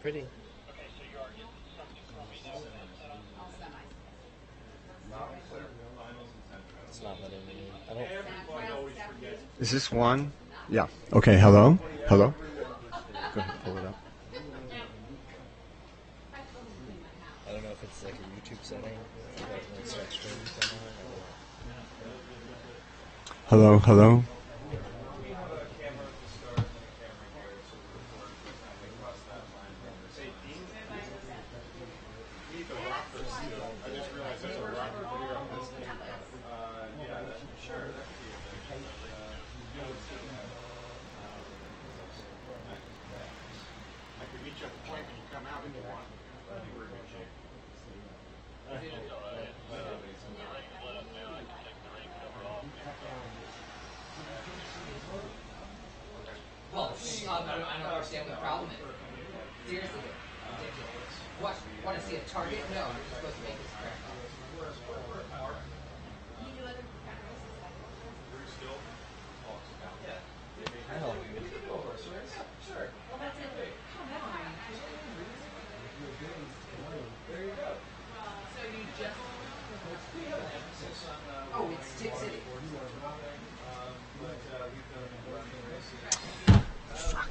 Pretty. It's not letting me. I don't. Is this one? Yeah. Okay, hello? Hello? Go ahead, pull it up. I don't know if it's like a YouTube setting that won't start streaming somehow. Hello, hello? Well, I don't understand what the problem is. Seriously. What? Want to see a target? No, you're just supposed to make this crap up. Oh. Sure. Well, that's it. Come on. There you go. So you just... Oh, it's Stick City. Fuck.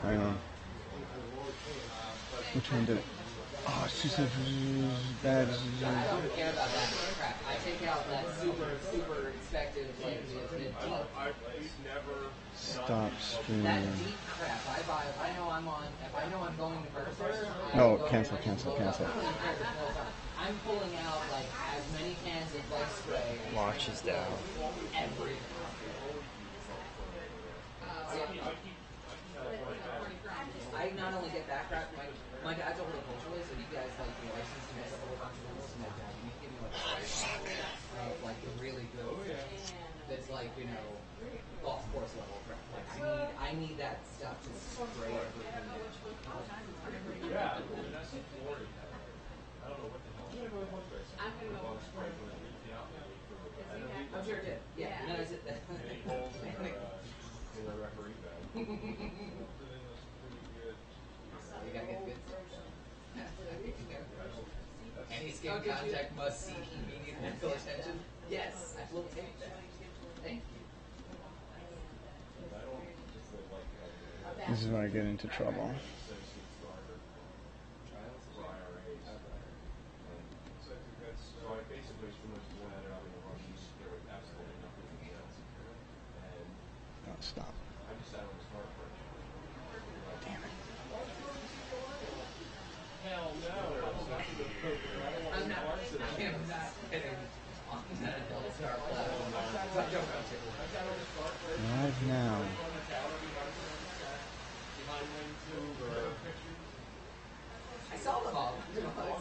Hang on. Which one did it? Oh, it's just bad. I don't care about that crap. I take out that super expected, like, deep. Stop streaming. That deep crap. I buy. If I know I'm on. If I know I'm going to Mercer. No, cancel. I'm pulling out like as many cans of bug spray. Watch is down. Every. I not only get that crap, my dad's over the culturally, so you guys like the license to mess up a whole bunch of rules, and you give me like like the really good that's like, you know, golf course level crap. Like I need that stuff to spray everything. Yeah. I'm sure it did. Yeah. No, is it? You gotta get good. Any skin contact must seek immediate medical attention. Yes, I will take that. Thank you. This is when I get into trouble. Oh, stop. Damn it. I'm not hitting on that adult star platform. Live now. I saw them all.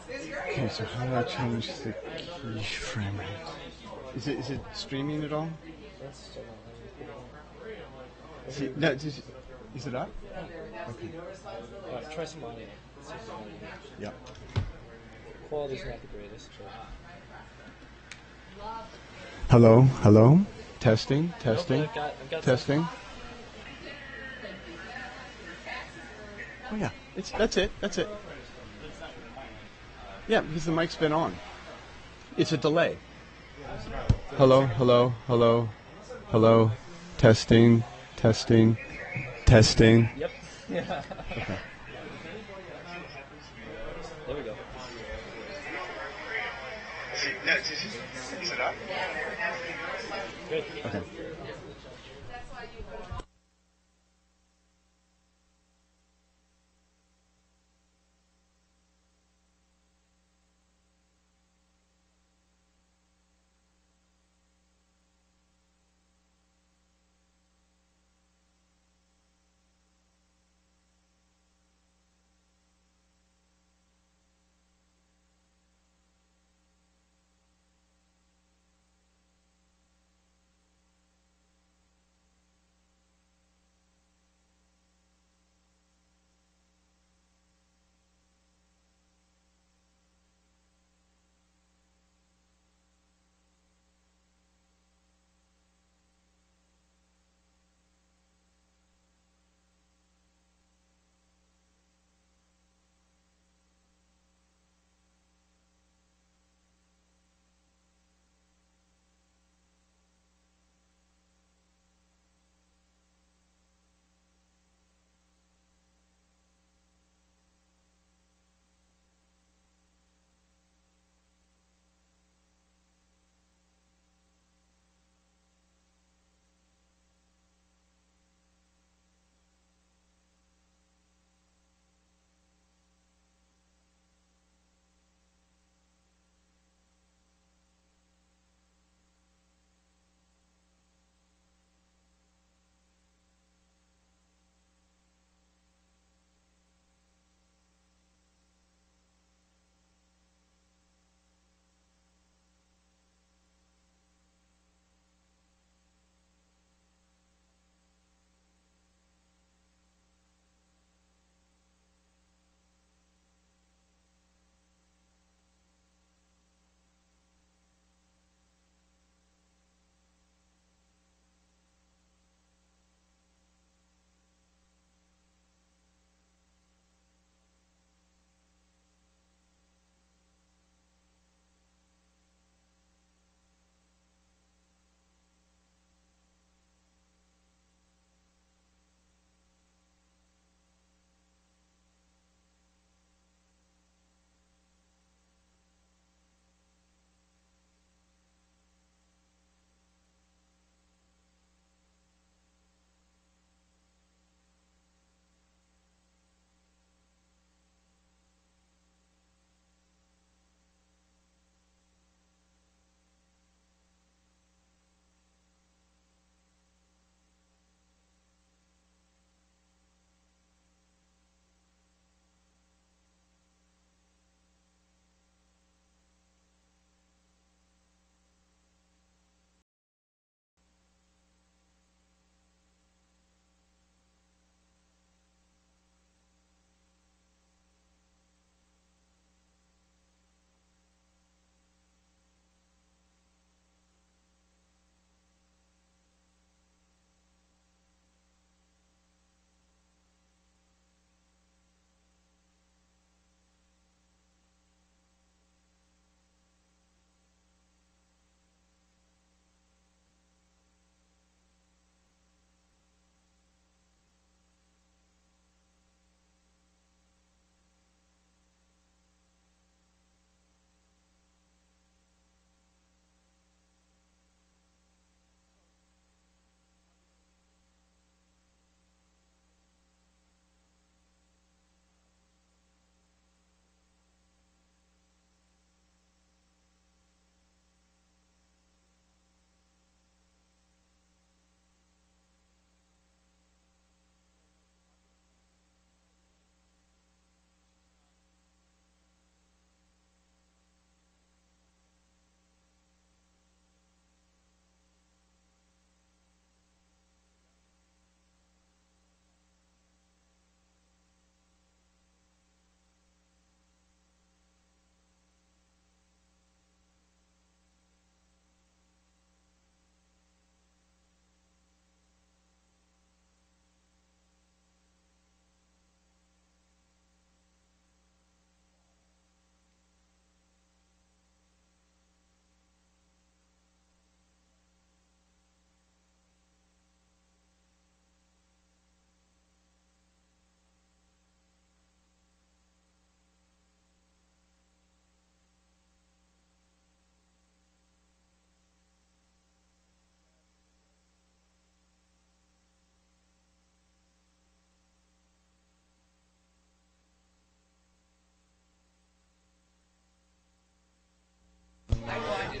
It's great. Okay, so how do I change the keyframe rate? Is it streaming at all? That's still not See, no, is it up? Okay. try some audio. Yeah. Quality's not the greatest. Hello? Testing? I've got Testing? Oh yeah, that's it. Yeah, because the mic's been on. It's a delay. Hello? Testing? Yep. Yeah. Okay. There we go. Is it up? Good. Okay.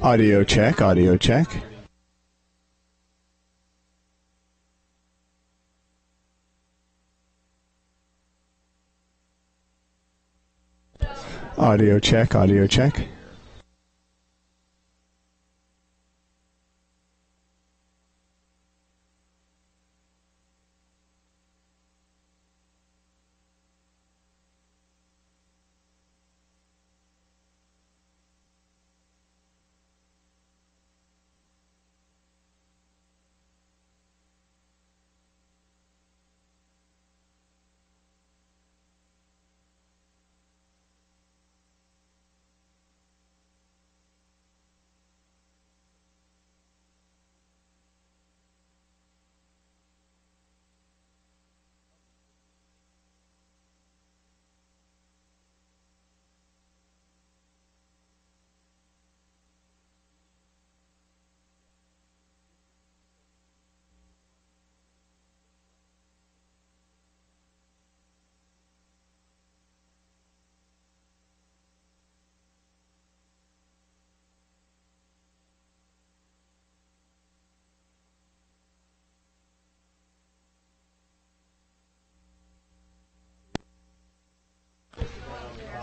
Audio check, audio check. Audio check, audio check.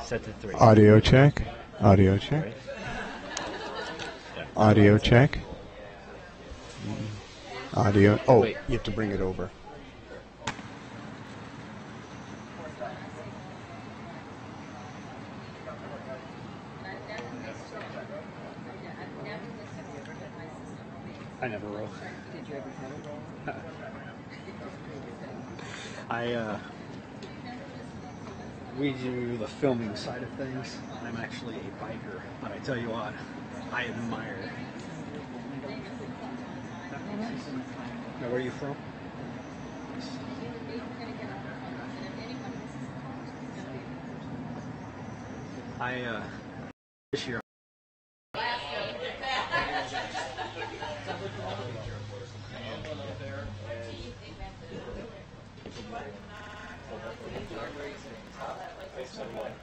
Set to 3. Audio check, audio check. Audio check. Audio. Oh, Wait. you have to bring it over. I never wrote. Did you ever have it? We do the filming side of things. I'm actually a biker, but I tell you what, I admire it. Now, where are you from? This year.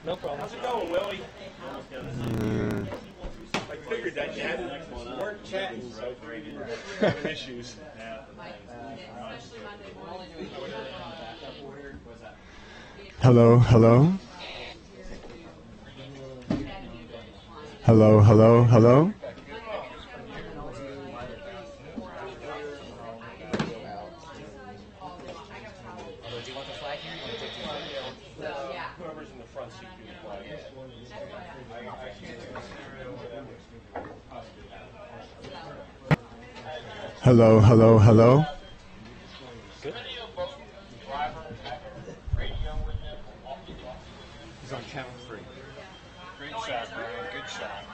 No problem. How's it going, Willie? I figured that you weren't chatting, so having issues. Hello, hello. Hello, hello, hello. Whoever's in the front seat can fly. Hello, hello, hello. He's on channel 3. Great shot, Brian. Good shot.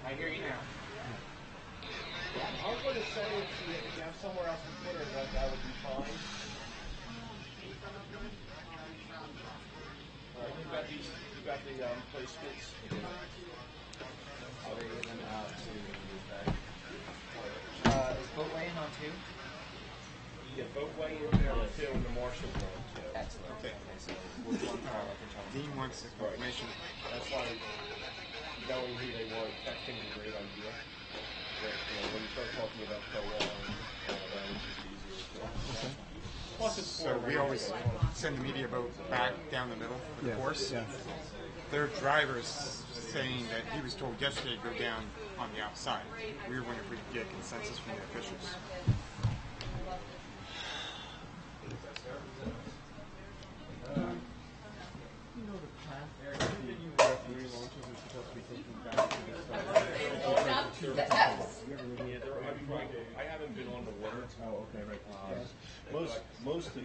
I hear you now. I was going to say if you have somewhere else to put it, that would be fine. You got the placements. I'll read them out to you. Is boat weighing on 2? Yeah, both way in there too, and the marshal's on too. Excellent. Okay. So we'll Dean wants information. That's why knowing who they were, texting is a great idea. But, when you start talking about co-op and that, it's just easier. Okay. Plus, it's So we always send the media boat back down the middle for the course. Yeah. Their driver's saying that he was told yesterday to go down on the outside. We were wondering if we could get consensus from the officials. I haven't been on the water. Oh, okay, right. Most of the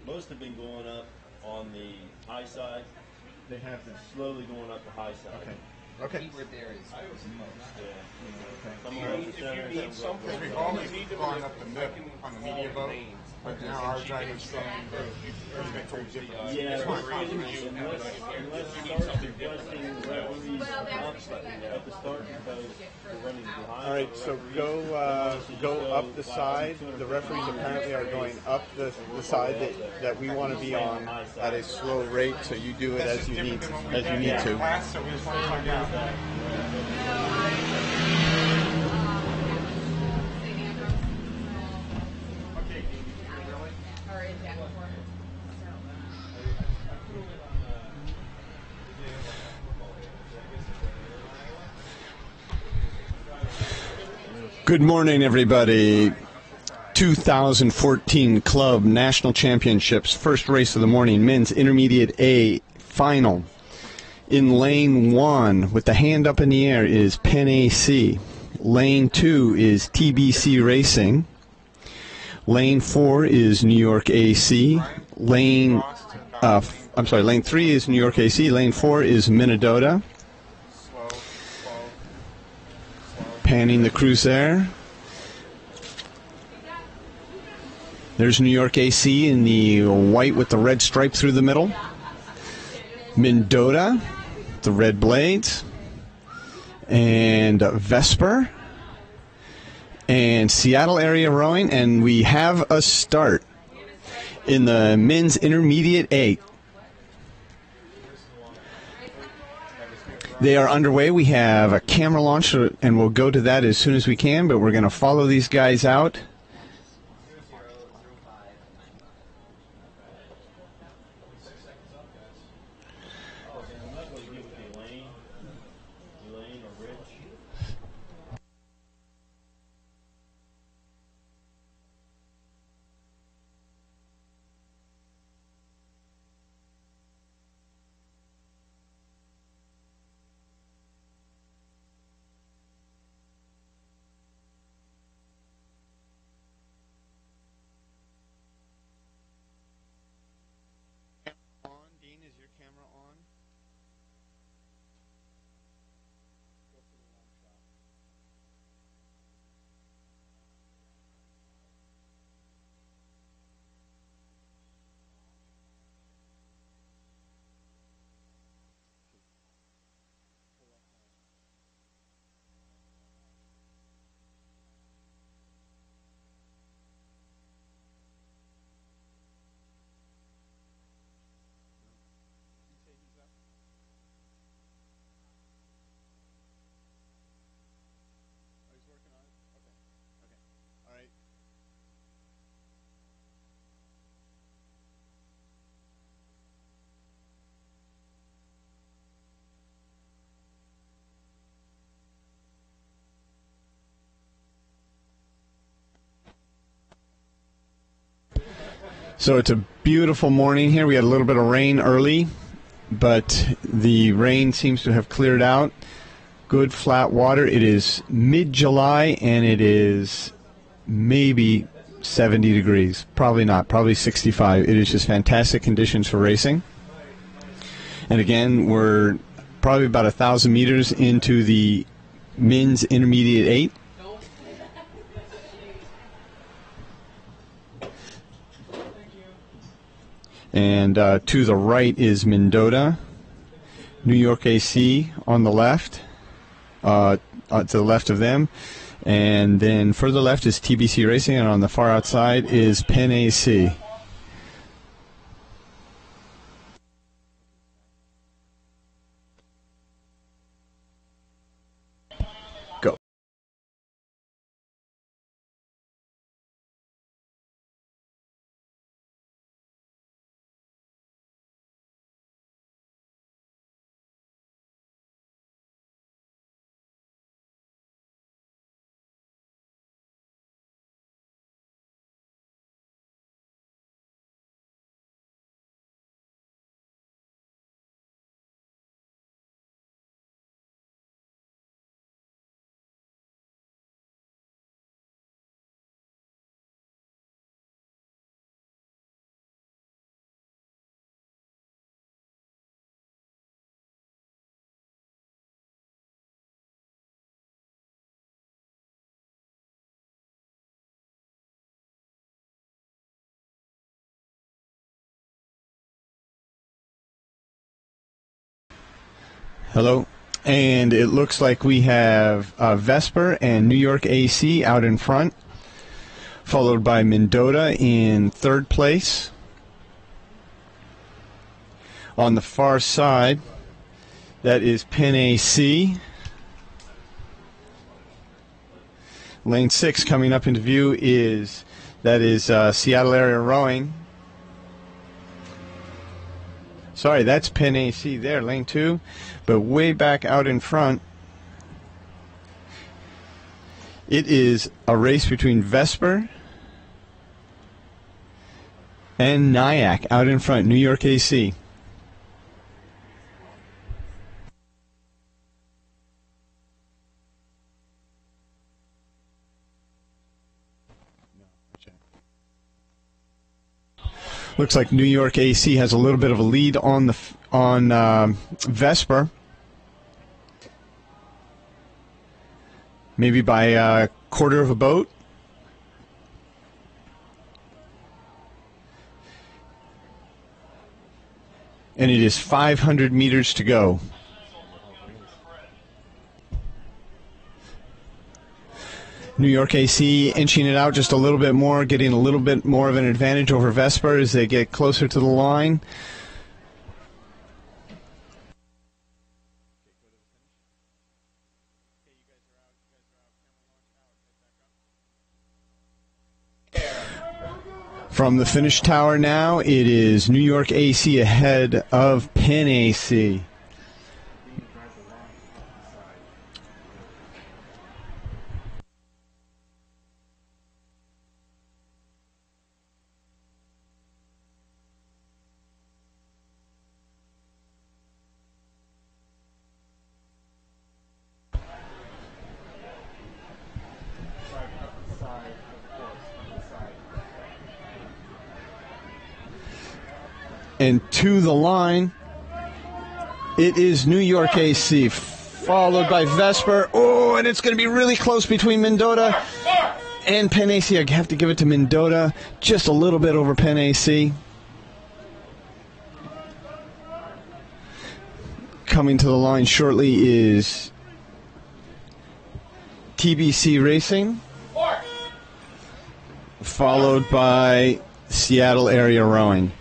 Most have been going up on the high side. They have been slowly going up the high side. Okay. The Okay. keyword there is most. Yeah. Some If are up the you center, need some go something, up we've the always gone up the mid on the media boat, but now our drivers saying there's been told different. Yeah, It's not unless starts requesting referees up the start because they're running behind. All right, so go up the side. The referees apparently are going up the side that we want to be on at a slow rate. So you do it as you need to. Class, so we just want to find out. Good morning, everybody. 2014 Club National Championships, first race of the morning, men's intermediate A final. In lane 1, with the hand up in the air, is Penn AC. Lane 2 is TBC Racing. Lane 4 is New York AC. Lane 3 is New York AC. Lane 4 is Minnesota. Panning the cruiser. There's New York AC in the white with the red stripe through the middle. Mendota, the red blades. And Vesper. And Seattle Area Rowing. And we have a start in the men's intermediate A. They are underway. We have a camera launch, and we'll go to that as soon as we can, but we're going to follow these guys out. Dean, is your camera on? All right. So it's a beautiful morning here. We had a little bit of rain early, but the rain seems to have cleared out. Good flat water. It is mid-July, and it is maybe 70 degrees. Probably not. Probably 65. It is just fantastic conditions for racing. And again, we're probably about 1,000 meters into the men's intermediate 8. And to the right is Mendota, New York AC on the left, to the left of them. And then further left is TBC Racing, and on the far outside is Penn AC. Hello. And it looks like we have Vesper and New York AC out in front, followed by Mendota in third place. On the far side, that is Penn AC. Lane 6 coming up into view is Seattle Area Rowing. Sorry, that's Penn AC there, lane 2. But way back out in front, it is a race between Vesper and Nyack out in front, New York AC. Looks like New York AC has a little bit of a lead on Vesper, maybe by a quarter of a boat. And it is 500 meters to go. New York AC inching it out just a little bit more, getting a little bit more of an advantage over Vesper as they get closer to the line. From the finish tower now, it is New York AC ahead of Penn AC. And to the line, it is New York AC, followed by Vesper. Oh, and it's going to be really close between Mendota and Penn AC. I have to give it to Mendota, just a little bit over Penn AC. Coming to the line shortly is TBC Racing, followed by Seattle Area Rowing.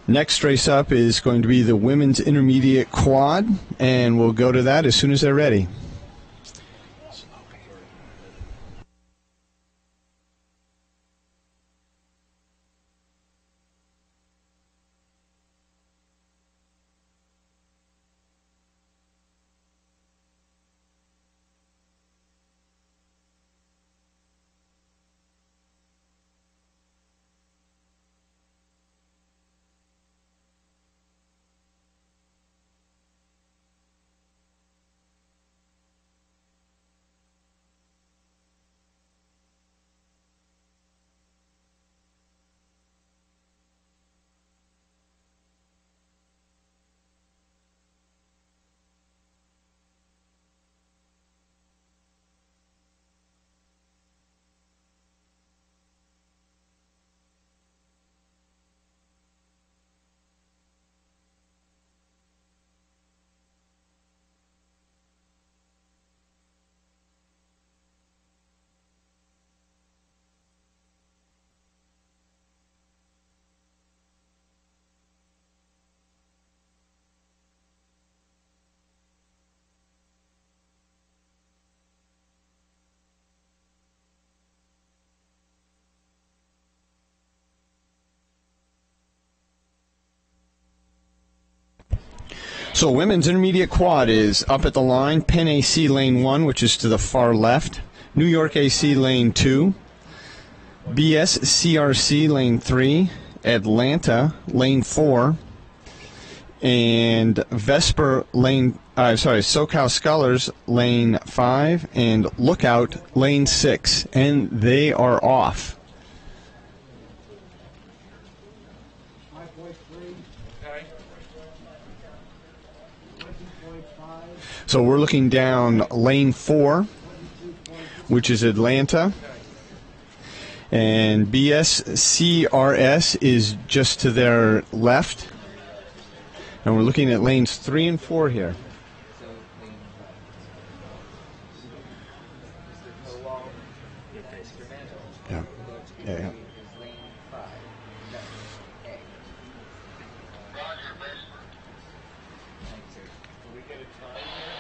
Next race up is going to be the women's intermediate quad, and we'll go to that as soon as they're ready. So women's intermediate quad is up at the line. Penn AC lane 1, which is to the far left. New York AC lane 2. BS CRC lane 3. Atlanta lane 4. And Vesper lane, SoCal Scholars lane 5. And Lookout lane 6. And they are off. So we're looking down lane 4, which is Atlanta, and BSCRS is just to their left, and we're looking at lanes 3 and 4 here. Yeah. Is lane 5. No, A. Thanks, sir. Can we get a time here?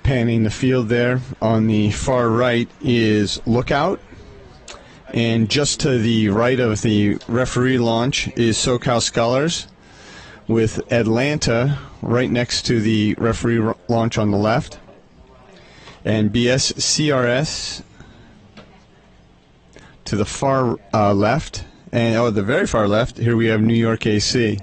Panning the field there. On the far right is Lookout. And just to the right of the referee launch is SoCal Scholars, with Atlanta right next to the referee launch on the left. And BSCRS to the far left. And the very far left, here we have New York AC.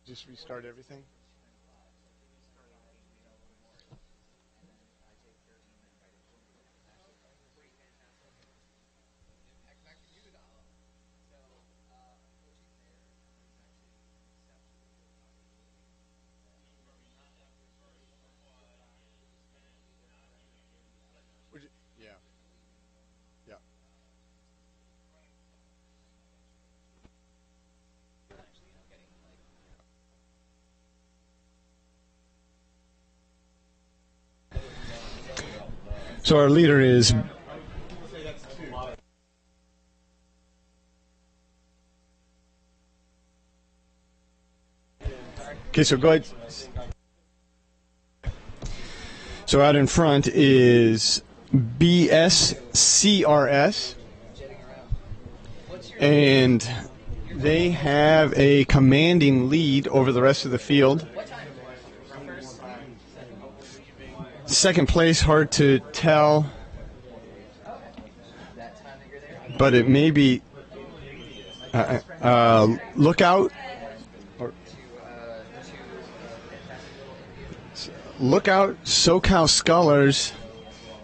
Just restart everything. Yeah. Yeah. So our leader is okay, so go ahead. So out in front is BSCRS, and they have a commanding lead over the rest of the field. Second place, hard to tell, but it may be Lookout. Lookout, SoCal Scholars,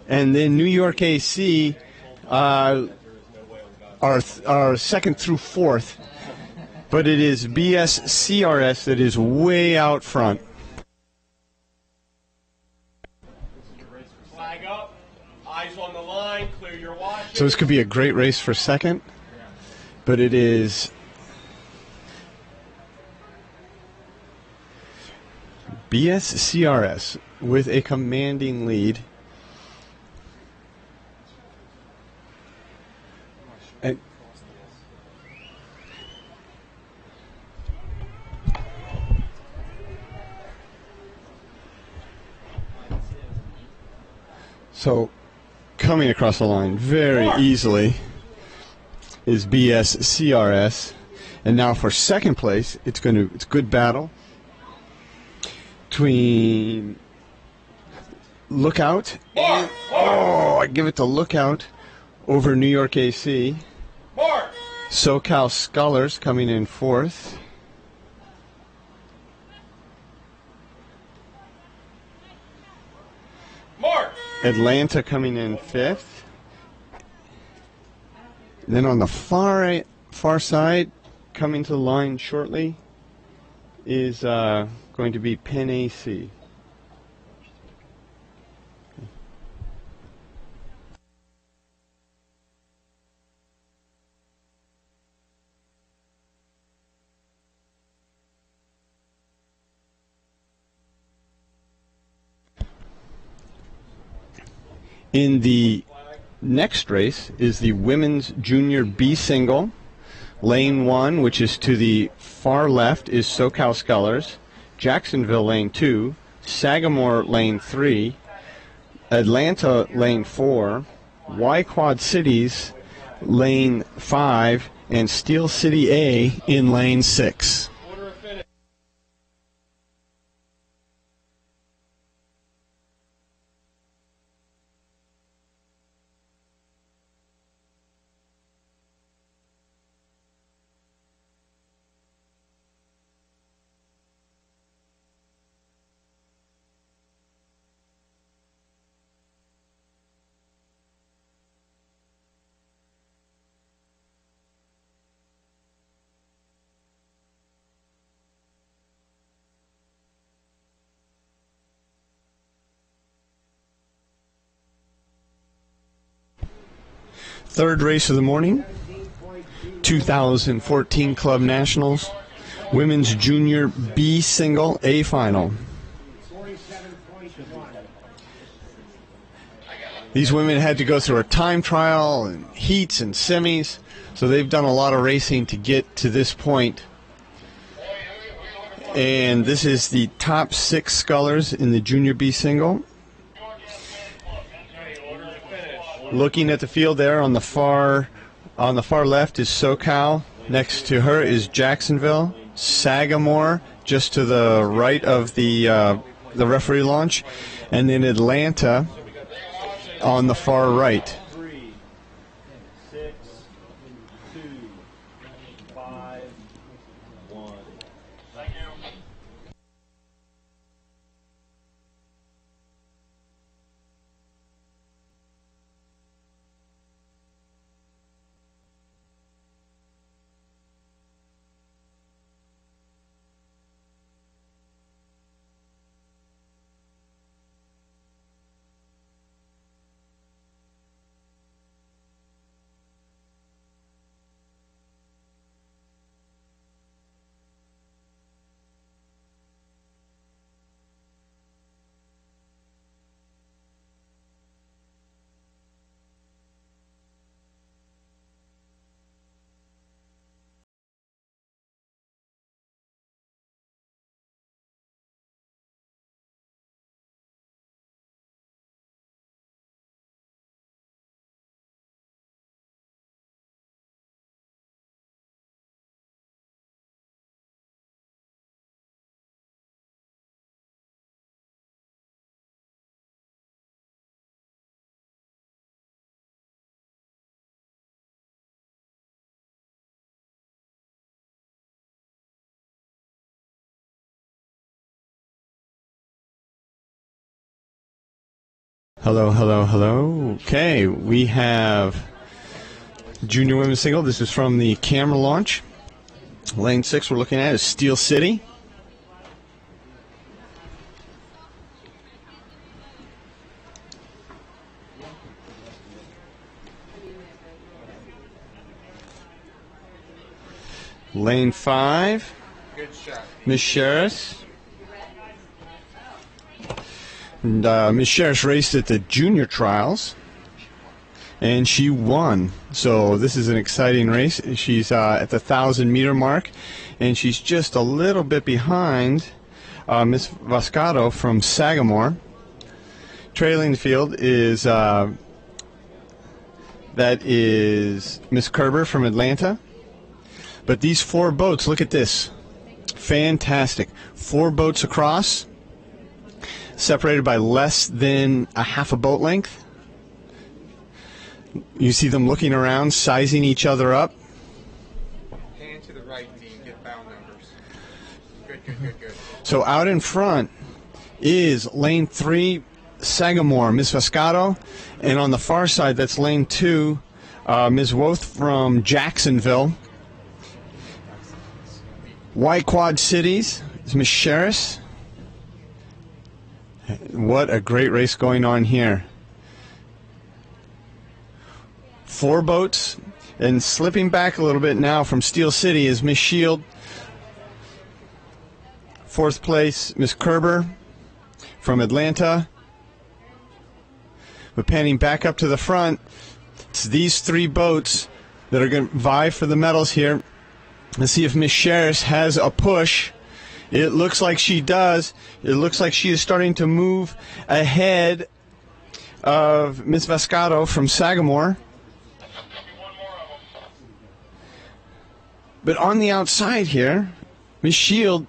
and then New York AC are second through fourth, but it is BSCRS that is way out front. Flag up, eyes on the line, clear your watches. So this could be a great race for second, but it is BSCRS with a commanding lead. And so coming across the line very easily is BSCRS. And now for second place, it's good battle between Lookout and I give it to Lookout over New York AC. SoCal Scholars coming in fourth. Atlanta coming in fifth. Then on the far side, coming to the line shortly, is going to be Penn AC. In the next race is the women's junior B single. Lane 1, which is to the far left, is SoCal Scholars. Jacksonville lane 2, Sagamore lane 3, Atlanta lane 4, Y Quad Cities lane 5, and Steel City A in lane 6. Third race of the morning, 2014 Club Nationals, Women's Junior B Single A Final. These women had to go through a time trial and heats and semis, so they've done a lot of racing to get to this point. And this is the top 6 scholars in the Junior B Single. Looking at the field there on the far left is SoCal. Next to her is Jacksonville, Sagamore, just to the right of the referee launch, and then Atlanta on the far right. 3, 6, 2, 5, 1. Thank you. Hello, hello, hello. Okay, we have junior women's single. This is from the camera launch. Lane 6 we're looking at is Steel City. Lane 5, Good shot. Miss Sherris. And Miss Sherris raced at the junior trials, and she won. So this is an exciting race. She's at the 1,000-meter mark, and she's just a little bit behind Miss Vascato from Sagamore. Trailing the field is that is Miss Kerber from Atlanta. But these 4 boats, look at this. Fantastic. 4 boats across, separated by less than a half a boat length. You see them looking around, sizing each other up. Hand to the right, Dean. Get bow numbers. Good, good, good, good. So out in front is lane 3, Sagamore, Miss Vascato. And on the far side, that's lane 2, Ms. Woth from Jacksonville. White Quad Cities is Miss Sherris. What a great race going on here. 4 boats, and slipping back a little bit now from Steel City is Miss Shield. 4th place, Miss Kerber from Atlanta. But panning back up to the front, it's these 3 boats that are going to vie for the medals here. Let's see if Miss Sherris has a push. It looks like she does. It looks like she is starting to move ahead of Miss Vascato from Sagamore. But on the outside here, Miss Shield,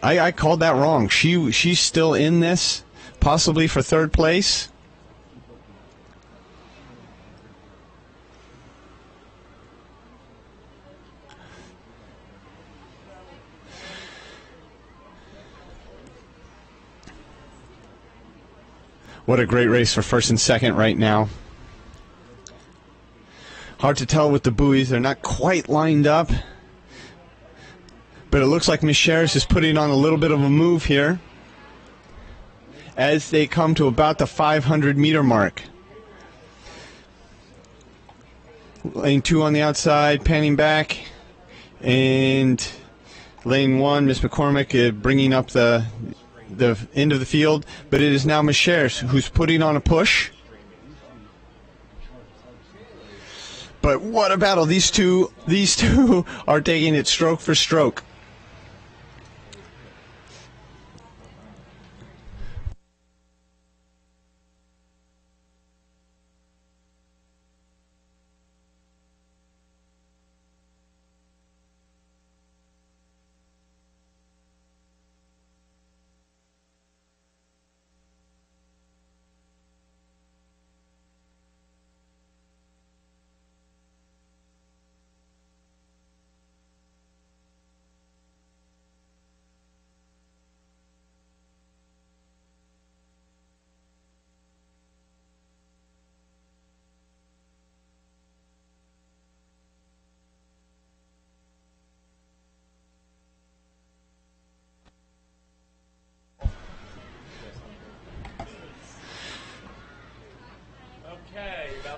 I called that wrong. She's still in this, possibly for 3rd place. What a great race for 1st and 2nd right now. Hard to tell with the buoys. They're not quite lined up. But it looks like Miss Sherris is putting on a little bit of a move here as they come to about the 500-meter mark. Lane 2 on the outside, panning back. And lane 1, Miss McCormick bringing up the end of the field, but it is now Miss Sherris who's putting on a push. But what a battle. These two are taking it stroke for stroke.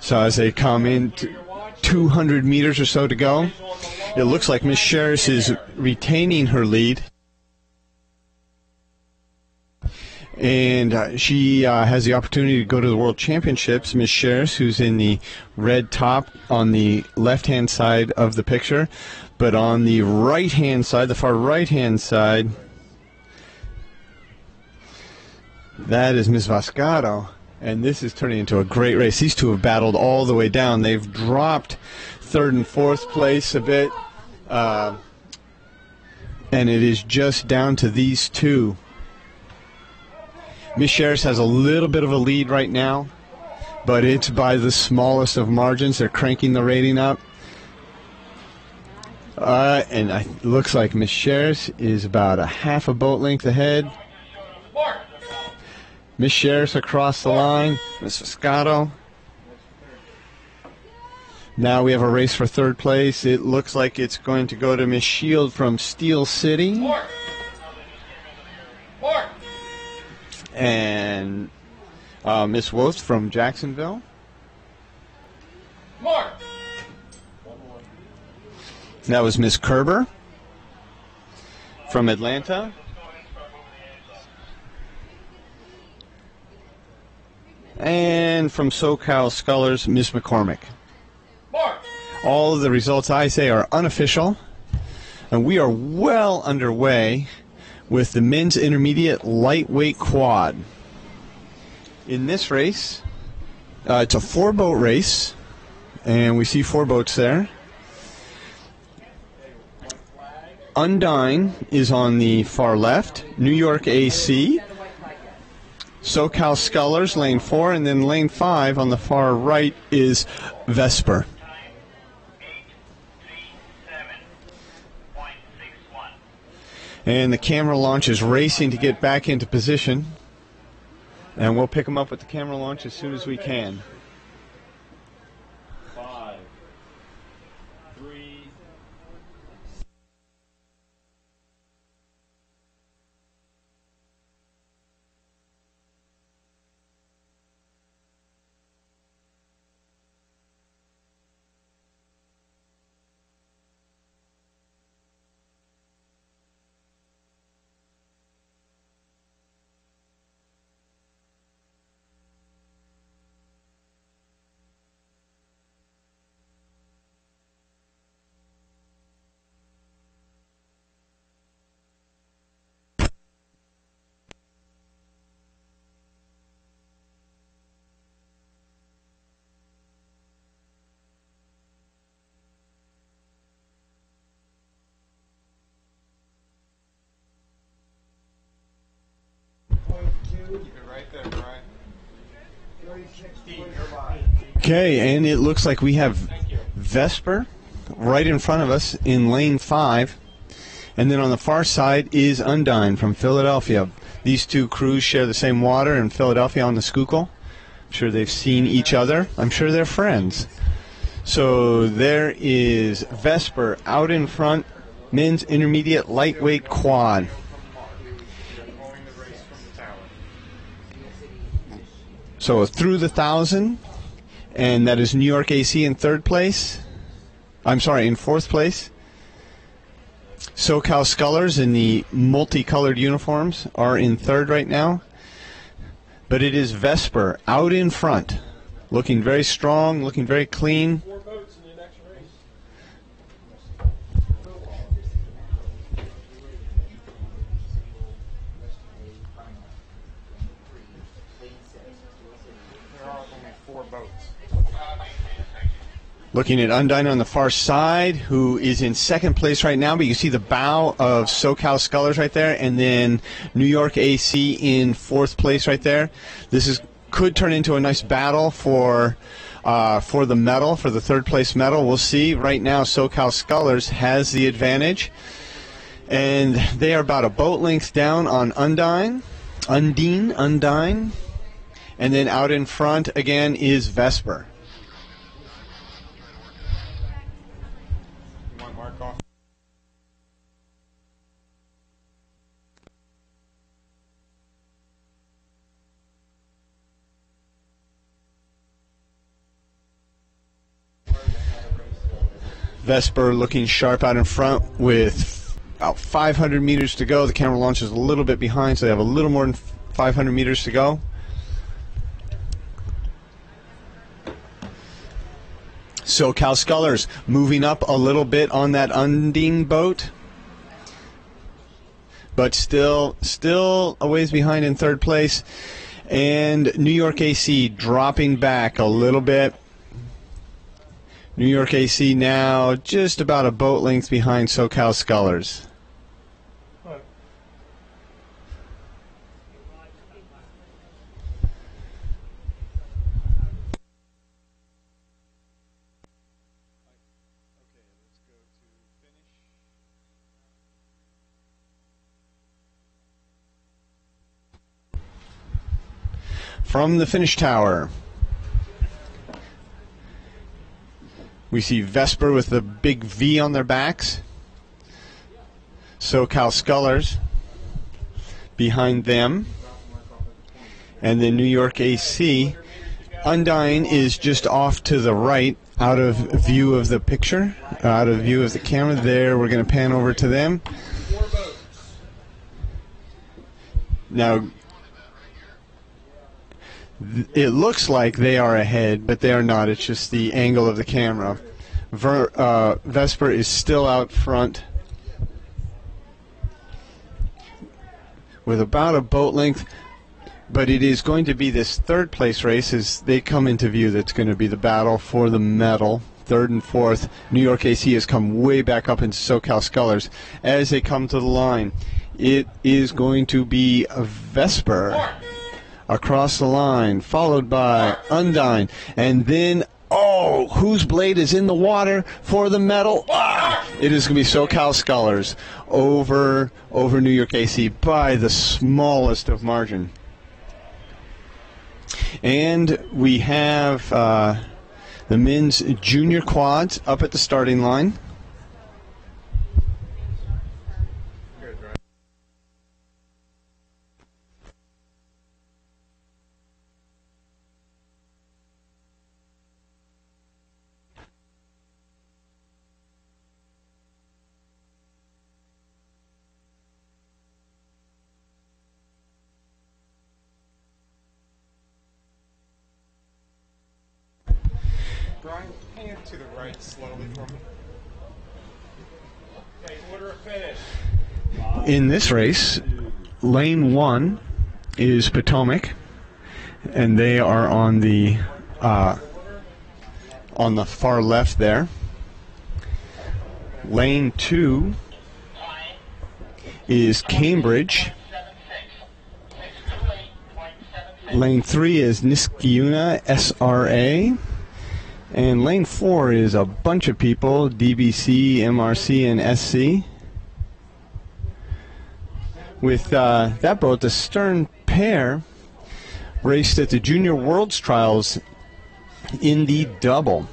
So as they come in, 200 meters or so to go, it looks like Miss Sherris is retaining her lead. And she has the opportunity to go to the World Championships. Miss Sherris, who's in the red top on the left-hand side of the picture. But on the right-hand side, the far right-hand side, that is Miss Vascato. And this is turning into a great race. These two have battled all the way down. They've dropped 3rd and 4th place a bit. And it is just down to these two. Miss Sherris has a little bit of a lead right now, but it's by the smallest of margins. They're cranking the rating up. And it looks like Miss Sherris is about a half a boat length ahead. Miss Sheriff's across the line. Miss Fiscato. Now we have a race for third place. It looks like it's going to go to Miss Shield from Steel City. Mark! Mark! And Miss Wost from Jacksonville. Mark! That was Miss Kerber from Atlanta. And from SoCal Scullers, Miss McCormick. Mark! All of the results I say are unofficial. And we are well underway with the men's intermediate lightweight quad. In this race, it's a 4-boat race, and we see 4 boats there. Undyne is on the far left, New York AC, SoCal Scullers, lane 4, and then lane 5 on the far right is Vesper. And the camera launch is racing to get back into position. And we'll pick them up with the camera launch as soon as we can. 5, 3. Keep it right there, Brian. Okay, and it looks like we have Vesper right in front of us in lane 5. And then on the far side is Undyne from Philadelphia. These two crews share the same water in Philadelphia on the Schuylkill. I'm sure they've seen each other. I'm sure they're friends. So there is Vesper out in front, men's intermediate lightweight quad. Following the race from the tower. So through the 1,000, and that is New York AC in third place. I'm sorry, in fourth place. SoCal Scullers in the multicolored uniforms are in third right now. But it is Vesper out in front, looking very strong, looking very clean. 4 boats in the next race. There are only 4 boats. Looking at Undyne on the far side, who is in second place right now, but you see the bow of SoCal Scullers right there, and then New York AC in fourth place right there. This could turn into a nice battle for the medal, for the third place medal. We'll see. Right now, SoCal Scullers has the advantage, and they are about a boat length down on Undyne, and then out in front again is Vesper. You want Mark off? Vesper looking sharp out in front with about 500 meters to go. The camera launch is a little bit behind, so they have a little more than 500 meters to go. SoCal Scullers moving up a little bit on that Undine boat, but still a ways behind in third place. And New York AC dropping back a little bit. New York AC now just about a boat length behind SoCal Scullers. From the finish tower, we see Vesper with the big V on their backs. SoCal Scullers behind them. And then New York AC. Undyne is just off to the right, out of view of the picture, out of view of the camera. There, we're going to pan over to them. Now, it looks like they are ahead, but they are not. It's just the angle of the camera. Vesper is still out front with about a boat length, but it is going to be this third place race as they come into view that's going to be the battle for the medal. Third and fourth. New York AC has come way back up into SoCal Scullers. As they come to the line, it is going to be a Vesper across the line, followed by Undyne, and then, oh, whose blade is in the water for the medal? Ah! It is going to be SoCal Scullers over New York AC by the smallest of margin. And we have the men's junior quads up at the starting line. Brian, pan to the right slowly for me. Okay, order of finish. In this race, lane 1 is Potomac, and they are on the far left there. Lane 2 is Cambridge. Lane 3 is Niskayuna SRA. And lane 4 is a bunch of people, DBC, MRC, and SC. With that boat, the Stern pair raced at the Junior Worlds Trials in the double.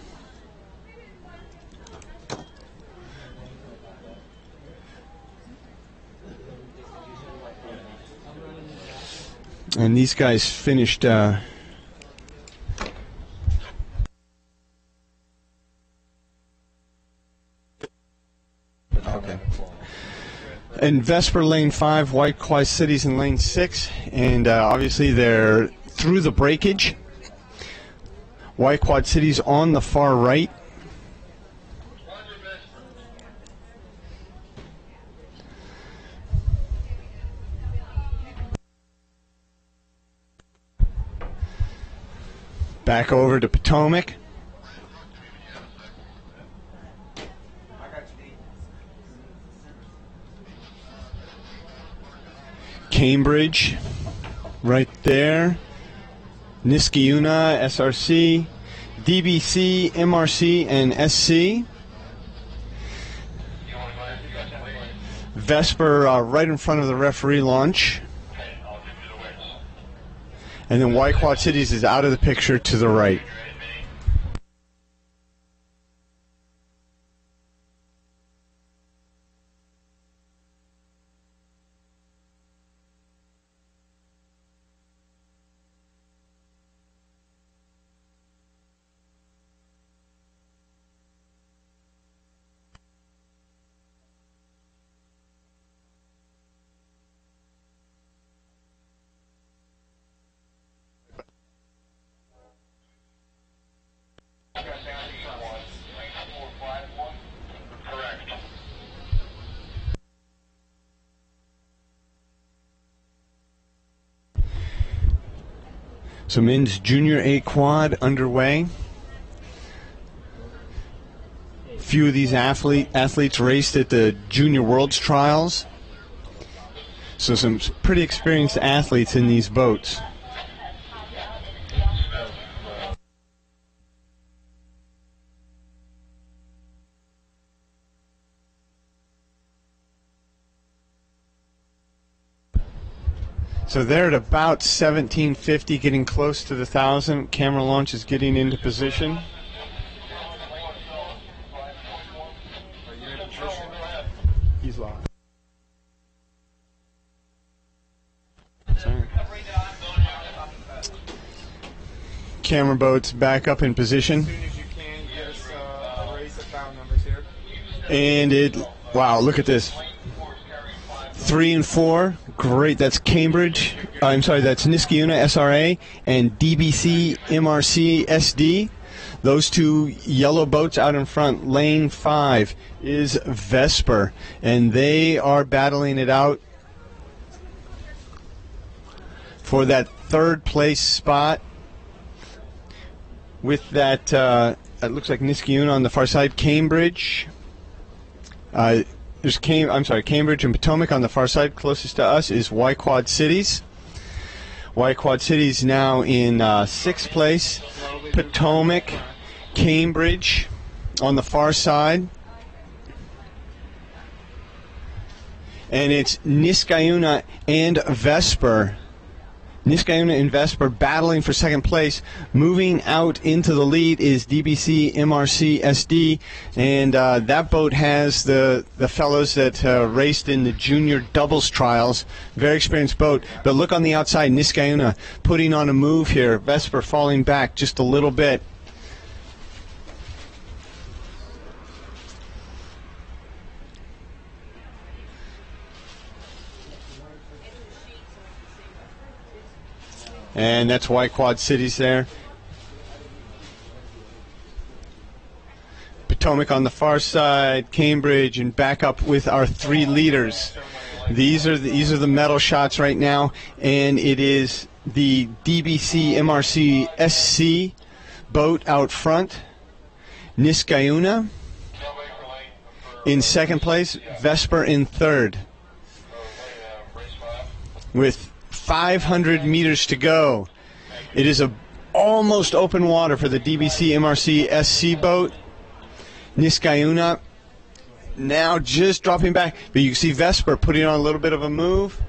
And these guys finished in Vesper lane 5, White Quad Cities in lane 6, and obviously they're through the breakage. White Quad Cities on the far right. Back over to Potomac. Cambridge, right there. Niskayuna, SRC, DBC, MRC, and SC. Vesper right in front of the referee launch. And then White Quad Cities is out of the picture to the right. So men's junior A quad underway. A few of these athletes raced at the Junior Worlds Trials. So some pretty experienced athletes in these boats. So they're at about 1750, getting close to the 1,000. Camera launch is getting into position. Are you in position? He's lost. Sorry. Camera boats back up in position. As soon as you can, get us a race of bound numbers here. And it, wow, look at this. 3 and 4, great. That's Cambridge. I'm sorry, that's Niskayuna SRA and DBC MRC SD. Those two yellow boats out in front. Lane 5 is Vesper, and they are battling it out for that third place spot. With that, it looks like Niskayuna on the far side. Cambridge. There's Cambridge and Potomac on the far side. Closest to us is Y-Quad Cities. Y-Quad Cities now in 6th place. Potomac, Cambridge on the far side. And it's Niskayuna and Vesper. Niskayuna and Vesper battling for second place. Moving out into the lead is DBC MRC SD, and that boat has the fellows that raced in the junior doubles trials. Very experienced boat. But look on the outside, Niskayuna putting on a move here. Vesper falling back just a little bit. And that's Y-Quad Cities there. Potomac on the far side, Cambridge, and back up with our 3 leaders. These are the medal shots right now, and it is the DBC MRC SC boat out front. Niskayuna in second place, Vesper in third. With 500 meters to go. It is almost open water for the DBC MRC SC boat. Niskayuna now just dropping back, but you can see Vesper putting on a little bit of a move.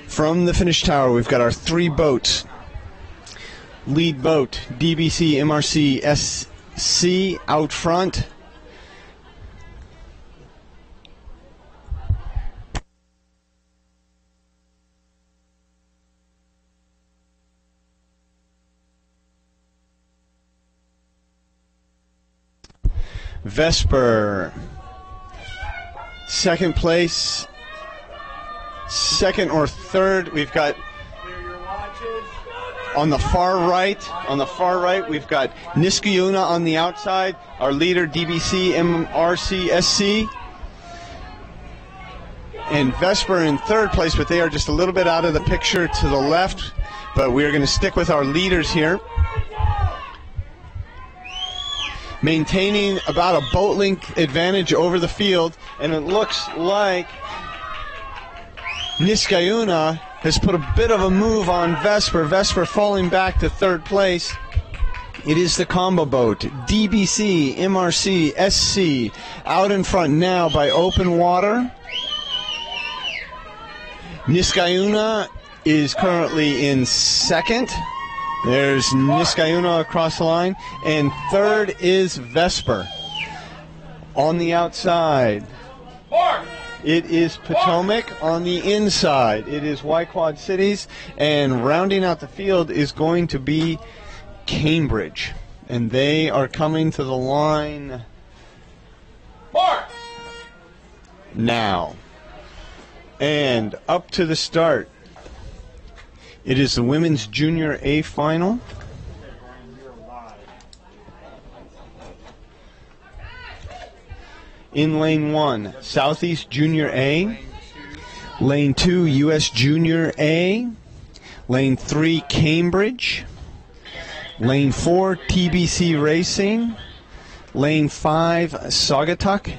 From the finish tower, we've got our 3 boats. Lead boat, DBC MRC SC out front. Vesper, second place, second or third. We've got on the far right, we've got Niskayuna on the outside, our leader DBC MRC SC, and Vesper in third place, but they are just a little bit out of the picture to the left. But we are going to stick with our leaders here. Maintaining about a boat length advantage over the field, and it looks like Niskayuna has put a bit of a move on Vesper. Vesper falling back to third place. It is the combo boat, DBC MRC SC, out in front now by open water. Niskayuna is currently in second. There's Niskayuna across the line, and third is Vesper. On the outside, it is Potomac. On the inside, it is Y-Quad Cities, and rounding out the field is going to be Cambridge, and they are coming to the line now. And up to the start. It is the Women's Junior A final. In lane 1, Southeast Junior A. Lane 2, US Junior A. Lane 3, Cambridge. Lane 4, TBC Racing. Lane 5, Saugatuck.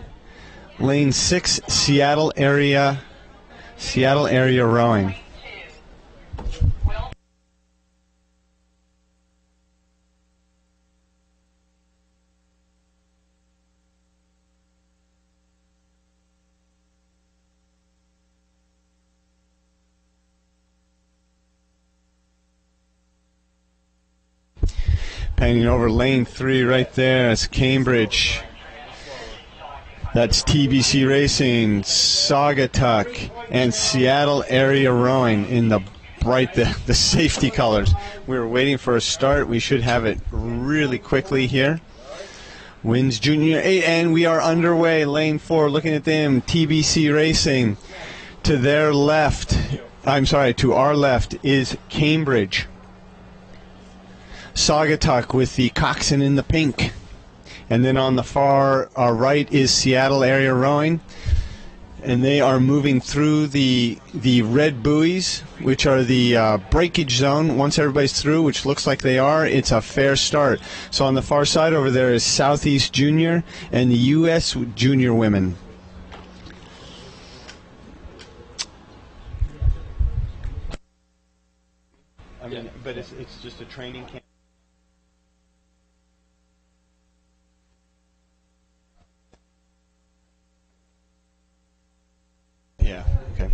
Lane 6, Seattle area rowing. Panning over lane 3 right there. That's Cambridge. That's TBC Racing, Saugatuck, and Seattle Area Rowing in the bright, the safety colors. We were waiting for a start. We should have it really quickly here. Wins Junior 8, and we are underway. Lane 4, looking at them, TBC Racing. To their left, to our left is Cambridge. Saugatuck with the coxswain in the pink. And then on the far right is Seattle Area Rowing. And they are moving through the red buoys, which are the breakage zone. Once everybody's through, which looks like they are, it's a fair start. So on the far side over there is Southeast Junior and the US Junior Women. I mean, but it's just a training camp. Yeah, okay.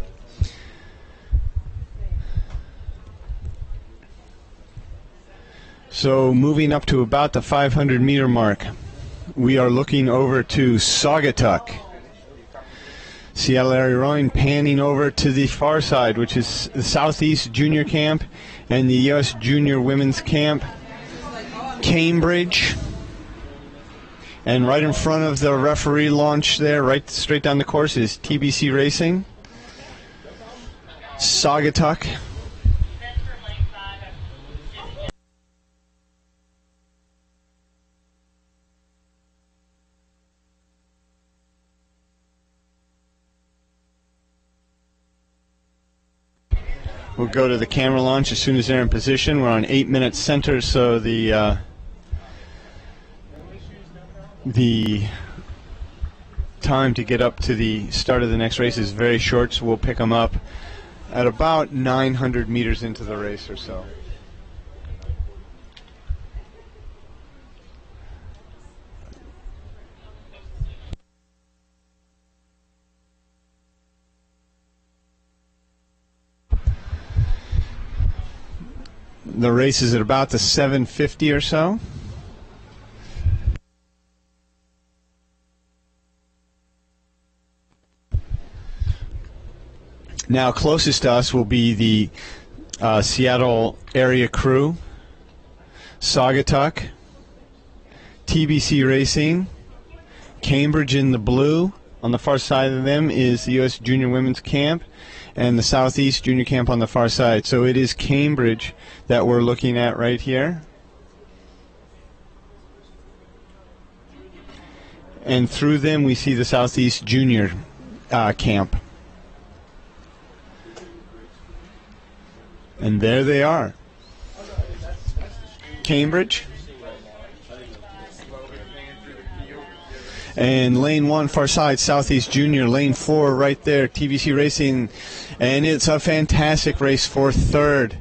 So moving up to about the 500-meter mark, we are looking over to Saugatuck. Seattle Area Rowing panning over to the far side, which is the Southeast Junior Camp and the U.S. Junior Women's Camp. Cambridge. And right in front of the referee launch there, right straight down the course, is TBC Racing. Saugatuck. We'll go to the camera launch as soon as they're in position. We're on 8-minute center, so the time to get up to the start of the next race is very short, so we'll pick them up at about 900 meters into the race or so. The race is at about the 750 or so. Now closest to us will be the Seattle area crew, Saugatuck, TBC Racing, Cambridge in the blue. On the far side of them is the U.S. Junior Women's Camp and the Southeast Junior Camp on the far side. So it is Cambridge that we're looking at right here. And through them we see the Southeast Junior Camp. And there they are. Cambridge. And lane 1, far side, Southeast Junior. Lane 4, right there, TBC Racing. And it's a fantastic race for third.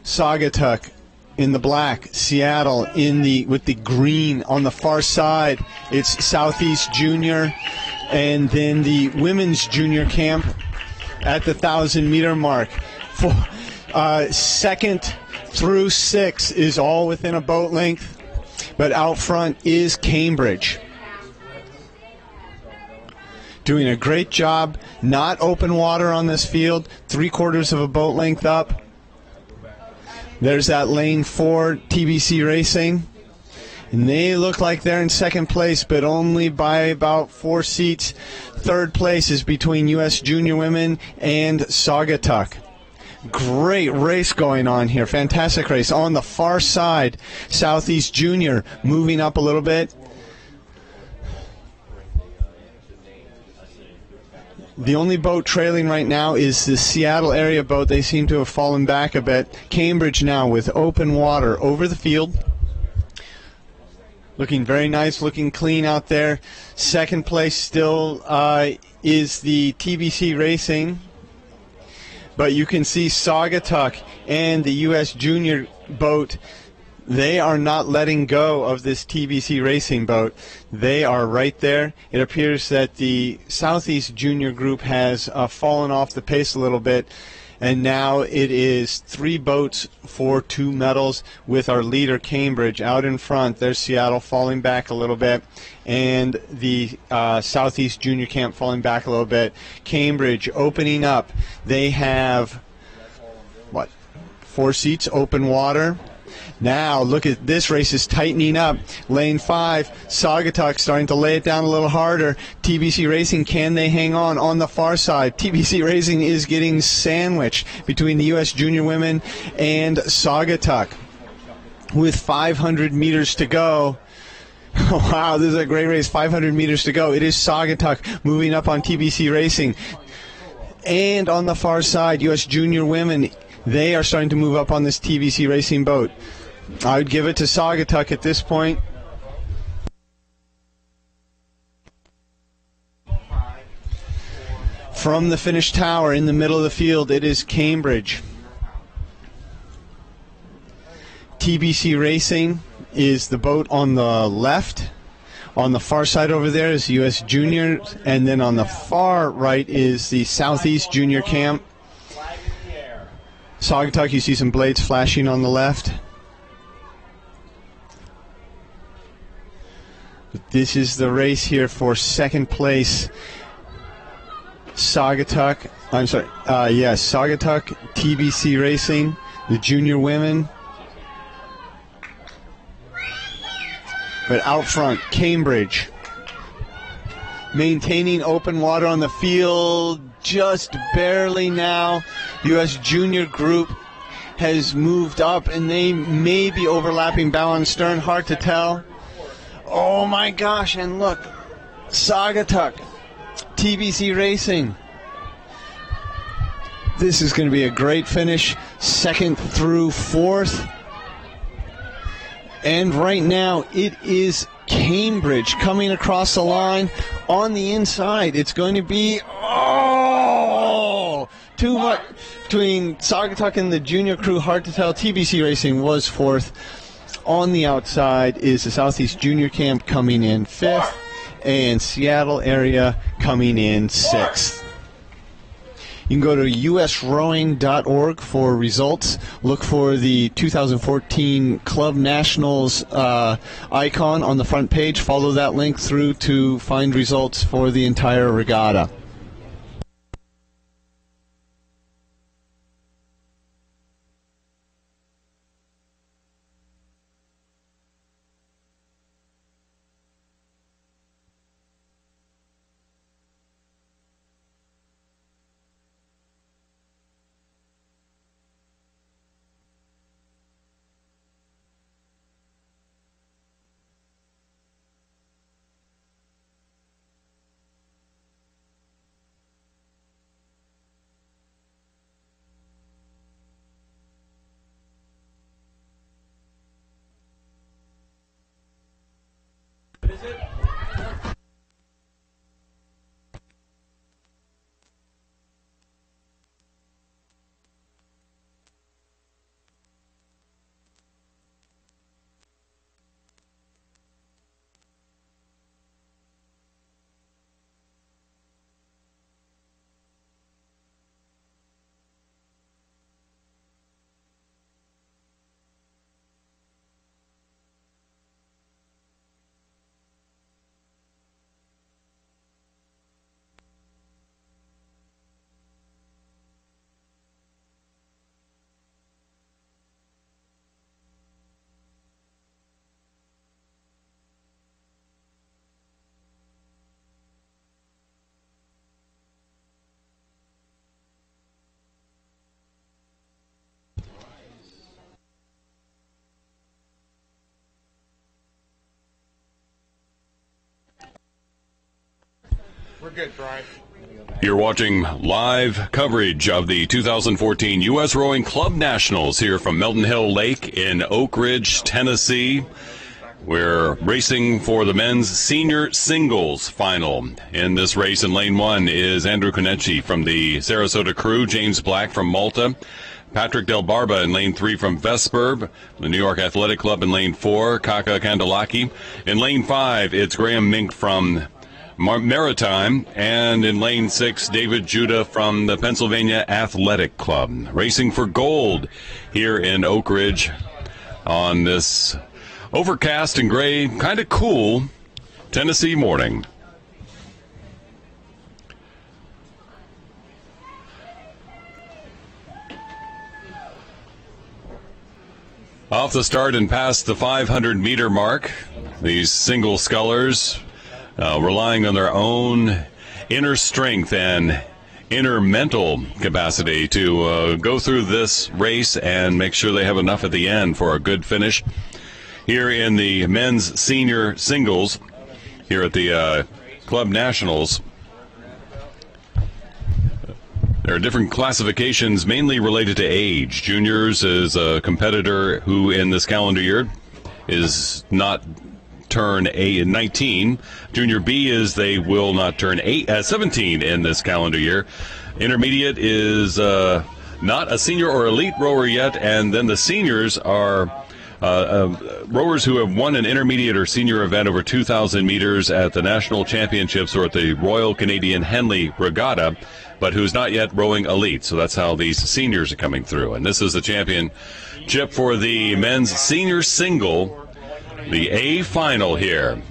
Saugatuck in the black, Seattle with the green on the far side. It's Southeast Junior. And then the Women's Junior Camp at the 1,000-meter mark. Second through 6 is all within a boat length, but out front is Cambridge. Doing a great job, not open water on this field, 3/4 of a boat length up. There's that lane 4, TBC Racing. And they look like they're in second place, but only by about 4 seats. Third place is between U.S. Junior Women and Saugatuck. Great race going on here. Fantastic race. On the far side, Southeast Junior moving up a little bit. The only boat trailing right now is the Seattle area boat. They seem to have fallen back a bit. Cambridge now with open water over the field. Looking very nice, looking clean out there. Second place still is the TBC Racing. But you can see Saugatuck and the U.S. Junior boat, they are not letting go of this TBC Racing boat. They are right there. It appears that the Southeast Junior group has fallen off the pace a little bit, And now it is 3 boats for 2 medals with our leader, Cambridge, out in front. There's Seattle falling back a little bit, and the Southeast Junior Camp falling back a little bit. Cambridge opening up. They have, 4 seats, open water. Now, look at this race is tightening up. Lane 5, Saugatuck starting to lay it down a little harder. TBC Racing, can they hang on the far side? TBC Racing is getting sandwiched between the U.S. Junior Women and Saugatuck with 500 meters to go. Wow, this is a great race. 500 meters to go. It is Saugatuck moving up on TBC Racing. And on the far side, U.S. Junior Women, they are starting to move up on this TBC Racing boat. I would give it to Saugatuck at this point. From the finish tower in the middle of the field, it is Cambridge. TBC Racing is the boat on the left. On the far side over there is U.S. Junior, and then on the far right is the Southeast Junior Camp. Saugatuck, you see some blades flashing on the left. This is the race here for second place. Saugatuck, Saugatuck, TBC Racing, the Junior Women. But out front, Cambridge. Maintaining open water on the field, just barely now. U.S. Junior Group has moved up, and they may be overlapping bow and stern. Hard to tell. Oh my gosh, and look, Saugatuck, TBC Racing. This is going to be a great finish, 2nd through 4th. And right now, it is Cambridge coming across the line on the inside. It's going to be, too much between Saugatuck and the junior crew. Hard to tell. TBC Racing was 4th. On the outside is the Southeast Junior Camp coming in 5th, and Seattle area coming in 6th. You can go to USRowing.org for results. Look for the 2014 Club Nationals icon on the front page. Follow that link through to find results for the entire regatta. We're good, Bryce. You're watching live coverage of the 2014 U.S. Rowing Club Nationals here from Melton Hill Lake in Oak Ridge, Tennessee. We're racing for the men's senior singles final. In this race in lane 1 is Andrew Konecki from the Sarasota crew, James Black from Malta, Patrick Del Barba in lane 3 from Vesper, the New York Athletic Club in lane 4, Kaka Kandalaki. In lane 5, it's Graham Mink from Maritime, and in lane 6, David Judah from the Pennsylvania Athletic Club. Racing for gold here in Oak Ridge on this overcast and gray, kind of cool Tennessee morning. Off the start and past the 500-meter mark, these single scullers relying on their own inner strength and inner mental capacity to go through this race and make sure they have enough at the end for a good finish. Here in the men's senior singles, here at the Club Nationals, there are different classifications mainly related to age. Juniors is a competitor who in this calendar year is not turn 19. Junior B is they will not turn 17 in this calendar year. Intermediate is not a senior or elite rower yet, and then the seniors are rowers who have won an intermediate or senior event over 2,000 meters at the national championships or at the Royal Canadian Henley Regatta, but who's not yet rowing elite. So that's how these seniors are coming through. And this is the championship for the men's senior single, the A final here,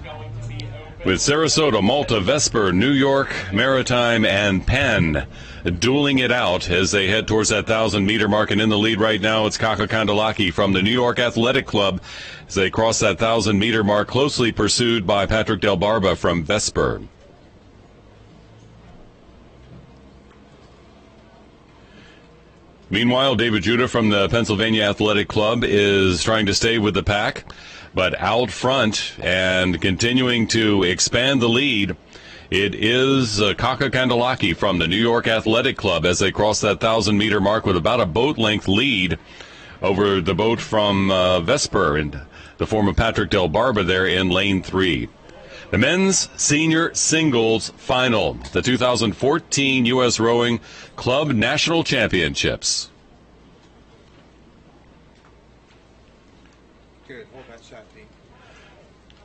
with Sarasota, Malta, Vesper, New York, Maritime, and Penn dueling it out as they head towards that 1,000-meter mark. And in the lead right now, it's Kaka Kandalaki from the New York Athletic Club as they cross that 1,000-meter mark, closely pursued by Patrick Del Barba from Vesper. Meanwhile, David Judah from the Pennsylvania Athletic Club is trying to stay with the pack, but out front and continuing to expand the lead, it is Kaka Kandalaki from the New York Athletic Club as they cross that 1,000-meter mark with about a boat-length lead over the boat from Vesper in the form of Patrick Del Barba there in lane 3. The men's senior singles final, the 2014 U.S. Rowing Club National Championships. Good. Hold that shot, Dean.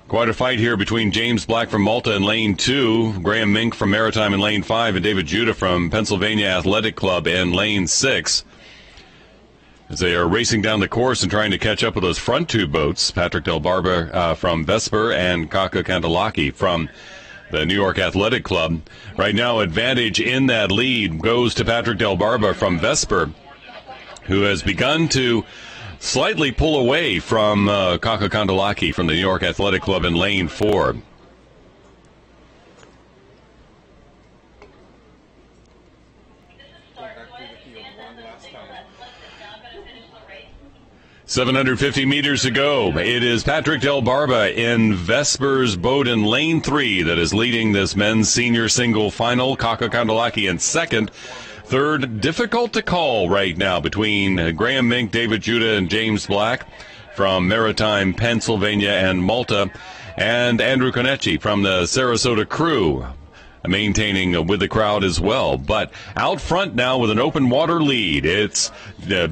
Quite a fight here between James Black from Malta in lane 2, Graham Mink from Maritime in lane 5, and David Judah from Pennsylvania Athletic Club in lane 6. As they are racing down the course and trying to catch up with those front two boats, Patrick Del Barba from Vesper and Kaka Kandalaki from the New York Athletic Club. Right now, advantage in that lead goes to Patrick Del Barba from Vesper, who has begun to slightly pull away from Kaka Kandalaki from the New York Athletic Club in lane 4. 750 meters to go. It is Patrick Del Barba in Vesper's boat in lane 3 that is leading this men's senior single final. Kaka Kandalaki in second. Third, difficult to call right now between Graham Mink, David Judah, and James Black from Maritime, Pennsylvania, and Malta, and Andrew Konecki from the Sarasota crew, maintaining with the crowd as well. But out front now with an open water lead, it's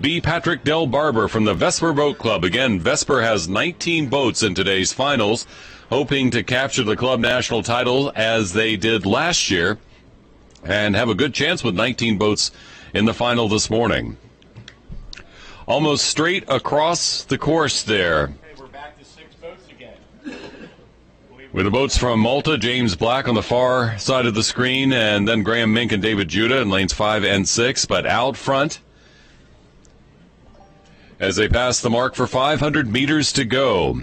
B. Patrick Del Barba from the Vesper Boat Club. Again, Vesper has 19 boats in today's finals, hoping to capture the club national title as they did last year and have a good chance with 19 boats in the final this morning. Almost straight across the course there. We're back to 6 boats again. With the boats from Malta, James Black on the far side of the screen, and then Graham Mink and David Judah in lanes 5 and 6. But out front, as they pass the mark for 500 meters to go.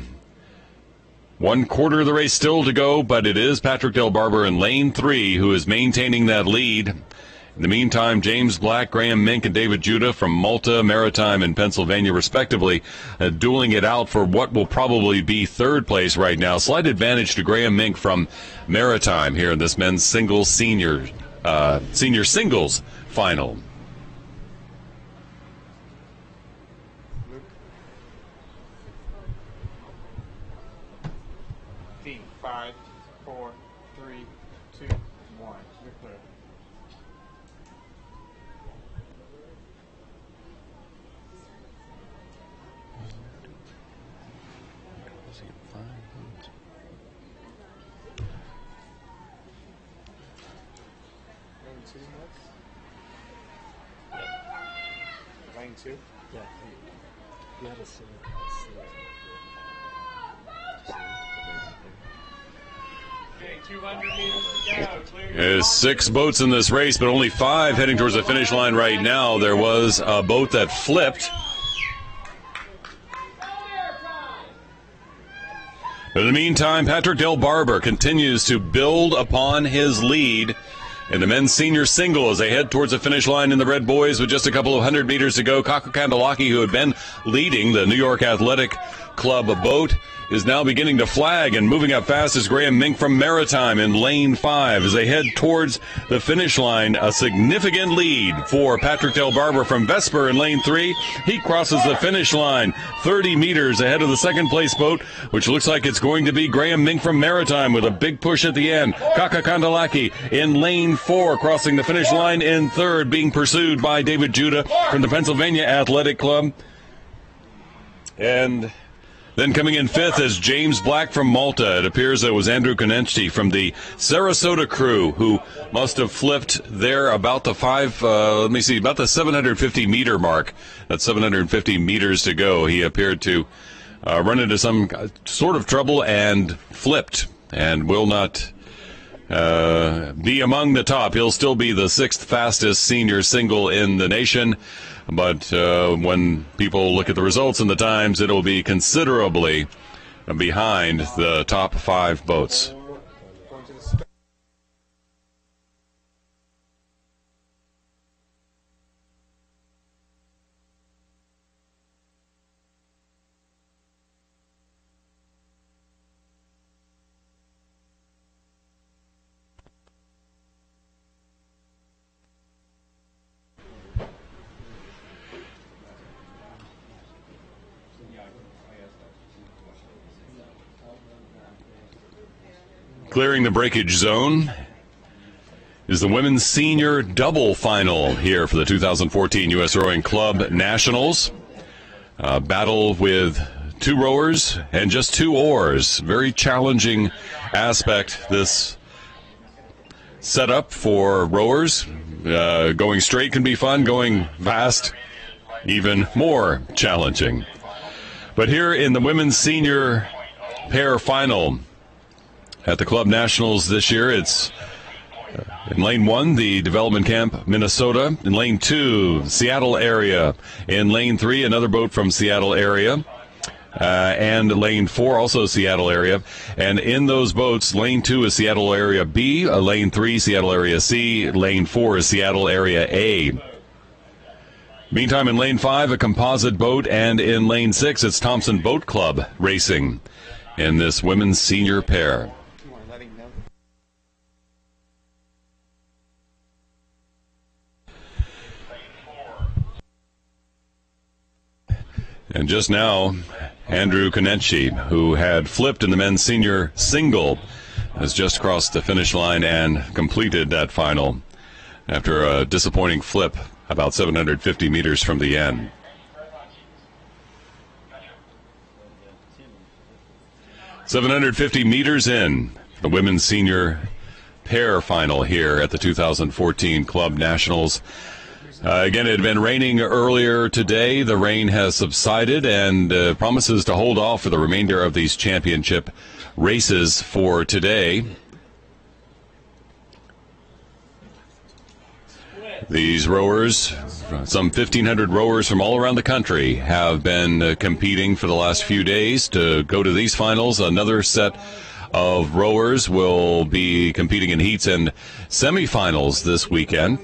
1/4 of the race still to go, but it is Patrick Del Barba in lane 3 who is maintaining that lead. In the meantime, James Black, Graham Mink, and David Judah from Malta, Maritime, and Pennsylvania, respectively, dueling it out for what will probably be third place right now. Slight advantage to Graham Mink from Maritime here in this men's singles senior singles final. Dean, 5, 4, 3, 2, 1. You're clear. too? Yeah. You had a similar. Okay, 200 meters to go. Clear. There's 6 boats in this race, but only 5 heading towards the finish line right now. There was a boat that flipped. In the meantime, Patrick Del Barber continues to build upon his lead in the men's senior single as they head towards the finish line in the red boys with just a couple of 100 meters to go. Kako Kandalaki, who had been leading the New York Athletic Club boat, is now beginning to flag, and moving up fast is Graham Mink from Maritime in lane 5 as they head towards the finish line. A significant lead for Patrick Del Barber from Vesper in lane 3. He crosses the finish line 30 meters ahead of the second place boat, which looks like it's going to be Graham Mink from Maritime with a big push at the end. Kaka Kandalaki in lane 4, crossing the finish line in third, being pursued by David Judah from the Pennsylvania Athletic Club. And then coming in 5th is James Black from Malta. It appears that it was Andrew Konechny from the Sarasota crew who must have flipped there about the about the 750 meter mark. That's 750 meters to go. He appeared to run into some sort of trouble and flipped, and will not be among the top. He'll still be the 6th fastest senior single in the nation. But when people look at the results and the times, it'll be considerably behind the top 5 boats. Clearing the breakage zone is the women's senior double final here for the 2014 U.S. Rowing Club Nationals. Battle with 2 rowers and just 2 oars. Very challenging aspect, this setup for rowers. Going straight can be fun. Going fast, even more challenging. But here in the women's senior pair final at the Club Nationals this year, it's in lane 1, the Development Camp, Minnesota. In lane 2, Seattle area. In lane 3, another boat from Seattle area. And lane 4, also Seattle area. And in those boats, lane 2 is Seattle area B, lane 3, Seattle area C, lane 4 is Seattle area A. Meantime, in lane 5, a composite boat, and in lane 6, it's Thompson Boat Club racing in this women's senior pair. And just now, Andrew Konechny, who had flipped in the men's senior single, has just crossed the finish line and completed that final after a disappointing flip about 750 meters from the end. .750 meters in, the women's senior pair final here at the 2014 Club Nationals. Again, it had been raining earlier today. The rain has subsided and promises to hold off for the remainder of these championship races for today. These rowers, some 1,500 rowers from all around the country, have been competing for the last few days to go to these finals. Another set of rowers will be competing in heats and semifinals this weekend.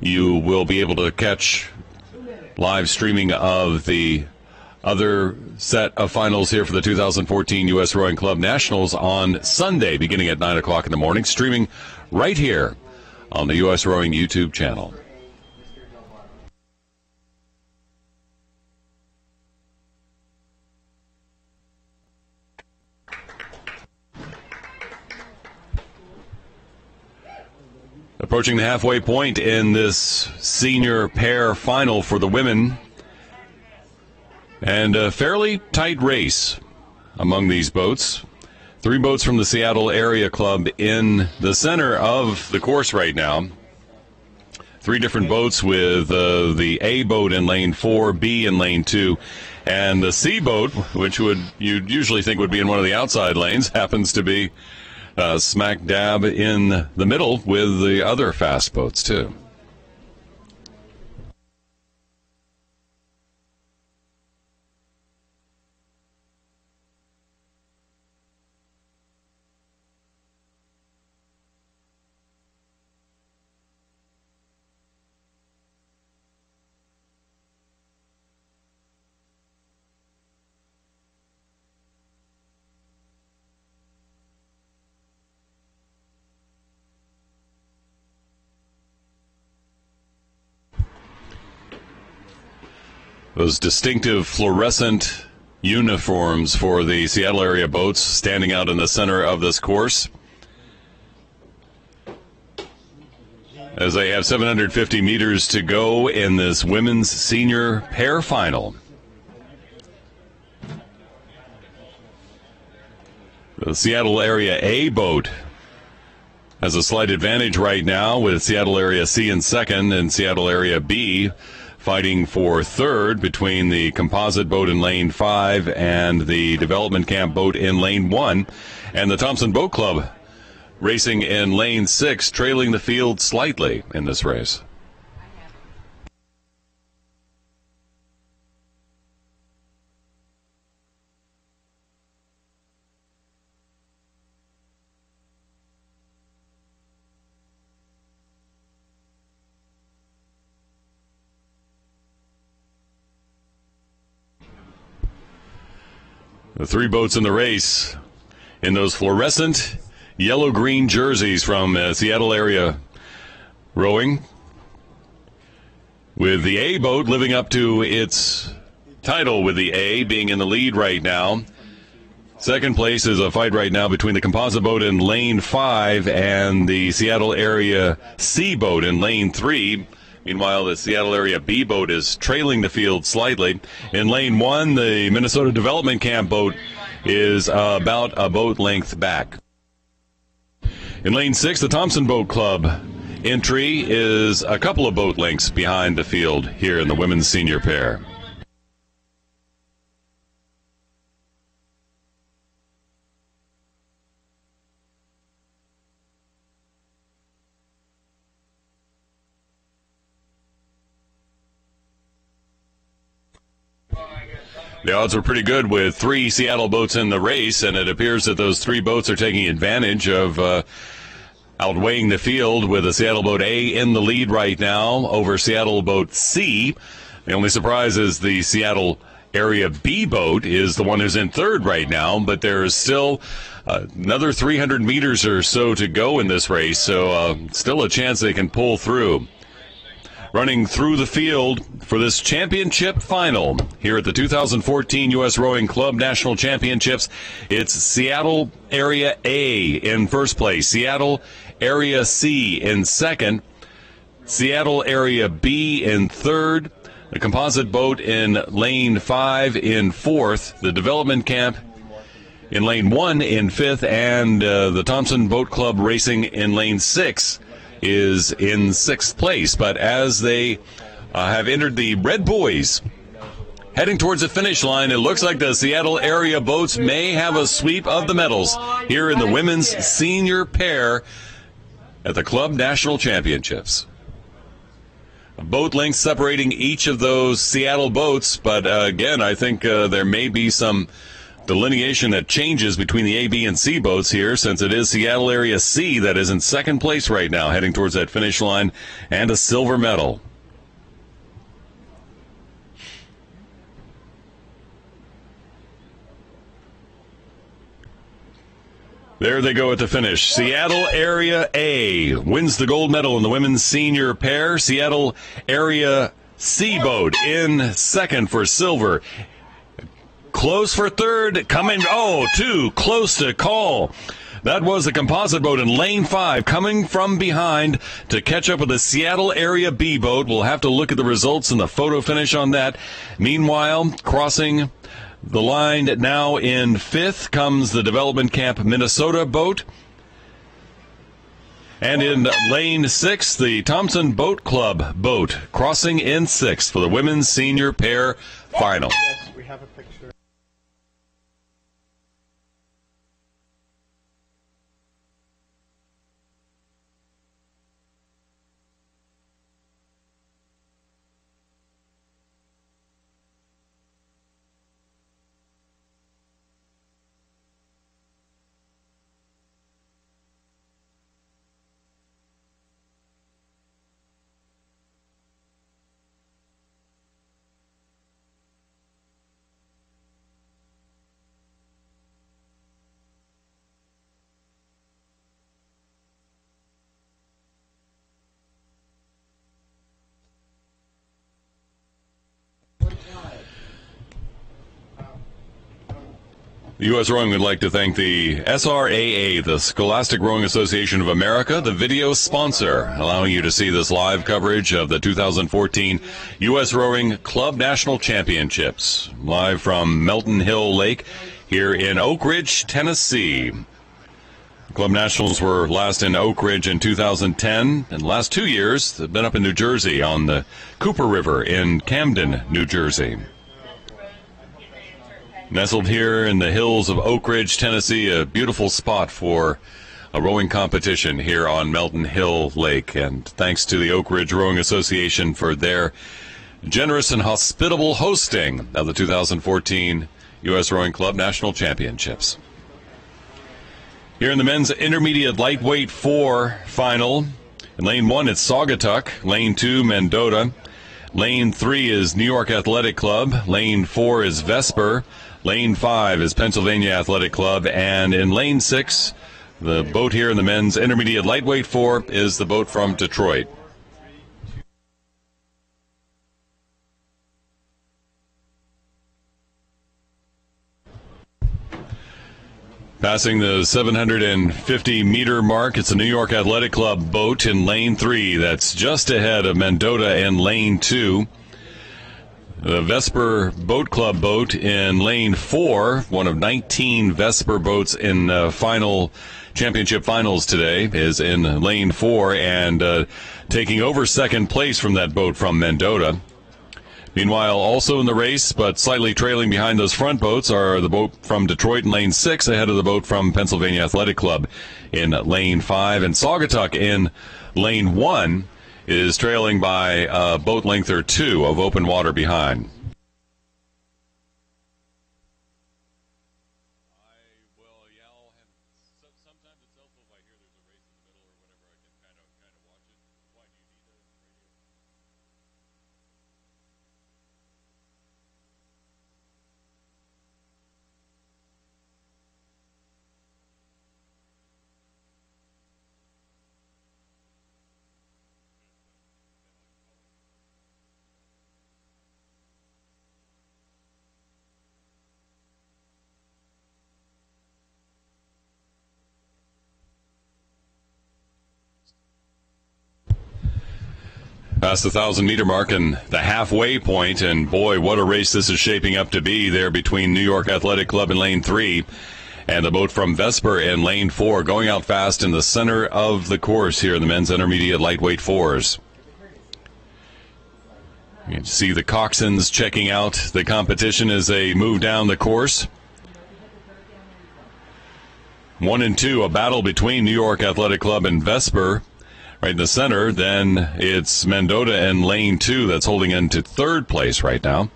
You will be able to catch live streaming of the other set of finals here for the 2014 U.S. Rowing Club Nationals on Sunday, beginning at 9 o'clock in the morning, streaming right here on the U.S. Rowing YouTube channel. Approaching the halfway point in this senior pair final for the women. And a fairly tight race among these boats. 3 boats from the Seattle Area Club in the center of the course right now. Three different boats with the A boat in lane 4, B in lane 2, and the C boat, which you'd usually think would be in one of the outside lanes, happens to be smack dab in the middle with the other fast boats too. Those distinctive fluorescent uniforms for the Seattle area boats standing out in the center of this course, as they have 750 meters to go in this women's senior pair final. The Seattle area A boat has a slight advantage right now, with Seattle area C in second and Seattle area B fighting for third between the composite boat in lane 5 and the development camp boat in lane 1. And the Thompson Boat Club racing in lane 6, trailing the field slightly in this race. The three boats in the race in those fluorescent yellow-green jerseys from Seattle area rowing, with the A boat living up to its title, with the A being in the lead right now. Second place is a fight right now between the composite boat in lane 5 and the Seattle area C boat in lane 3. Meanwhile, the Seattle area B boat is trailing the field slightly. In lane 1, the Minnesota Development Camp boat is about a boat length back. In lane 6, the Thompson Boat Club entry is a couple of boat lengths behind the field here in the women's senior pair. The odds are pretty good with three Seattle boats in the race, and it appears that those three boats are taking advantage of outweighing the field, with the Seattle boat A in the lead right now over Seattle boat C. The only surprise is the Seattle area B boat is the one who's in third right now, but there is still another 300 meters or so to go in this race, so still a chance they can pull through. Running through the field for this championship final here at the 2014 U.S. Rowing Club National Championships, it's Seattle Area A in first place, Seattle Area C in second, Seattle Area B in third, the composite boat in lane 5 in fourth, the development camp in lane 1 in fifth, and the Thompson Boat Club racing in lane 6 is in sixth place. But as they have entered the red buoys heading towards the finish line, it looks like the Seattle area boats may have a sweep of the medals here in the women's senior pair at the Club National Championships. A boat length separating each of those Seattle boats, but again, I think there may be some delineation that changes between the A, B, and C boats here, since it is Seattle Area C that is in second place right now, heading towards that finish line and a silver medal. There they go at the finish. Seattle Area A wins the gold medal in the women's senior pair. Seattle Area C boat in second for silver. Close for third, coming, too close to call. That was the composite boat in lane 5 coming from behind to catch up with the Seattle Area B boat. We'll have to look at the results and the photo finish on that. Meanwhile, crossing the line now in fifth comes the Development Camp Minnesota boat. And in lane 6, the Thompson Boat Club boat crossing in 6th for the women's senior pair final. Yes, we have a picture. The U.S. Rowing would like to thank the SRAA, the Scholastic Rowing Association of America, the video sponsor, allowing you to see this live coverage of the 2014 U.S. Rowing Club National Championships, live from Melton Hill Lake here in Oak Ridge, Tennessee. Club Nationals were last in Oak Ridge in 2010, and the last 2 years they've been up in New Jersey on the Cooper River in Camden, New Jersey. Nestled here in the hills of Oak Ridge, Tennessee, a beautiful spot for a rowing competition here on Melton Hill Lake. And thanks to the Oak Ridge Rowing Association for their generous and hospitable hosting of the 2014 U.S. Rowing Club National Championships. Here in the men's intermediate lightweight 4 final, in lane 1 it's Saugatuck, lane 2 Mendota, lane 3 is New York Athletic Club, lane 4 is Vesper, lane 5 is Pennsylvania Athletic Club, and in lane 6, the boat here in the men's intermediate lightweight 4 is the boat from Detroit. Passing the 750-meter mark, it's a New York Athletic Club boat in lane 3. That's just ahead of Mendota in lane 2. The Vesper Boat Club boat in lane 4, one of 19 Vesper boats in final championship finals today, is in lane 4 and taking over second place from that boat from Mendota. Meanwhile, also in the race, but slightly trailing behind those front boats, are the boat from Detroit in lane 6, ahead of the boat from Pennsylvania Athletic Club in lane 5. And Saugatuck in lane 1 is trailing by a boat length or 2 of open water behind. Past the 1,000-meter mark and the halfway point, and boy, what a race this is shaping up to be there between New York Athletic Club in lane 3 and the boat from Vesper in lane 4, going out fast in the center of the course here in the men's intermediate lightweight 4s. You can see the coxswains checking out the competition as they move down the course. 1 and 2, a battle between New York Athletic Club and Vesper. Right in the center, then it's Mendota in lane 2 that's holding into third place right now.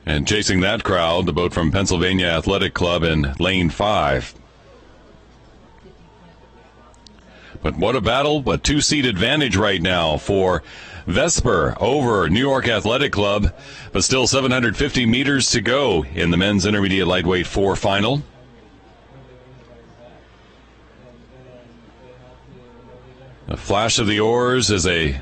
And chasing that crowd, the boat from Pennsylvania Athletic Club in lane 5. But what a battle, a 2-seat advantage right now for Vesper over New York Athletic Club, but still 750 meters to go in the men's intermediate lightweight 4 final. A flash of the oars as they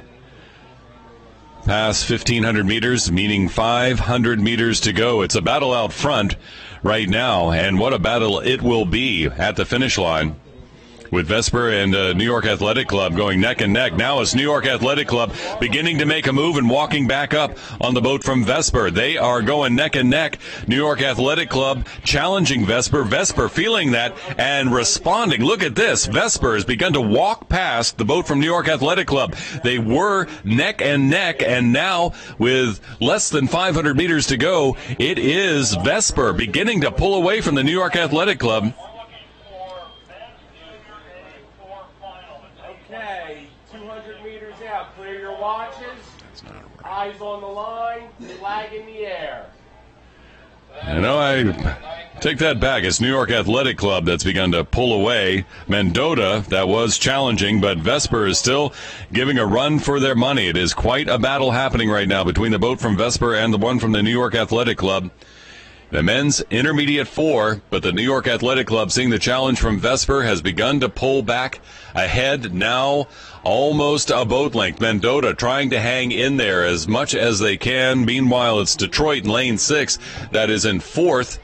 pass 1,500 meters, meaning 500 meters to go. It's a battle out front right now, and what a battle it will be at the finish line. with Vesper and New York Athletic Club going neck and neck. Now it's New York Athletic Club beginning to make a move and walking back up on the boat from Vesper. They are going neck and neck. New York Athletic Club challenging Vesper. Vesper feeling that and responding. Look at this. Vesper has begun to walk past the boat from New York Athletic Club. They were neck and neck, and now with less than 500 meters to go, it is Vesper beginning to pull away from the New York Athletic Club. Okay, 200 meters out. Clear your watches. Eyes on the line. Flag in the air. I know I take that back. It's New York Athletic Club that's begun to pull away. Mendota, that was challenging, but Vesper is still giving a run for their money. It is quite a battle happening right now between the boat from Vesper and the one from the New York Athletic Club. The men's intermediate 4, but the New York Athletic Club, seeing the challenge from Vesper, has begun to pull back ahead, now almost a boat length. Mendota trying to hang in there as much as they can. Meanwhile, it's Detroit in lane 6 that is in 4th.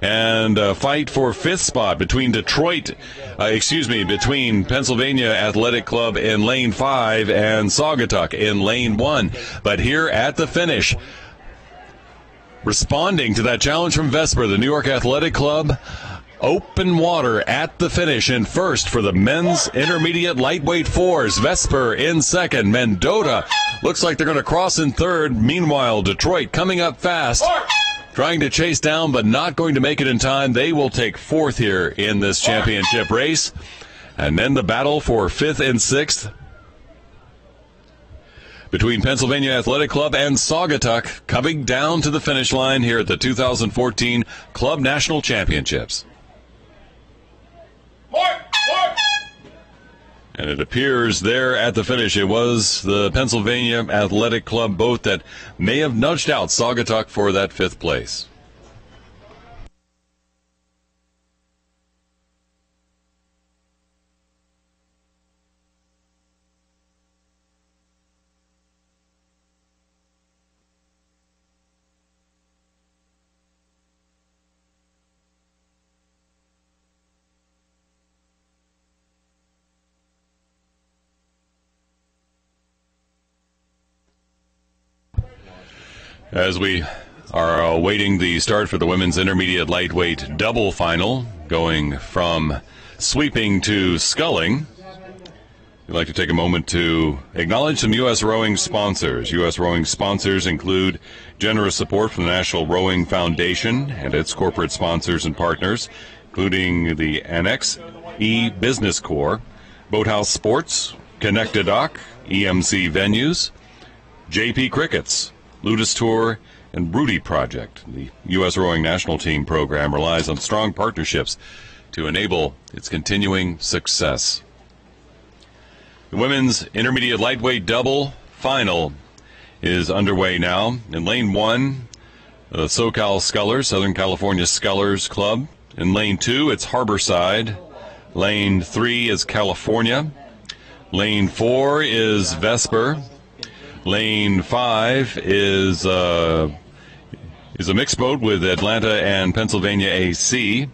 And a fight for 5th spot between between Pennsylvania Athletic Club in lane 5 and Saugatuck in lane 1. But here at the finish, responding to that challenge from Vesper, the New York Athletic Club, open water at the finish in first for the men's intermediate lightweight 4s. Vesper in second. Mendota looks like they're going to cross in third. Meanwhile, Detroit coming up fast, trying to chase down but not going to make it in time. They will take 4th here in this championship race. And then the battle for 5th and 6th between Pennsylvania Athletic Club and Saugatuck, coming down to the finish line here at the 2014 Club National Championships. And it appears there at the finish it was the Pennsylvania Athletic Club boat that may have nudged out Saugatuck for that 5th place. As we are awaiting the start for the women's intermediate lightweight double final, going from sweeping to sculling, we'd like to take a moment to acknowledge some U.S. Rowing sponsors. U.S. Rowing sponsors include generous support from the National Rowing Foundation and its corporate sponsors and partners, including the Annex E-Business Corps, Boathouse Sports, Connected Dock, EMC Venues, JP Crickets, Ludus Tour, and Rudy Project. The U.S. Rowing National Team program relies on strong partnerships to enable its continuing success. The women's intermediate lightweight double final is underway now. In lane 1, the SoCal Scullers, Southern California Scullers Club. In lane 2, it's Harborside. Lane 3 is California. Lane 4 is Vesper. Lane 5 is a mixed boat with Atlanta and Pennsylvania AC.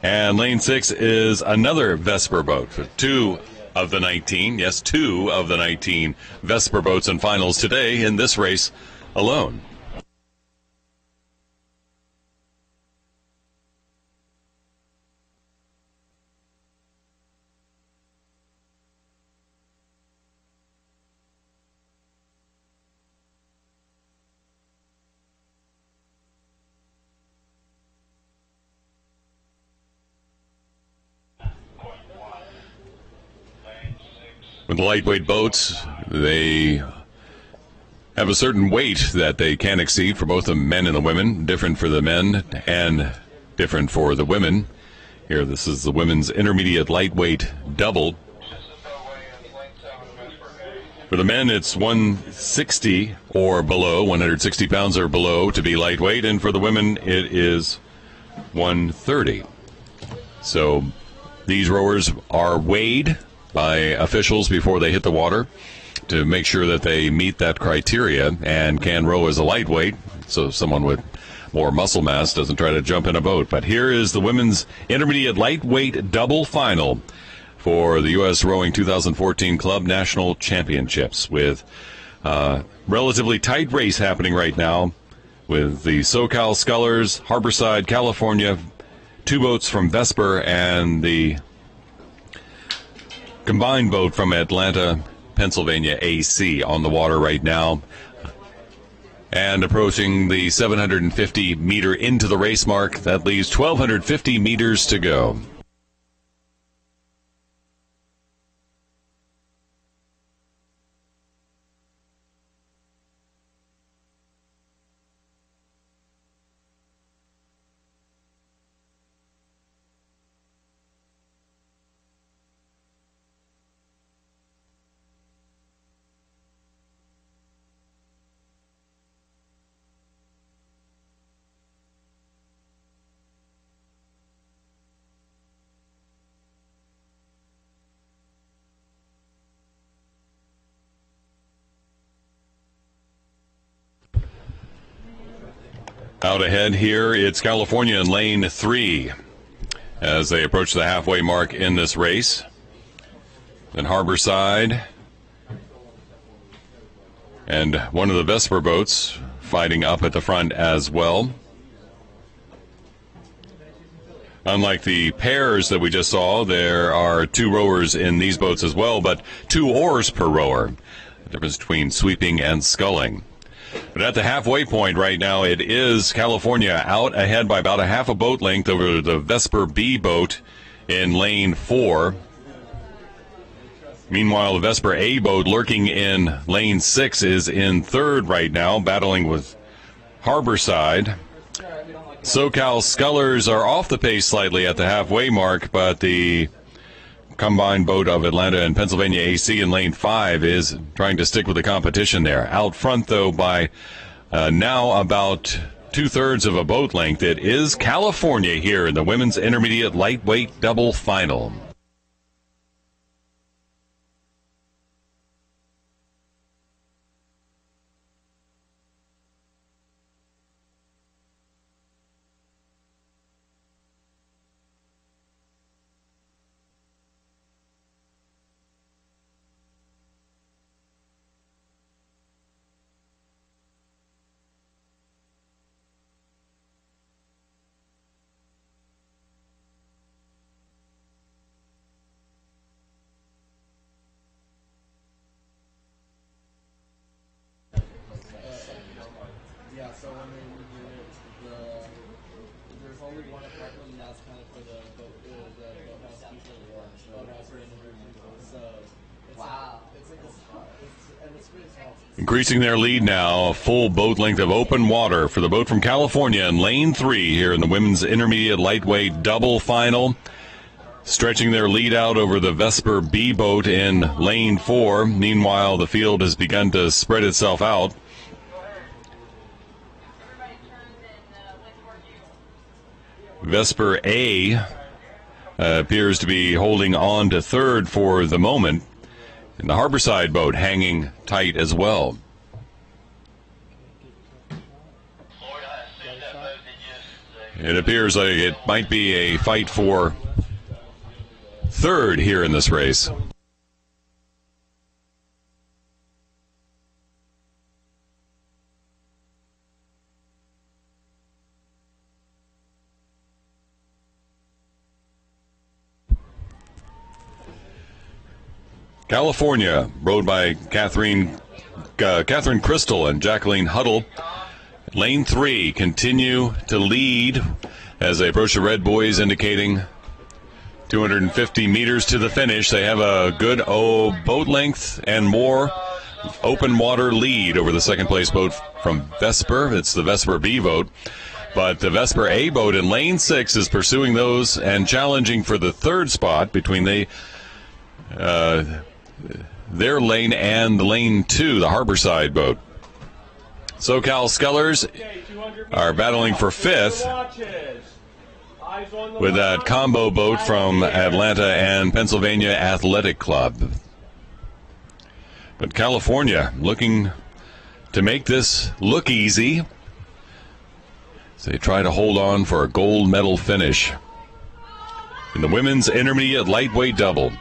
And lane 6 is another Vesper boat. 2 of the 19 Vesper boats and finals today in this race alone. With the lightweight boats, they have a certain weight that they can exceed for both the men and the women, different for the men and different for the women. Here, this is the women's intermediate lightweight double. For the men, it's 160 or below, 160 pounds or below to be lightweight, and for the women, it is 130. So these rowers are weighed by officials before they hit the water to make sure that they meet that criteria and can row as a lightweight, so someone with more muscle mass doesn't try to jump in a boat. But here is the women's intermediate lightweight double final for the U.S. Rowing 2014 Club National Championships, with a relatively tight race happening right now with the SoCal Scullers, Harborside, California, 2 boats from Vesper, and the combined boat from Atlanta, Pennsylvania, AC on the water right now, and approaching the 750 meter into the race mark. That leaves 1,250 meters to go. Out ahead here, it's California in lane 3 as they approach the halfway mark in this race. Then Harborside and one of the Vesper boats fighting up at the front as well. Unlike the pairs that we just saw, there are 2 rowers in these boats as well, but 2 oars per rower. The difference between sweeping and sculling. But at the halfway point right now, it is California out ahead by about a half a boat length over the Vesper B boat in lane 4. Meanwhile, the Vesper A boat lurking in lane 6 is in 3rd right now, battling with Harborside. SoCal Scullers are off the pace slightly at the halfway mark, but the combined boat of Atlanta and Pennsylvania AC in lane 5 is trying to stick with the competition there. Out front, though, by now about 2/3 of a boat length, it is California here in the women's intermediate lightweight double final. Increasing their lead now, a full boat length of open water for the boat from California in lane 3 here in the women's intermediate lightweight double final. Stretching their lead out over the Vesper B boat in lane 4. Meanwhile, the field has begun to spread itself out. Vesper A appears to be holding on to 3rd for the moment. And the Harborside boat hanging tight as well. It appears like it might be a fight for 3rd here in this race. California, rowed by Catherine Crystal and Jacqueline Huddle. Lane 3 continue to lead as they approach the red buoys, indicating 250 meters to the finish. They have a good boat length and more open water lead over the second place boat from Vesper. It's the Vesper B boat. But the Vesper A boat in lane 6 is pursuing those and challenging for the 3rd spot between their lane and the lane 2, the Harborside boat. SoCal Scullers are battling for 5th with that combo boat from Atlanta and Pennsylvania Athletic Club. But California looking to make this look easy as they try to hold on for a gold medal finish in the women's intermediate lightweight double.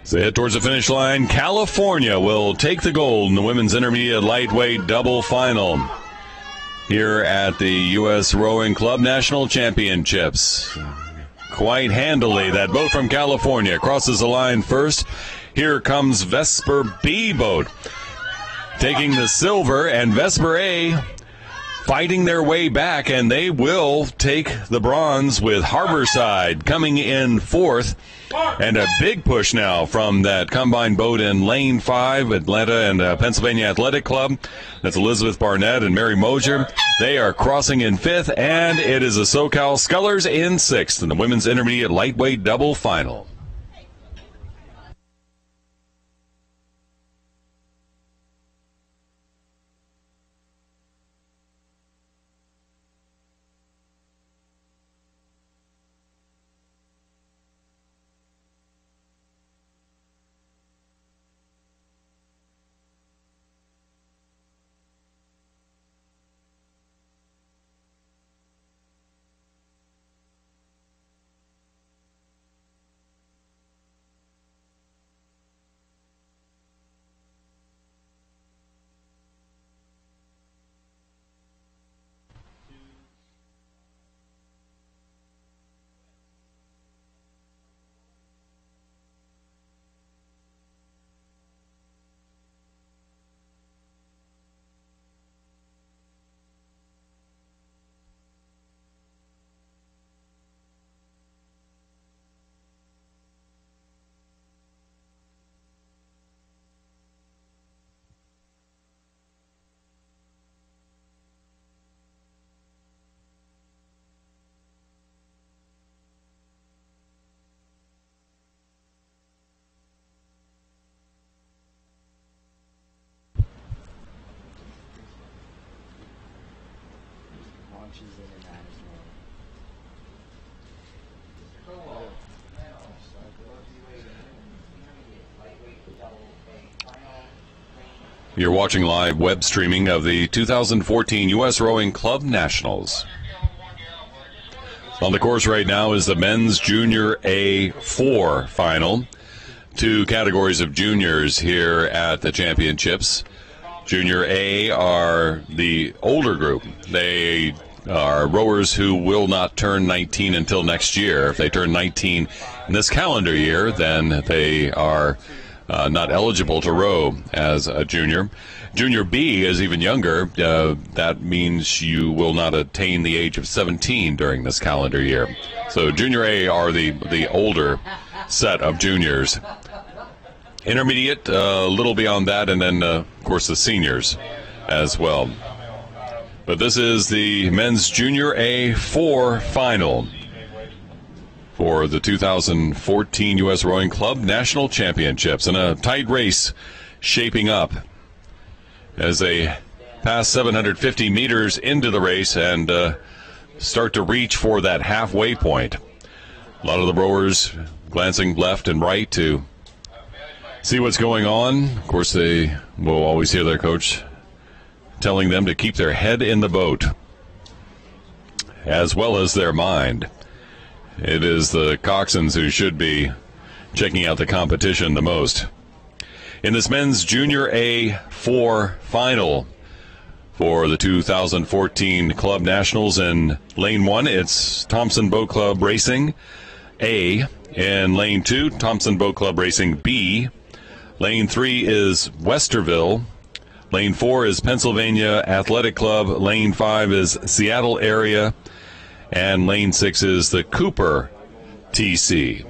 As they head towards the finish line, California will take the gold in the women's intermediate lightweight double final here at the U.S. Rowing Club National Championships. Quite handily, that boat from California crosses the line first. Here comes Vesper B boat taking the silver, and Vesper A fighting their way back, and they will take the bronze with Harborside coming in fourth. And a big push now from that combined boat in Lane 5, Atlanta and Pennsylvania Athletic Club. That's Elizabeth Barnett and Mary Mosier. They are crossing in fifth, and it is the SoCal Scullers in sixth in the women's intermediate lightweight double final. You're watching live web streaming of the 2014 U.S. Rowing Club Nationals. On the course right now is the men's junior A4 final. Two categories of juniors here at the championships. Junior A are the older group. They are rowers who will not turn 19 until next year. If they turn 19 in this calendar year, then they are not eligible to row as a junior. Junior B is even younger. That means you will not attain the age of 17 during this calendar year. So Junior A are the older set of juniors. Intermediate, a little beyond that, and then, of course, the seniors as well. But this is the men's Junior A4 final for the 2014 U.S. Rowing Club National Championships. And a tight race shaping up as they pass 750 meters into the race and start to reach for that halfway point. A lot of the rowers glancing left and right to see what's going on. Of course, they will always hear their coach telling them to keep their head in the boat as well as their mind. It is the coxswains who should be checking out the competition the most. In this men's Junior A4 final for the 2014 Club Nationals in Lane 1, it's Thompson Boat Club Racing A. In Lane 2, Thompson Boat Club Racing B. Lane 3 is Westerville. Lane 4 is Pennsylvania Athletic Club. Lane 5 is Seattle area. And Lane 6 is the Cooper TC.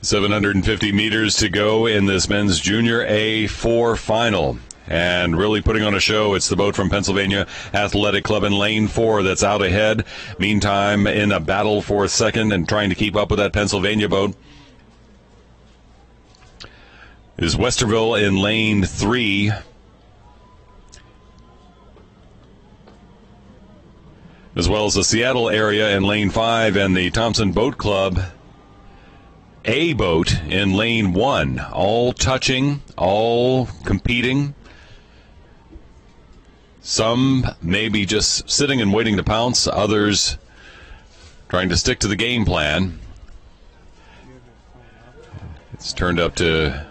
.750 meters to go in this men's Junior A4 final. And really putting on a show, it's the boat from Pennsylvania Athletic Club in Lane 4 that's out ahead. Meantime, in a battle for second and trying to keep up with that Pennsylvania boat is Westerville in Lane 3. as well as the Seattle area in lane 5 and the Thompson Boat Club A boat in lane 1. All touching, all competing. Some maybe just sitting and waiting to pounce, others trying to stick to the game plan. It's turned out to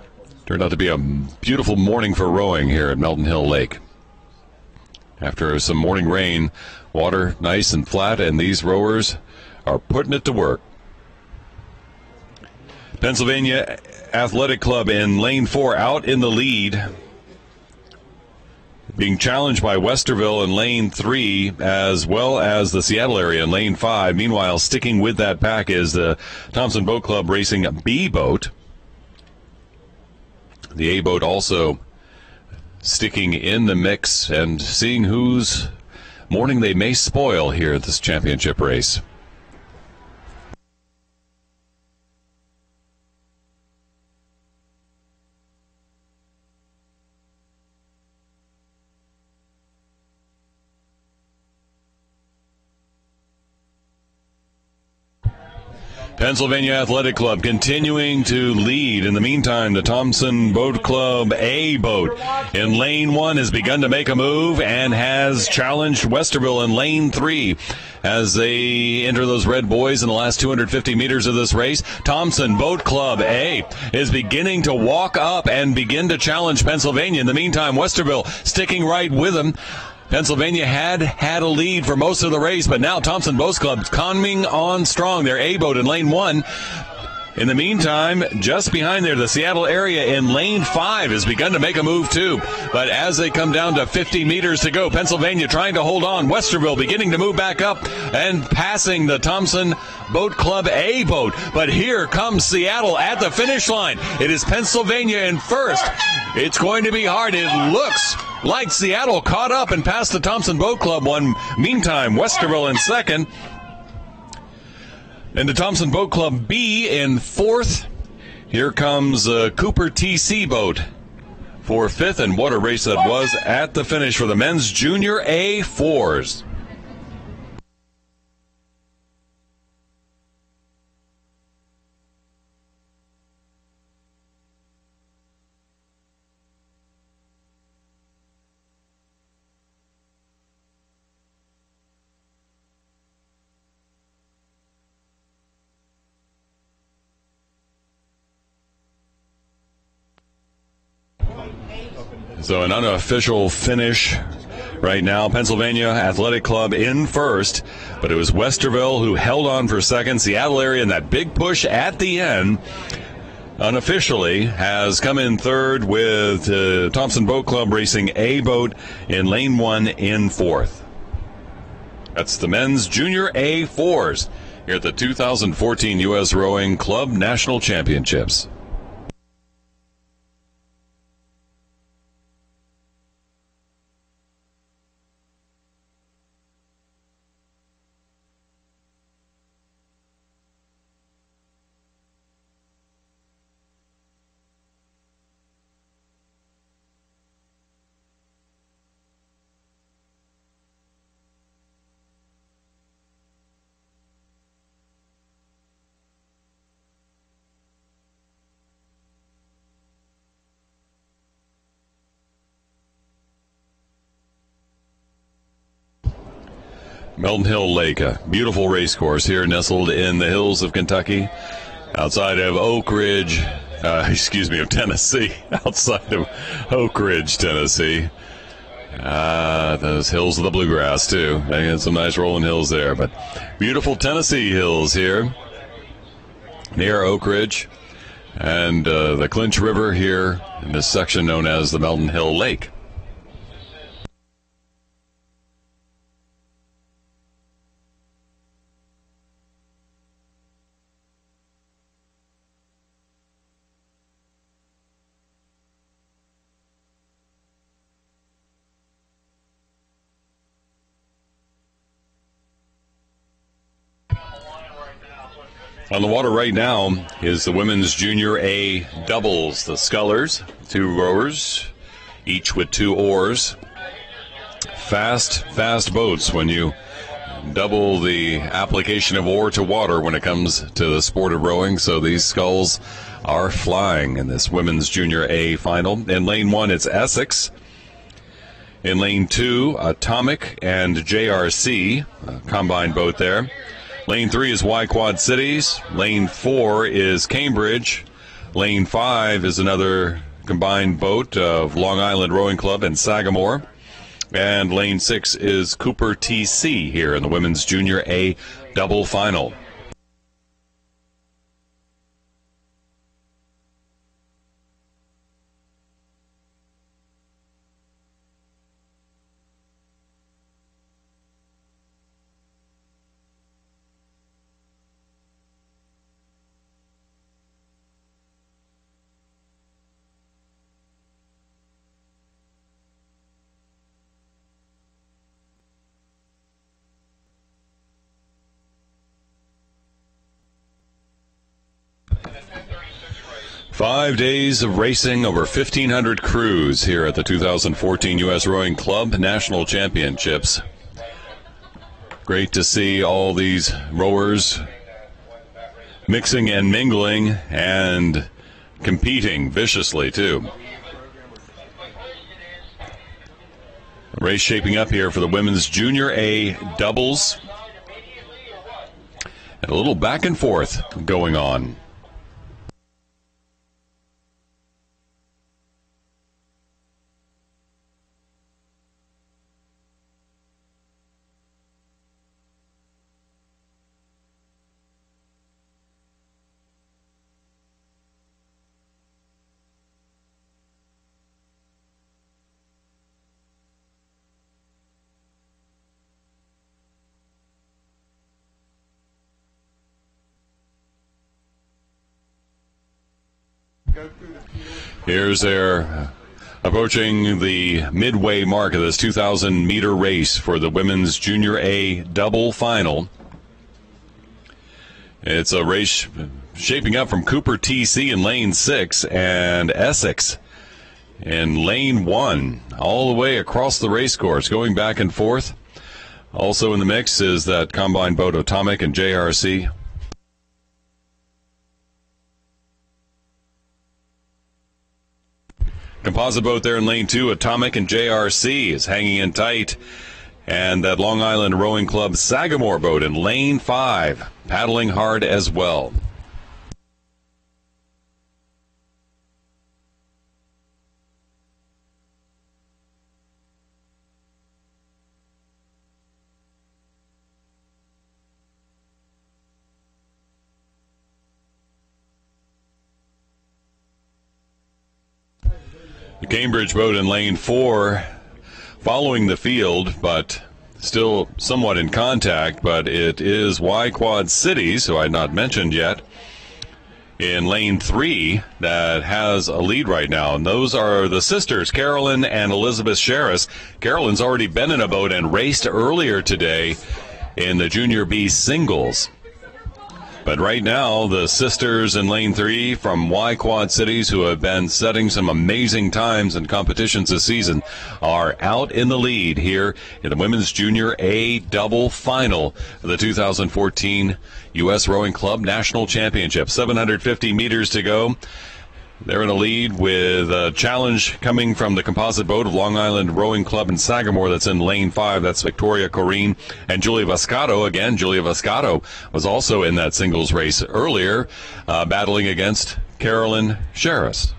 be a beautiful morning for rowing here at Melton Hill Lake. After some morning rain, water nice and flat, and these rowers are putting it to work. Pennsylvania Athletic Club in lane 4 out in the lead, being challenged by Westerville in lane 3, as well as the Seattle area in lane 5. Meanwhile, sticking with that pack is the Thompson Boat Club racing B boat. The A boat also sticking in the mix and seeing whose morning they may spoil here at this championship race. Pennsylvania Athletic Club continuing to lead. In the meantime, the Thompson Boat Club A boat in lane 1 has begun to make a move and has challenged Westerville in lane 3 as they enter those red buoys in the last 250 meters of this race. Thompson Boat Club A is beginning to walk up and begin to challenge Pennsylvania. In the meantime, Westerville sticking right with them. Pennsylvania had a lead for most of the race, but now Thompson Boat Club coming on strong. Their A boat in lane 1. In the meantime, just behind there, the Seattle area in lane 5 has begun to make a move too. But as they come down to 50 meters to go, Pennsylvania trying to hold on. Westerville beginning to move back up and passing the Thompson Boat Club A boat. But here comes Seattle at the finish line. It is Pennsylvania in first. It's going to be hard. It looks like Seattle caught up and passed the Thompson Boat Club one. Meantime, Westerville in second. And the Thompson Boat Club B in fourth. Here comes Cooper TC boat for fifth. And what a race that was at the finish for the men's junior A4s. So an unofficial finish right now. Pennsylvania Athletic Club in first, but it was Westerville who held on for second. Seattle area, and that big push at the end unofficially has come in third, with Thompson Boat Club racing A boat in lane 1 in fourth. That's the men's junior A4s here at the 2014 U.S. Rowing Club National Championships. Melton Hill Lake, a beautiful race course here nestled in the hills of Kentucky, outside of Tennessee, outside of Oak Ridge, Tennessee. Those hills of the bluegrass, too. They had some nice rolling hills there, but beautiful Tennessee hills here near Oak Ridge, and the Clinch River here in this section known as the Melton Hill Lake. On the water right now is the women's junior A doubles. The scullers, 2 rowers, each with 2 oars. Fast boats when you double the application of oar to water when it comes to the sport of rowing, so these sculls are flying in this women's junior A final. In lane 1, it's Essex. In lane 2, Atomic and JRC, a combined boat there. Lane 3 is Y Quad Cities. Lane 4 is Cambridge. Lane 5 is another combined boat of Long Island Rowing Club and Sagamore. And lane 6 is Cooper TC here in the women's junior A double final. Five days of racing, over 1,500 crews here at the 2014 U.S. Rowing Club National Championships. Great to see all these rowers mixing and mingling and competing viciously, too. A race shaping up here for the women's junior A doubles. And a little back and forth going on. Here's their approaching the midway mark of this 2,000-meter race for the women's junior A double final. It's a race shaping up from Cooper TC in lane 6 and Essex in lane 1, all the way across the race course, going back and forth. Also in the mix is that combined boat Atomic and JRC. Composite boat there in lane 2, Atomic and JRC is hanging in tight. And that Long Island Rowing Club Sagamore boat in lane 5, paddling hard as well. The Cambridge boat in lane 4 following the field, but still somewhat in contact, but it is Y Quad Cities, who I had not mentioned yet, in lane 3 that has a lead right now. And those are the sisters, Carolyn and Elizabeth Sherris. Carolyn's already been in a boat and raced earlier today in the Junior B singles. But right now, the sisters in lane 3 from Y Quad Cities, who have been setting some amazing times in competitions this season, are out in the lead here in the Women's Junior A double final of the 2014 U.S. Rowing Club National Championship. 750 meters to go. They're in a lead with a challenge coming from the composite boat of Long Island Rowing Club in Sagamore that's in lane 5. That's Victoria Corrine and Julia Vascato. Again, Julia Vascato was also in that singles race earlier, battling against Carolyn Sherris.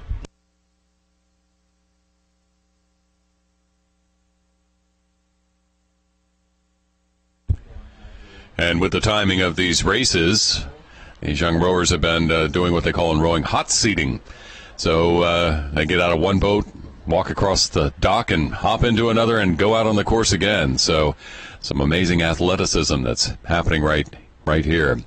And with the timing of these races, these young rowers have been doing what they call in rowing hot seating. So they get out of one boat, walk across the dock, and hop into another and go out on the course again. So some amazing athleticism that's happening right here.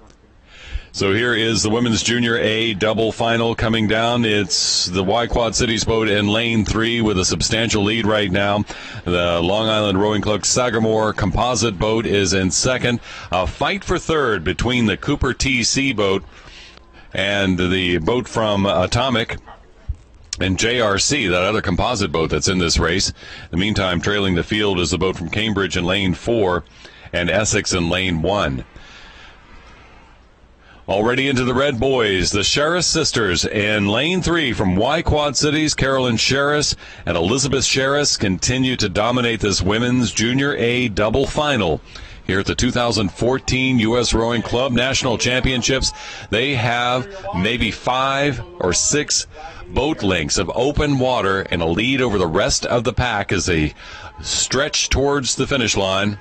So here is the Women's Junior A double final coming down. It's the Y Quad Cities boat in lane 3 with a substantial lead right now. The Long Island Rowing Club Sagamore composite boat is in second. A fight for third between the Cooper TC boat and the boat from Atomic and JRC, that other composite boat that's in this race. In the meantime, trailing the field is the boat from Cambridge in lane 4 and Essex in lane 1. Already into the red boys, the Sherris sisters in lane 3 from Y Quad Cities. Carolyn Sherris and Elizabeth Sherris continue to dominate this women's Junior A double final here at the 2014 U.S. Rowing Club National Championships. They have maybe 5 or 6 boat lengths of open water and a lead over the rest of the pack as they stretch towards the finish line.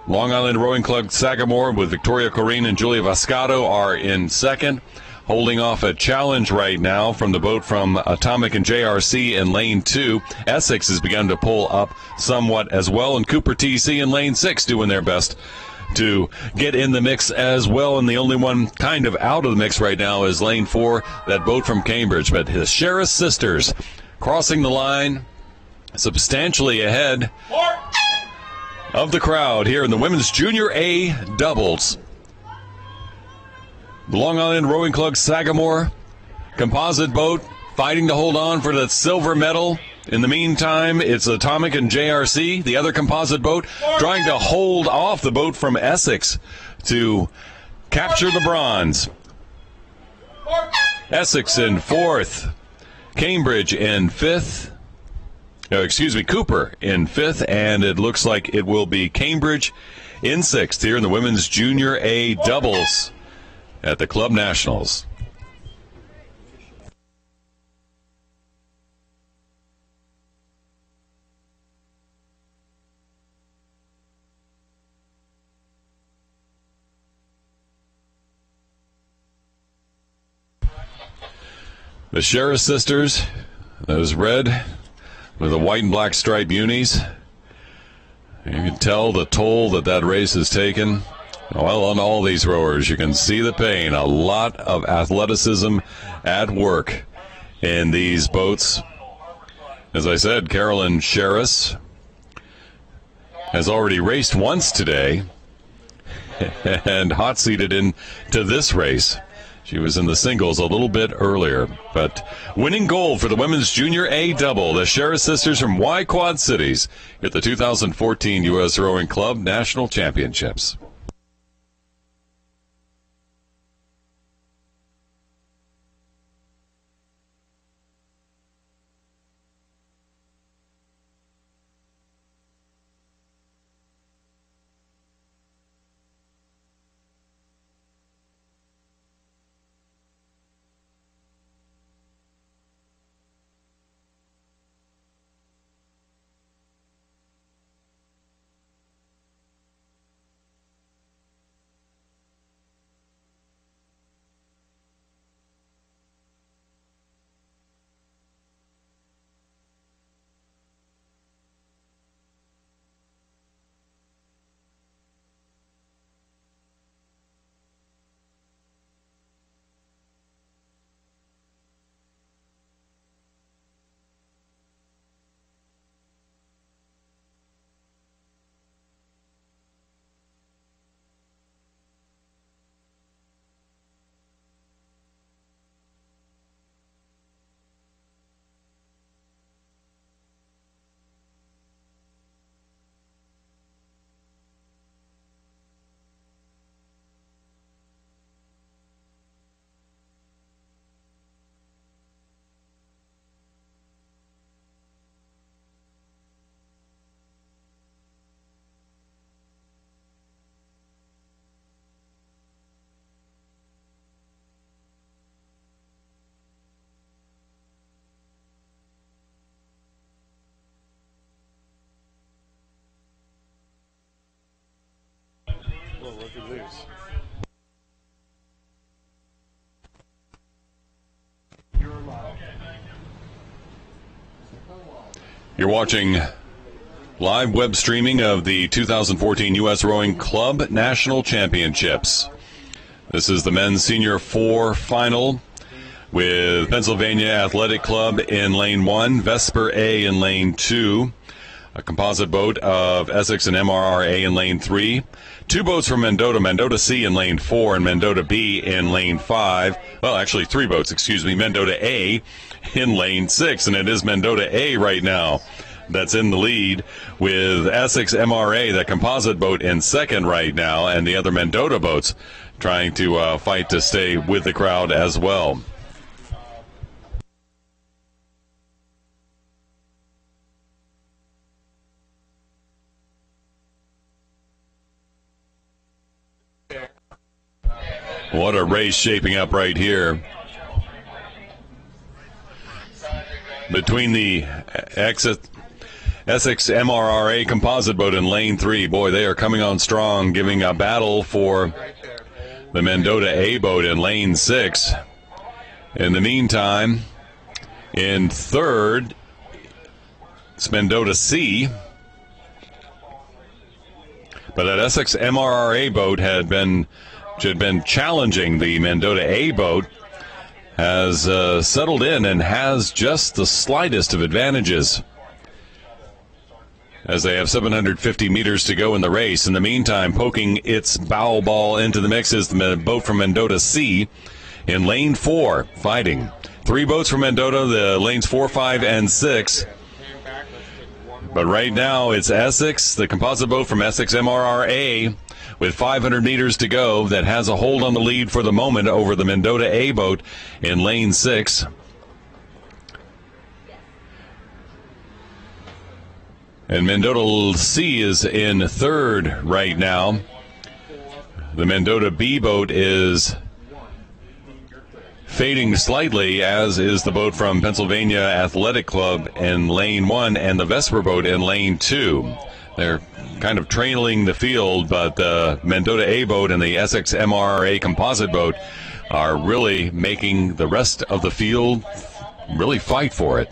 Long Island Rowing Club Sagamore with Victoria Corrine and Julia Vascato are in second, holding off a challenge right now from the boat from Atomic and JRC in lane 2. Essex has begun to pull up somewhat as well, and Cooper TC in lane 6 doing their best to get in the mix as well. And the only one kind of out of the mix right now is lane 4, that boat from Cambridge. But his Sherris sisters crossing the line substantially ahead of the crowd here in the women's Junior A doubles. The Long Island Rowing Club Sagamore composite boat fighting to hold on for the silver medal. In the meantime, it's Atomic and JRC, the other composite boat, trying to hold off the boat from Essex to capture the bronze. Essex in 4th, Cambridge in 5th. Cooper in 5th, and it looks like it will be Cambridge in 6th here in the women's Junior A doubles at the Club Nationals. The Sherris sisters, those red with the white and black striped unis. You can tell the toll that race has taken. Well, on all these rowers, you can see the pain. A lot of athleticism at work in these boats. As I said, Carolyn Sherris has already raced once today and hot-seated into this race. She was in the singles a little bit earlier, but winning gold for the women's Junior A double, the Sherris sisters from Y Quad Cities at the 2014 U.S. Rowing Club National Championships. Well, what did we lose? You're watching live web streaming of the 2014 U.S. Rowing Club National Championships. This is the men's Senior 4 final with Pennsylvania Athletic Club in lane 1, Vesper A in lane 2, a composite boat of Essex and MRRA in lane 3, 2 boats from Mendota, Mendota C in lane 4 and Mendota B in lane 5. Well, actually 3 boats, Mendota A in lane 6, and it is Mendota A right now that's in the lead, with Essex MRA, the composite boat, in second right now, and the other Mendota boats trying to fight to stay with the crowd as well. What a race shaping up right here between the Essex MRRA composite boat in lane 3. Boy, they are coming on strong, giving a battle for the Mendota A boat in lane 6. In the meantime, in third, it's Mendota C. But that Essex MRRA boat had been challenging the Mendota A boat, has settled in and has just the slightest of advantages, as they have 750 meters to go in the race. In the meantime, poking its bow ball into the mix is the boat from Mendota C in lane 4, fighting. 3 boats from Mendota, the lanes 4, 5, and 6. But right now, it's Essex, the composite boat from Essex MRRA, with 500 meters to go, that has a hold on the lead for the moment over the Mendota A boat in lane 6. And Mendota C is in third right now. The Mendota B boat is fading slightly, as is the boat from Pennsylvania Athletic Club in lane 1 and the Vesper boat in lane 2. They're kind of trailing the field, but the Mendota A boat and the Essex MRA composite boat are really making the rest of the field really fight for it.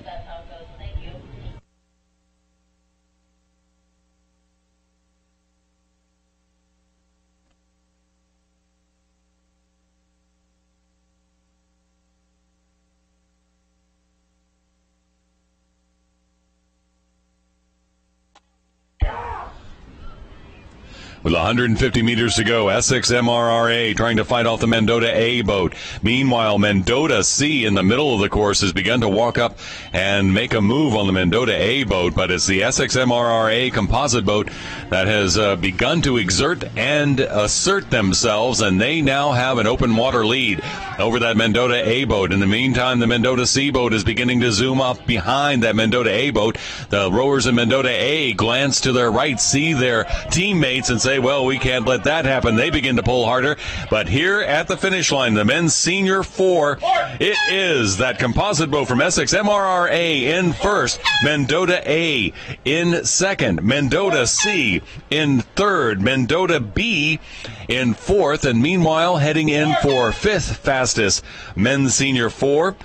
With 150 meters to go, Essex MRRA trying to fight off the Mendota A boat. Meanwhile, Mendota C in the middle of the course has begun to walk up and make a move on the Mendota A boat, but it's the Essex MRRA composite boat that has begun to exert and assert themselves, and they now have an open water lead over that Mendota A boat. In the meantime, the Mendota C boat is beginning to zoom up behind that Mendota A boat. The rowers in Mendota A glance to their right, see their teammates, and say, well, we can't let that happen. They begin to pull harder. But here at the finish line, the men's senior 4, it is that composite boat from Essex MRRA in first, Mendota A in second, Mendota C in third, Mendota B in fourth, and meanwhile heading in for 5th fastest men's senior 4.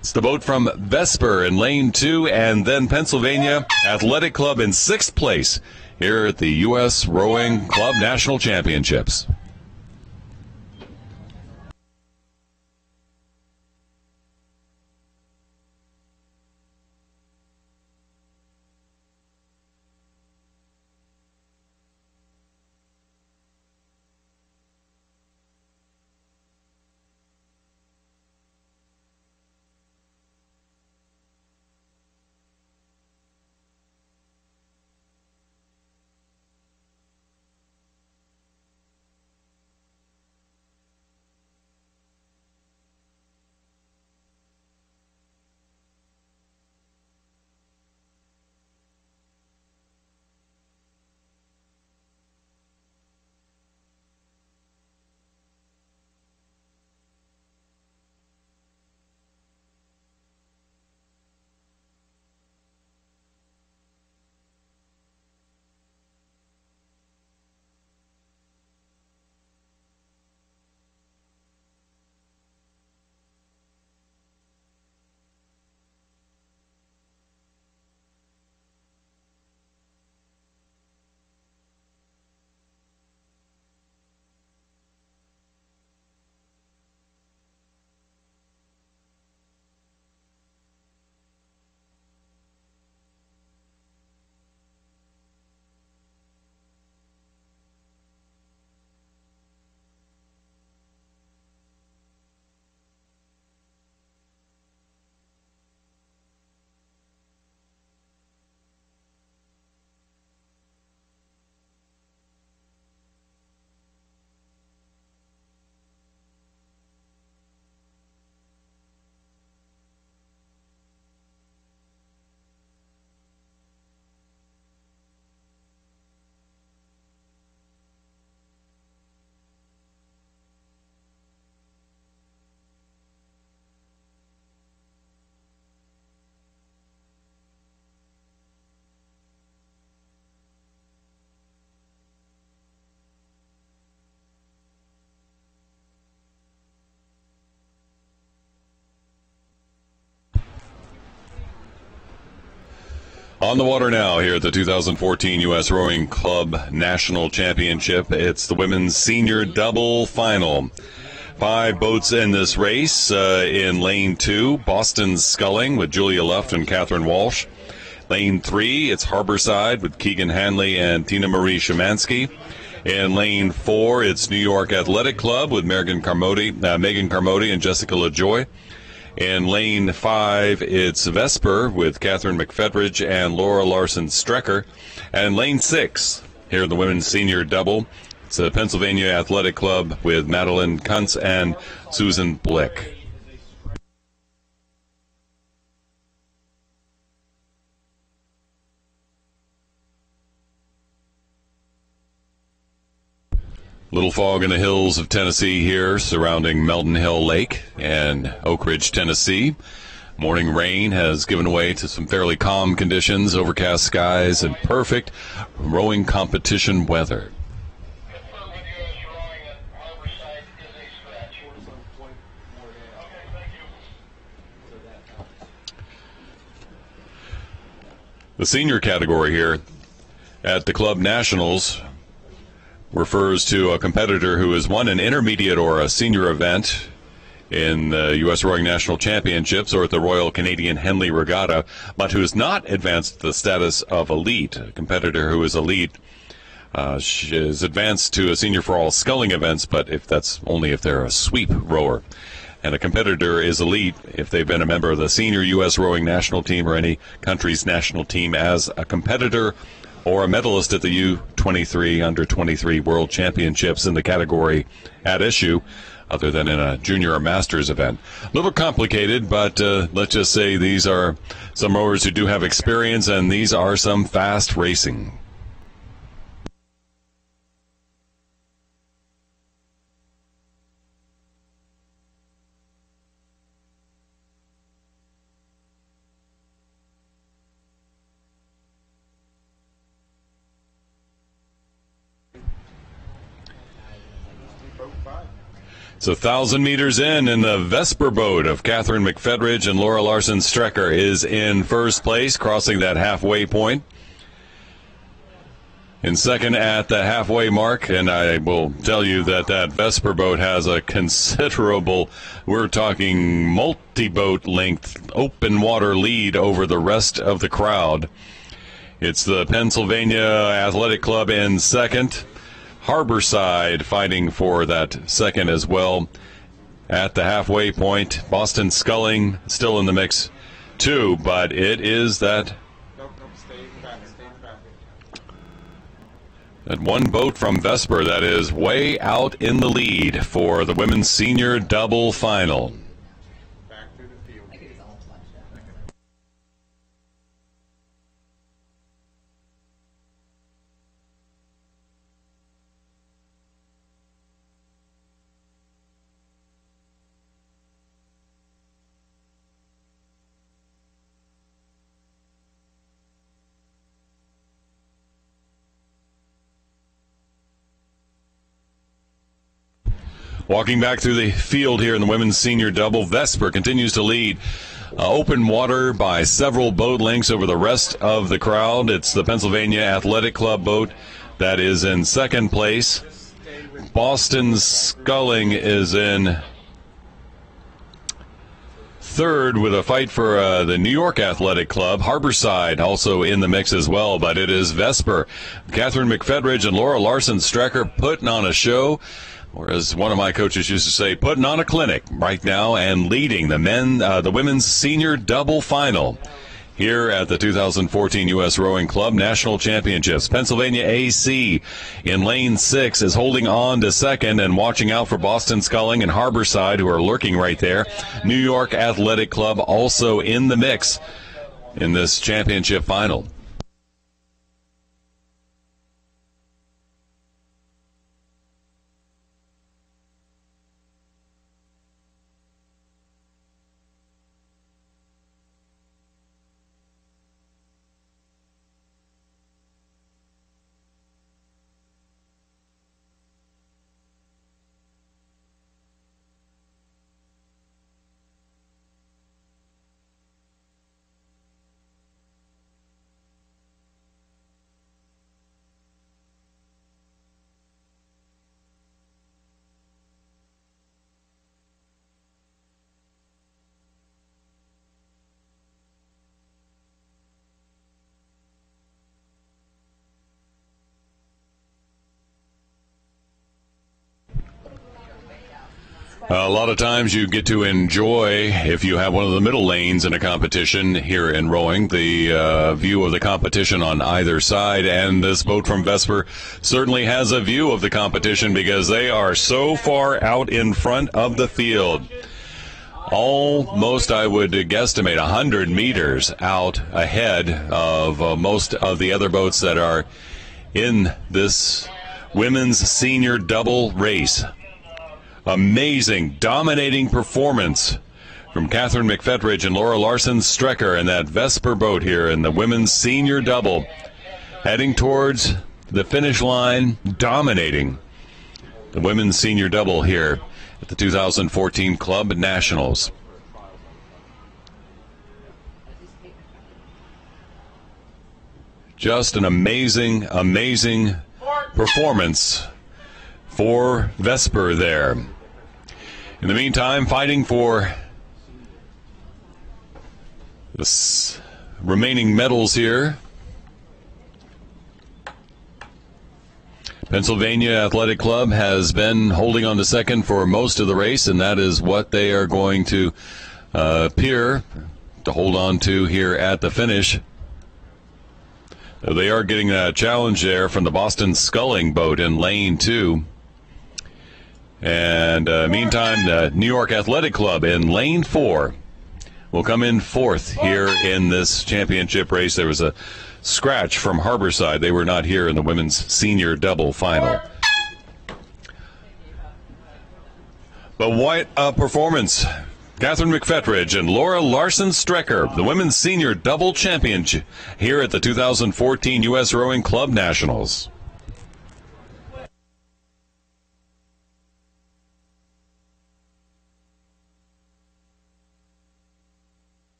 It's the boat from Vesper in lane 2, and then Pennsylvania Athletic Club in 6th place here at the U.S. Rowing Club National Championships. On the water now here at the 2014 U.S. Rowing Club National Championship. It's the women's senior double final. 5 boats in this race. In lane 2, Boston Sculling with Julia Luft and Catherine Walsh. Lane 3, it's Harborside with Keegan Hanley and Tina Marie Szymanski. In lane 4, it's New York Athletic Club with Megan Carmody and Jessica LaJoy. In lane 5, it's Vesper with Catherine McFedridge and Laura Larson-Strecker. And in lane 6, here in the women's senior double, it's the Pennsylvania Athletic Club with Madeline Kuntz and Susan Blick. Little fog in the hills of Tennessee here surrounding Melton Hill Lake and Oak Ridge, Tennessee. Morning rain has given way to some fairly calm conditions, overcast skies, and perfect rowing competition weather. The senior category here at the Club Nationals refers to a competitor who has won an intermediate or a senior event in the U.S. Rowing National Championships or at the Royal Canadian Henley Regatta, but who has not advanced to the status of elite. A competitor who is elite is advanced to a senior for all sculling events, but that's only if they're a sweep rower. And a competitor is elite if they've been a member of the senior U.S. Rowing National Team or any country's national team as a competitor or a medalist at the U23 Under-23 World Championships in the category at issue, other than in a junior or masters event. A little complicated, but let's just say these are some rowers who do have experience, and these are some fast racing. So 1,000 meters in, and the Vesper boat of Catherine McFedridge and Laura Larson-Strecker is in first place, crossing that halfway point. In second at the halfway mark, and I will tell you that Vesper boat has a considerable, we're talking multi-boat length, open water lead over the rest of the crowd. It's the Pennsylvania Athletic Club in second. Harborside fighting for that second as well. At the halfway point, Boston Sculling still in the mix too, but it is that one boat from Vesper that is way out in the lead for the women's senior double final. Walking back through the field here in the women's senior double, Vesper continues to lead. Open water by several boat lengths over the rest of the crowd. It's the Pennsylvania Athletic Club boat that is in second place. Boston Sculling is in third with a fight for the New York Athletic Club. Harborside also in the mix as well, but it is Vesper. Catherine McFedridge and Laura Larson-Strecker putting on a show. Or as one of my coaches used to say, putting on a clinic right now and leading the women's senior double final here at the 2014 U.S. Rowing Club National Championships. Pennsylvania AC in lane 6 is holding on to second and watching out for Boston Sculling and Harborside, who are lurking right there. New York Athletic Club also in the mix in this championship final. A lot of times you get to enjoy, if you have one of the middle lanes in a competition here in rowing, the view of the competition on either side. And this boat from Vesper certainly has a view of the competition because they are so far out in front of the field. Almost, I would guesstimate, 100 meters out ahead of most of the other boats that are in this women's senior double race. Amazing, dominating performance from Catherine McFetridge and Laura Larson-Strecker in that Vesper boat here in the women's senior double, heading towards the finish line, dominating the women's senior double here at the 2014 Club Nationals. Just an amazing, amazing performance for Vesper there. In the meantime, fighting for the remaining medals here. Pennsylvania Athletic Club has been holding on to second for most of the race, and that is what they are going to appear to hold on to here at the finish. They are getting a challenge there from the Boston Sculling boat in lane 2. And meantime, the New York Athletic Club in lane 4 will come in fourth here in this championship race. There was a scratch from Harborside. They were not here in the women's senior double final. But what a performance. Catherine McFetridge and Laura Larson-Strecker, the women's senior double champion here at the 2014 U.S. Rowing Club Nationals.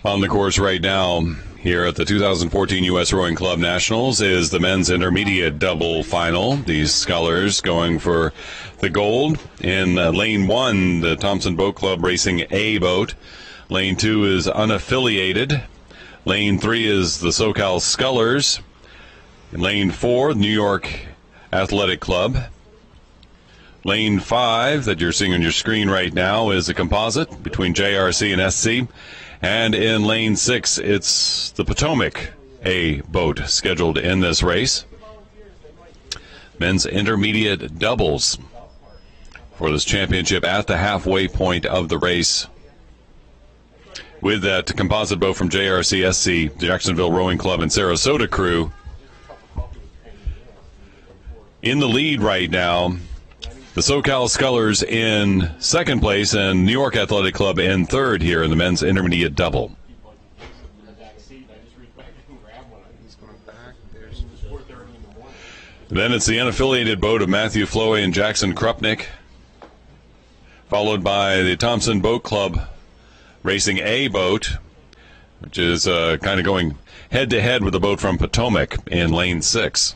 On the course right now here at the 2014 U.S. Rowing Club Nationals is the men's intermediate double final. These scullers going for the gold. In lane 1, the Thompson Boat Club Racing A boat. Lane 2 is unaffiliated. Lane 3 is the SoCal Scullers. In lane 4, New York Athletic Club. Lane 5 that you're seeing on your screen right now is a composite between JRC and SC. And in lane 6, it's the Potomac A boat scheduled in this race. Men's intermediate doubles for this championship at the halfway point of the race. With that composite boat from JRC, SC, Jacksonville Rowing Club, and Sarasota crew in the lead right now. The SoCal Scullers in second place and New York Athletic Club in third here in the men's intermediate double. Then it's the unaffiliated boat of Matthew Floey and Jackson Krupnick followed by the Thompson Boat Club racing a boat, which is kind of going head-to-head with the boat from Potomac in lane 6.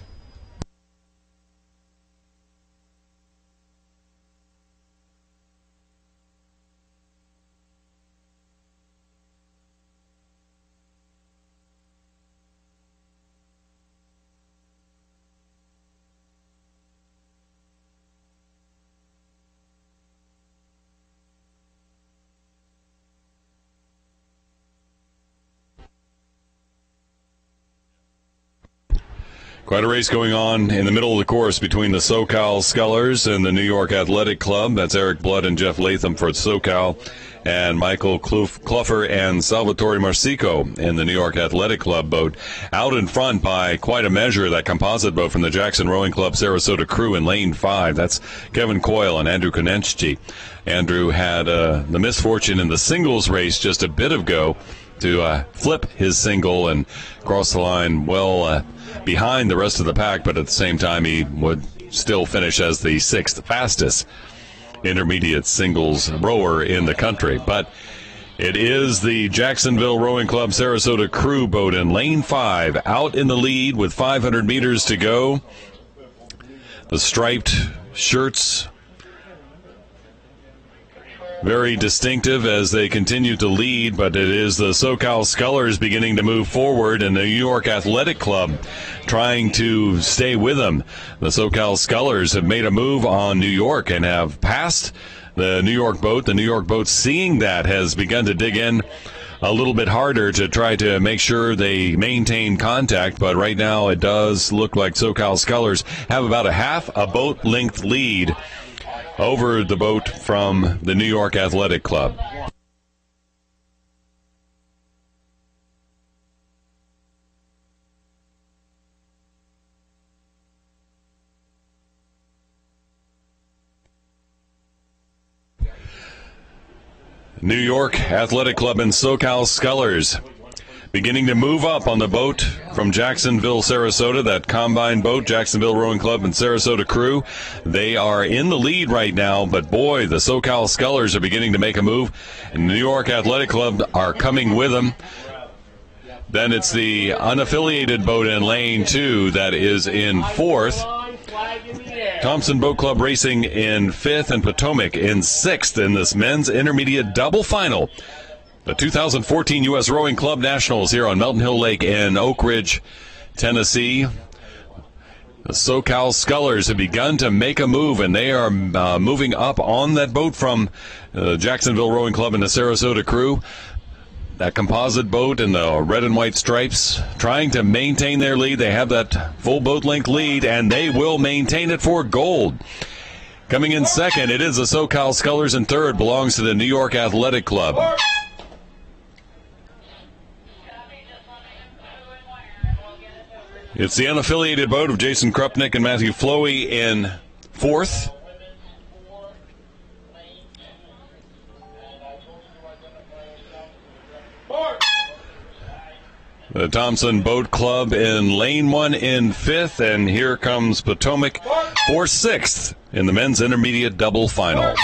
Quite a race going on in the middle of the course between the SoCal Scullers and the New York Athletic Club. That's Eric Blood and Jeff Latham for SoCal, and Michael Cluffer and Salvatore Marsico in the New York Athletic Club boat. Out in front by quite a measure, that composite boat from the Jackson Rowing Club Sarasota crew in lane 5. That's Kevin Coyle and Andrew Konenchi. Andrew had the misfortune in the singles race just a bit ago to flip his single and cross the line behind the rest of the pack, but at the same time he would still finish as the 6th fastest intermediate singles rower in the country. But it is the Jacksonville Rowing Club Sarasota crew boat in lane 5, out in the lead with 500 meters to go. The striped shirts, very distinctive as they continue to lead, but it is the SoCal Scullers beginning to move forward and the New York Athletic Club trying to stay with them. The SoCal Scullers have made a move on New York and have passed the New York boat. The New York boat, seeing that, has begun to dig in a little bit harder to try to make sure they maintain contact, but right now it does look like SoCal Scullers have about a half a boat length lead over the boat from the New York Athletic Club. New York Athletic Club and SoCal Scullers beginning to move up on the boat from Jacksonville, Sarasota, that combined boat, Jacksonville Rowing Club and Sarasota crew. They are in the lead right now, but boy, the SoCal Scullers are beginning to make a move, and the New York Athletic Club are coming with them. Then it's the unaffiliated boat in lane 2 that is in 4th. Thompson Boat Club racing in 5th and Potomac in 6th in this men's intermediate double final. The 2014 U.S. Rowing Club Nationals here on Melton Hill Lake in Oak Ridge, Tennessee. The SoCal Scullers have begun to make a move, and they are moving up on that boat from Jacksonville Rowing Club and the Sarasota crew. That composite boat in the red and white stripes, trying to maintain their lead. They have that full boat length lead, and they will maintain it for gold. Coming in second, it is the SoCal Scullers, and third belongs to the New York Athletic Club. It's the unaffiliated boat of Jason Krupnick and Matthew Flowey in 4th. The Thompson Boat Club in lane 1 in 5th, and here comes Potomac for 6th in the men's intermediate double final.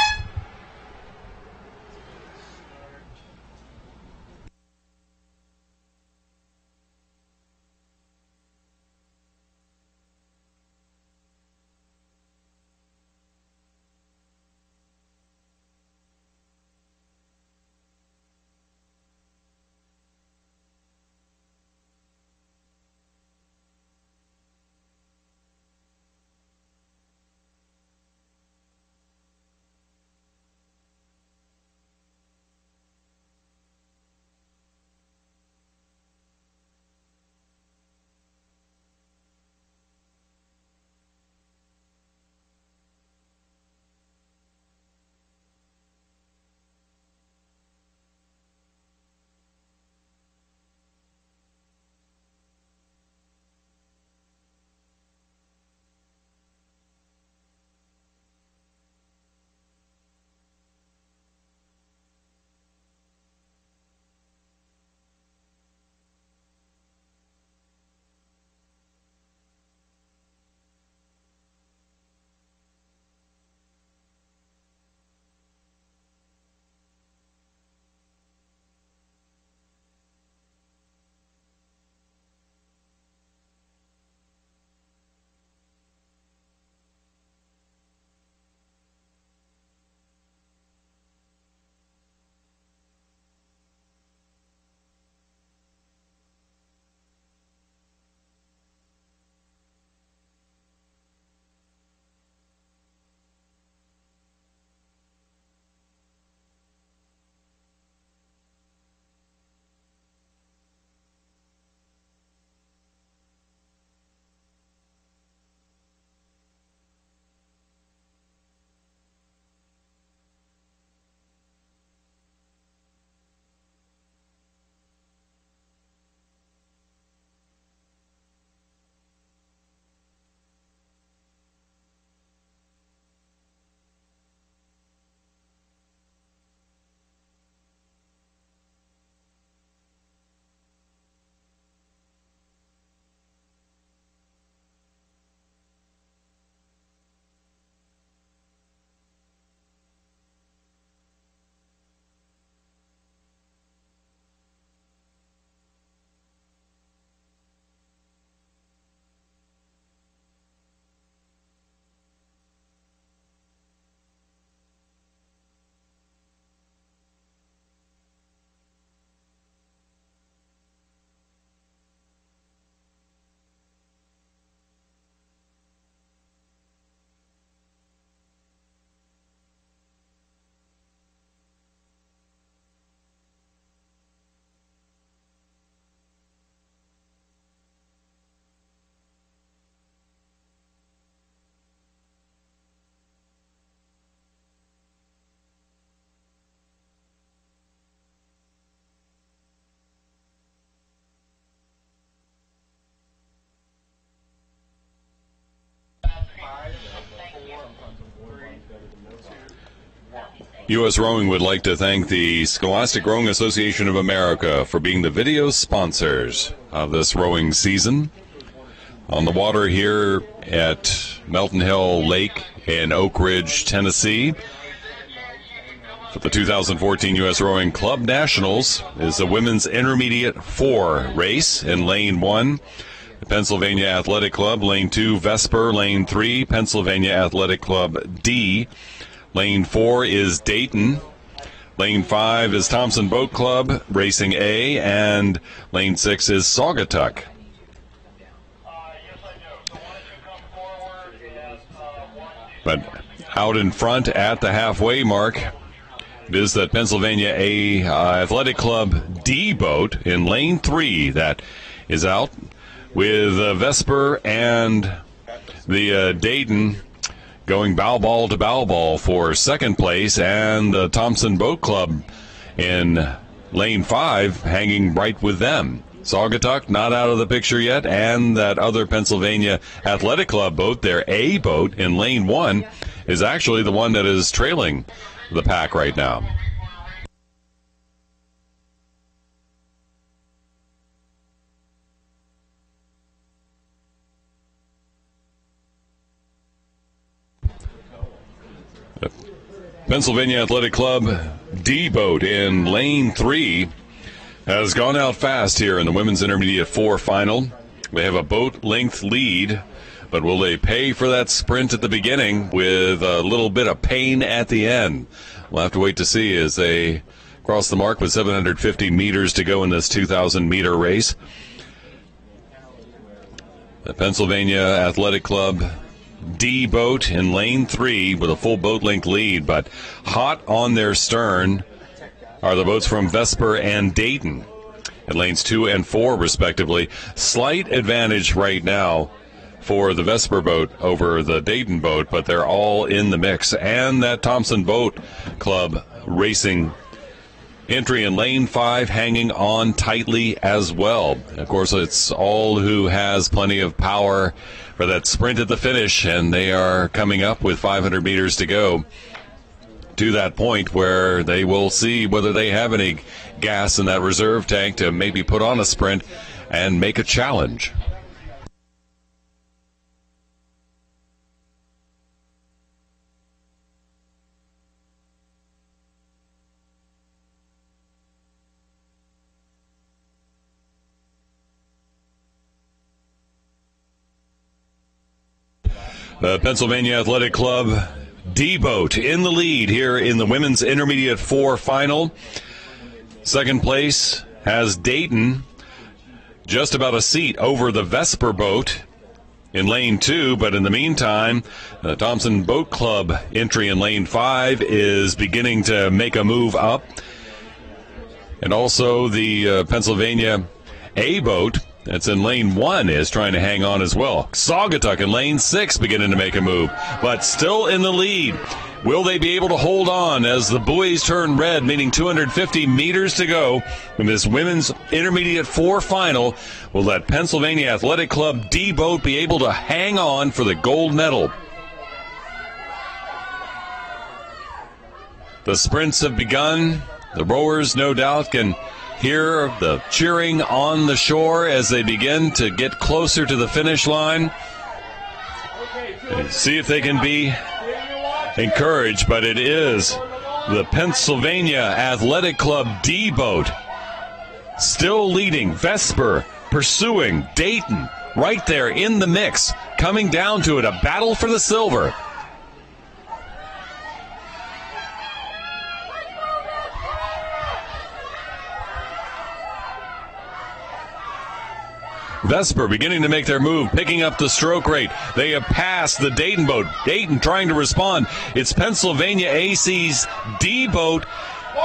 U.S. Rowing would like to thank the Scholastic Rowing Association of America for being the video sponsors of this rowing season. On the water here at Melton Hill Lake in Oak Ridge, Tennessee, for the 2014 U.S. Rowing Club Nationals is the Women's Intermediate 4 race in Lane 1. The Pennsylvania Athletic Club, Lane 2, Vesper, Lane 3, Pennsylvania Athletic Club D. Lane 4 is Dayton. Lane 5 is Thompson Boat Club, Racing A, and Lane 6 is Saugatuck. But out in front at the halfway mark, it is that Pennsylvania A Athletic Club D boat in Lane 3 that is out, with Vesper and the Dayton going bow ball to bow ball for second place, and the Thompson Boat Club in Lane 5 hanging right with them. Saugatuck not out of the picture yet, and that other Pennsylvania Athletic Club boat, their A boat in Lane 1, is actually the one that is trailing the pack right now. Pennsylvania Athletic Club D boat in Lane 3 has gone out fast here in the Women's Intermediate 4 final. They have a boat length lead, but will they pay for that sprint at the beginning with a little bit of pain at the end? We'll have to wait to see as they cross the mark with 750 meters to go in this 2,000-meter race. The Pennsylvania Athletic Club D boat in Lane 3 with a full boat length lead, but hot on their stern are the boats from Vesper and Dayton in lanes 2 and 4 respectively. Slight advantage right now for the Vesper boat over the Dayton boat, but they're all in the mix. And that Thompson Boat Club Racing entry in Lane 5 hanging on tightly as well. Of course, it's all who has plenty of power for that sprint at the finish, and they are coming up with 500 meters to go to that point where they will see whether they have any gas in that reserve tank to maybe put on a sprint and make a challenge. The Pennsylvania Athletic Club D boat in the lead here in the Women's Intermediate 4 final. Second place has Dayton, just about a seat over the Vesper boat in Lane 2, but in the meantime, the Thompson Boat Club entry in Lane 5 is beginning to make a move up. And also the Pennsylvania A boat that's in Lane 1 is trying to hang on as well. Saugatuck in Lane 6 beginning to make a move, but still in the lead. Will they be able to hold on as the buoys turn red, meaning 250 meters to go in this Women's Intermediate 4 final? Will that Pennsylvania Athletic Club D boat be able to hang on for the gold medal? The sprints have begun. The rowers, no doubt, can hear the cheering on the shore as they begin to get closer to the finish line. And see if they can be encouraged, but it is the Pennsylvania Athletic Club D boat still leading. Vesper pursuing Dayton right there in the mix, coming down to it, a battle for the silver. Vesper beginning to make their move, picking up the stroke rate. They have passed the Dayton boat. Dayton trying to respond. It's Pennsylvania AC's D boat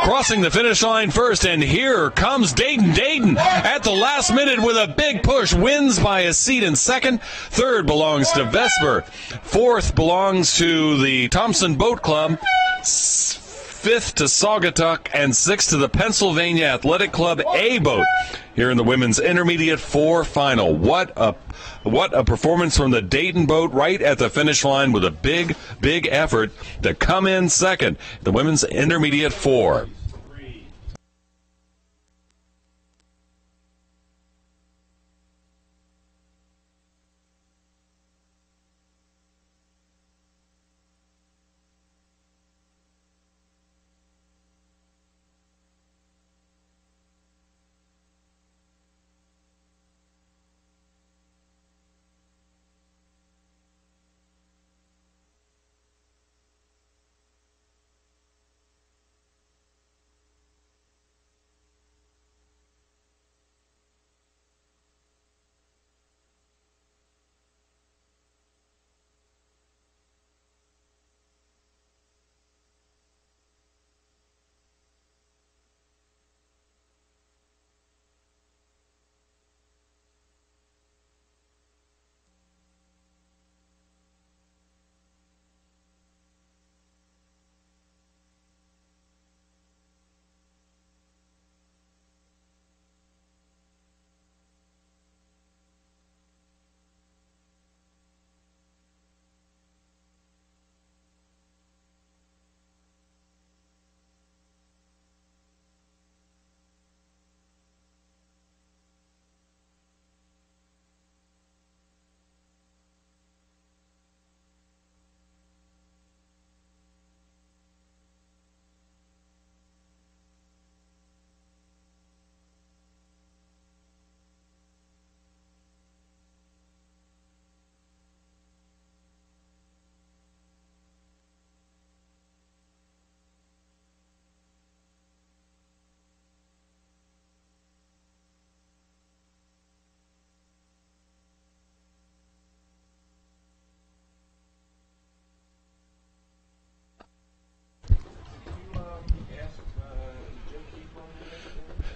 crossing the finish line first, and here comes Dayton. Dayton at the last minute with a big push, wins by a seat in second. Third belongs to Vesper. Fourth belongs to the Thompson Boat Club. 5th to Saugatuck, and 6th to the Pennsylvania Athletic Club A boat here in the women's intermediate 4 final. What a performance from the Dayton boat right at the finish line with a big effort to come in second. The women's intermediate 4.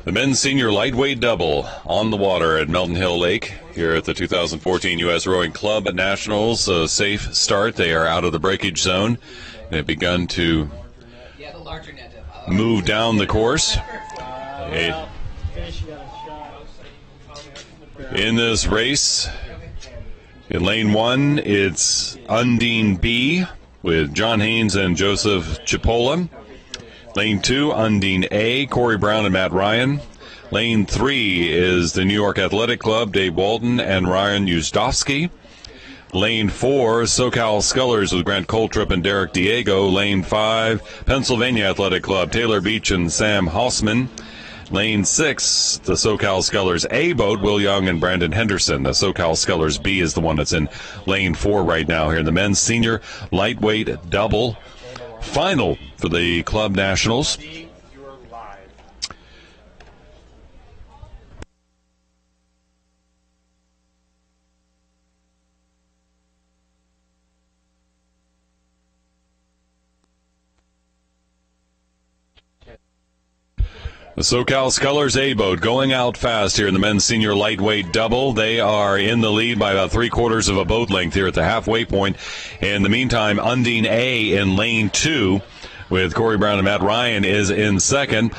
The men's senior lightweight double on the water at Melton Hill Lake here at the 2014 U.S. Rowing Club Nationals. A safe start. They are out of the breakage zone. They've begun to move down the course. In this race, in lane 1, it's Undine B with John Haynes and Joseph Chipola. Lane 2, Undine A, Corey Brown and Matt Ryan. Lane 3 is the New York Athletic Club, Dave Walton and Ryan Uzdowski. Lane 4, SoCal Scullers with Grant Coltrip and Derek Diego. Lane 5, Pennsylvania Athletic Club, Taylor Beach and Sam Hausman. Lane 6, the SoCal Scullers A boat, Will Young and Brandon Henderson. The SoCal Scullers B is the one that's in lane 4 right now here in the men's senior lightweight double final for the Club Nationals. The SoCal Scullers A boat going out fast here in the men's senior lightweight double. They are in the lead by about 3/4 of a boat length here at the halfway point. In the meantime, Undine A in lane 2 with Corey Brown and Matt Ryan is in second.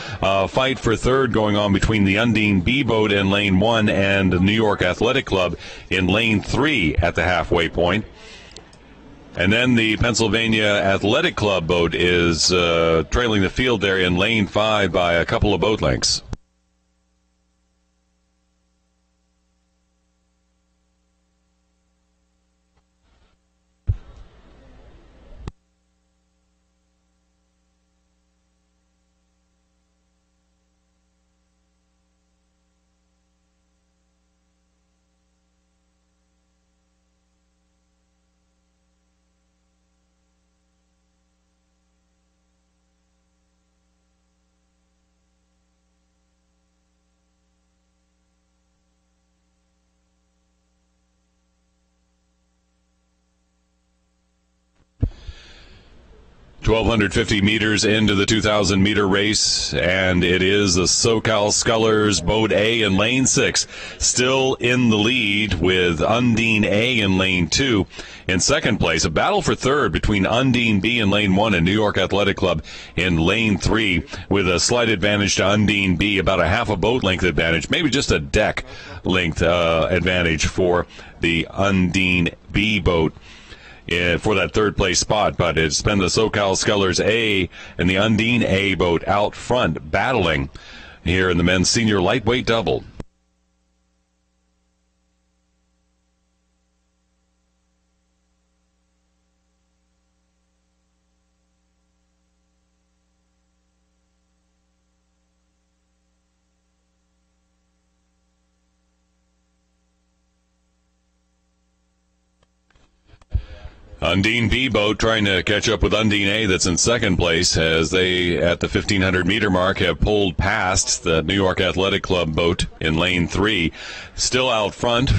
Fight for third going on between the Undine B boat in lane 1 and the New York Athletic Club in lane 3 at the halfway point. And then the Pennsylvania Athletic Club boat is trailing the field there in lane 5 by a couple of boat lengths. 1,250 meters into the 2,000-meter race, and it is the SoCal Scullers Boat A in lane 6, still in the lead with Undine A in lane 2. In second place, a battle for third between Undine B in lane 1 and New York Athletic Club in lane 3, with a slight advantage to Undine B, about a half a boat length advantage, maybe just a deck length advantage for the Undine B boat for that third place spot. But it's been the SoCal Scullers A and the Undine A boat out front battling here in the men's senior lightweight double. Undine B boat trying to catch up with Undine A that's in second place as they, at the 1,500 meter mark, have pulled past the New York Athletic Club boat in lane 3. Still out front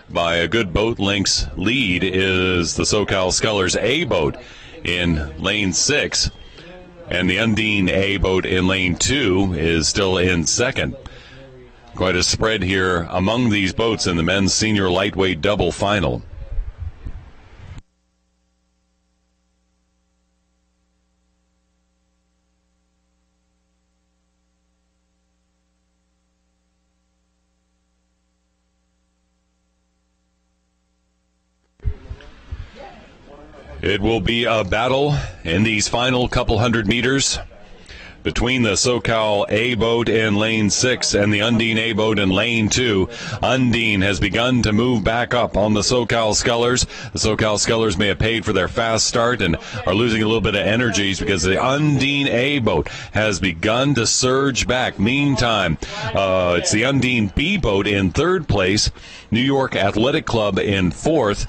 by a good boat length's lead is the SoCal Scullers A boat in lane 6. And the Undine A boat in lane 2 is still in second. Quite a spread here among these boats in the men's senior lightweight double final. It will be a battle in these final couple hundred meters between the SoCal A boat in lane 6 and the Undine A boat in lane 2. Undine has begun to move back up on the SoCal Scullers. The SoCal Scullers may have paid for their fast start and are losing a little bit of energies because the Undine A boat has begun to surge back. Meantime, it's the Undine B boat in third place, New York Athletic Club in fourth.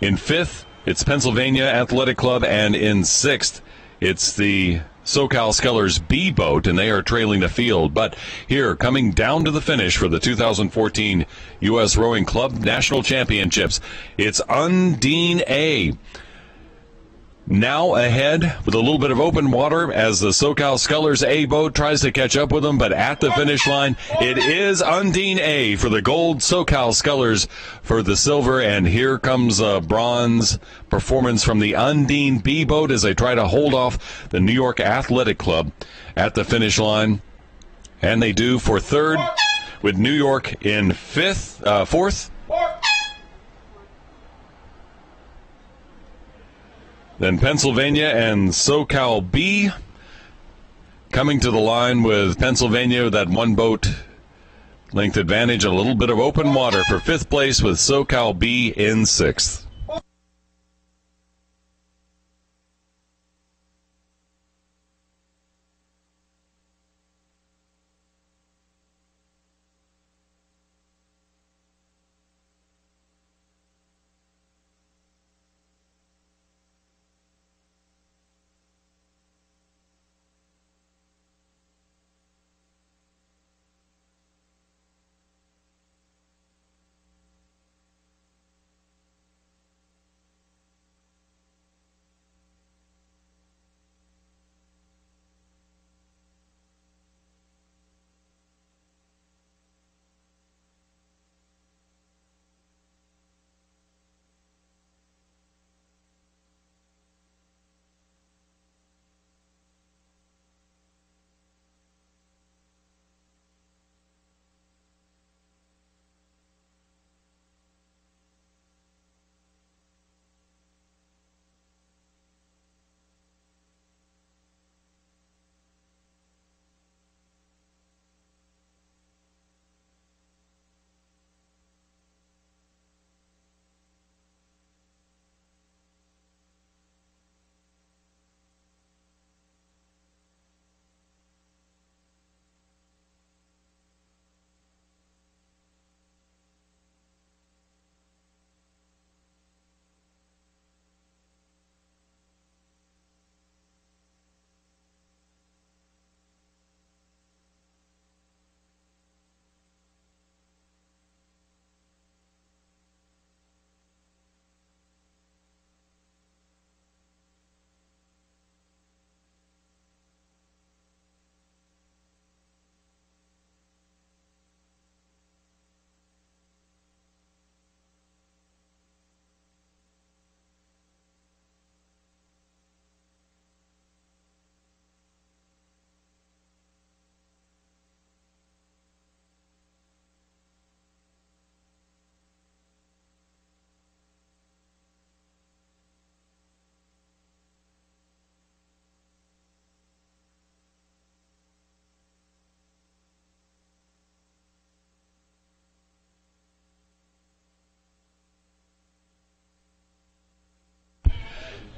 In fifth, it's Pennsylvania Athletic Club, and in sixth, it's the SoCal Scullers B boat, and they are trailing the field. But here, coming down to the finish for the 2014 U.S. Rowing Club National Championships, it's Undine A. Now ahead with a little bit of open water as the SoCal Scullers A boat tries to catch up with them, but at the finish line, it is Undine A for the gold, SoCal Scullers for the silver, and here comes a bronze performance from the Undine B boat as they try to hold off the New York Athletic Club at the finish line, and they do for third with New York in fourth. Then Pennsylvania and SoCal B coming to the line with Pennsylvania, that one boat length advantage, a little bit of open water for fifth place with SoCal B in sixth.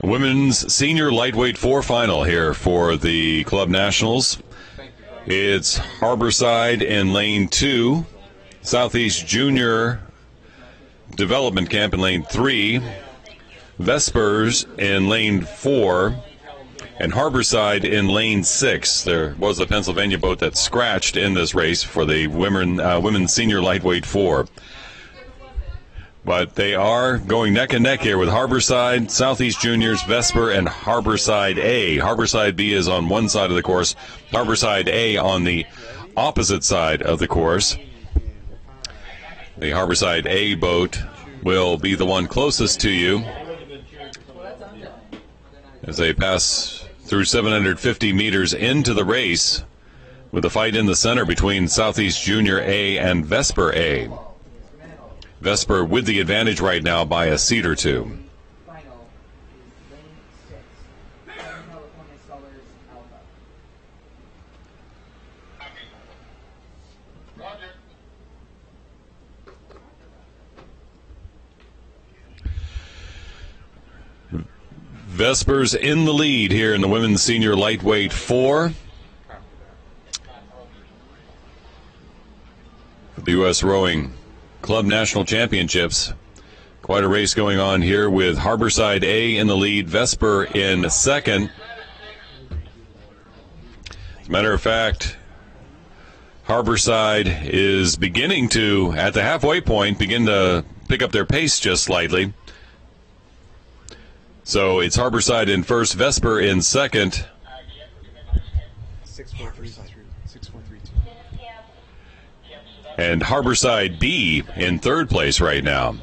Women's Senior Lightweight 4 final here for the Club Nationals. It's Harborside in lane 2, Southeast Junior Development Camp in lane 3, Vespers in lane 4, and Harborside in lane 6. There was a Pennsylvania boat that scratched in this race for the Women's Senior Lightweight 4. But they are going neck and neck here with Harborside, Southeast Juniors, Vesper, and Harborside A. Harborside B is on one side of the course, Harborside A on the opposite side of the course. The Harborside A boat will be the one closest to you as they pass through 750 meters into the race with a fight in the center between Southeast Junior A and Vesper A. Vesper with the advantage right now by a seat or two. Vespers in the lead here in the Women's Senior Lightweight 4. For the U.S. Rowing Club National Championships. Quite a race going on here with Harborside A in the lead, Vesper in second. As a matter of fact, Harborside is beginning to, at the halfway point, begin to pick up their pace just slightly. So it's Harborside in first, Vesper in second. 6-4-3-2. And Harborside B in third place right now.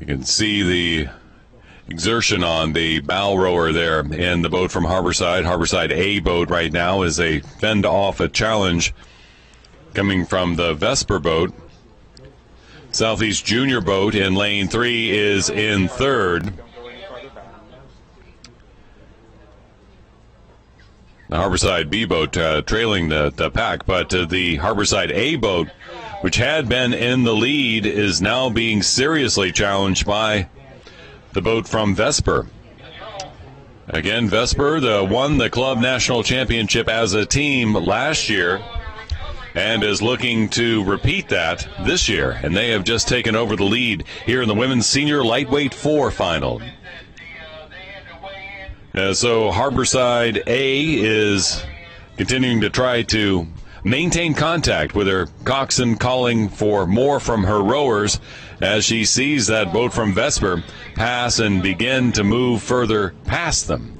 You can see the exertion on the bow rower there in the boat from Harborside. Harborside A boat right now is a fend off a challenge coming from the Vesper boat. Southeast Junior boat in lane 3 is in third. The Harborside B boat trailing the pack, but the Harborside A boat, which had been in the lead, is now being seriously challenged by the boat from Vesper. Again, Vesper won the Club National Championship as a team last year and is looking to repeat that this year. And they have just taken over the lead here in the Women's Senior Lightweight 4 final. So Harborside A is continuing to try to maintain contact with her coxswain, calling for more from her rowers as she sees that boat from Vesper pass and begin to move further past them.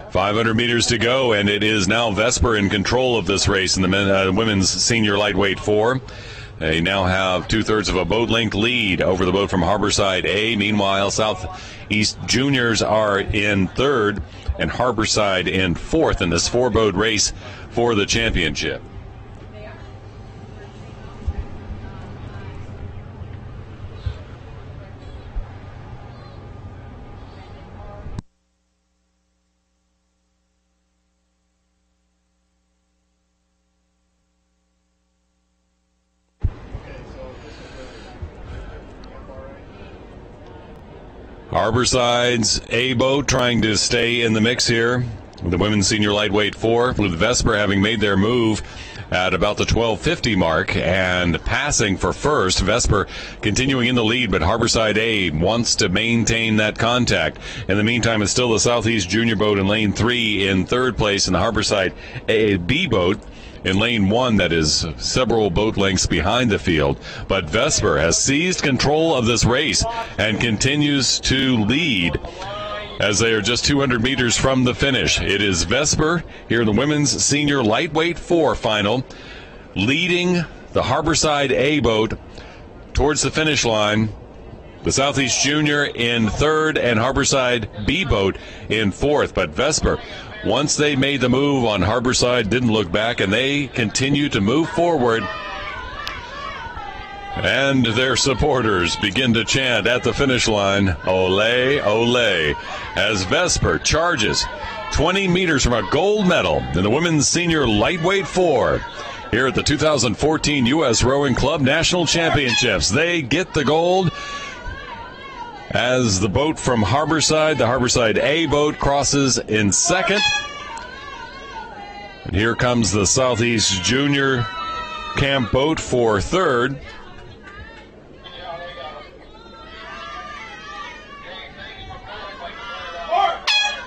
.500 meters to go, and it is now Vesper in control of this race in the Women's Senior Lightweight 4. They now have 2/3 of a boat length lead over the boat from Harborside A. Meanwhile, Southeast Juniors are in third and Harborside in fourth in this 4-boat race for the championship. Harborside's A boat trying to stay in the mix here. The Women's Senior Lightweight 4, with Vesper having made their move at about the 12:50 mark and passing for first. Vesper continuing in the lead, but Harborside A wants to maintain that contact. In the meantime, it's still the Southeast Junior boat in lane 3 in third place, and the Harborside A B boat in lane 1 that is several boat lengths behind the field. But Vesper has seized control of this race and continues to lead as they are just 200 meters from the finish. It is Vesper here in the Women's Senior Lightweight 4 final, leading the Harborside A boat towards the finish line. The Southeast Junior in third and Harborside B boat in fourth. But Vesper, once they made the move on Harborside, didn't look back, and they continue to move forward. And their supporters begin to chant at the finish line, "Ole, ole," as Vesper charges 20 meters from a gold medal in the women's senior lightweight 4 here at the 2014 U.S. Rowing Club National Championships. They get the gold as the boat from Harborside, the Harborside A boat, crosses in second. And here comes the Southeast Junior Camp boat for third.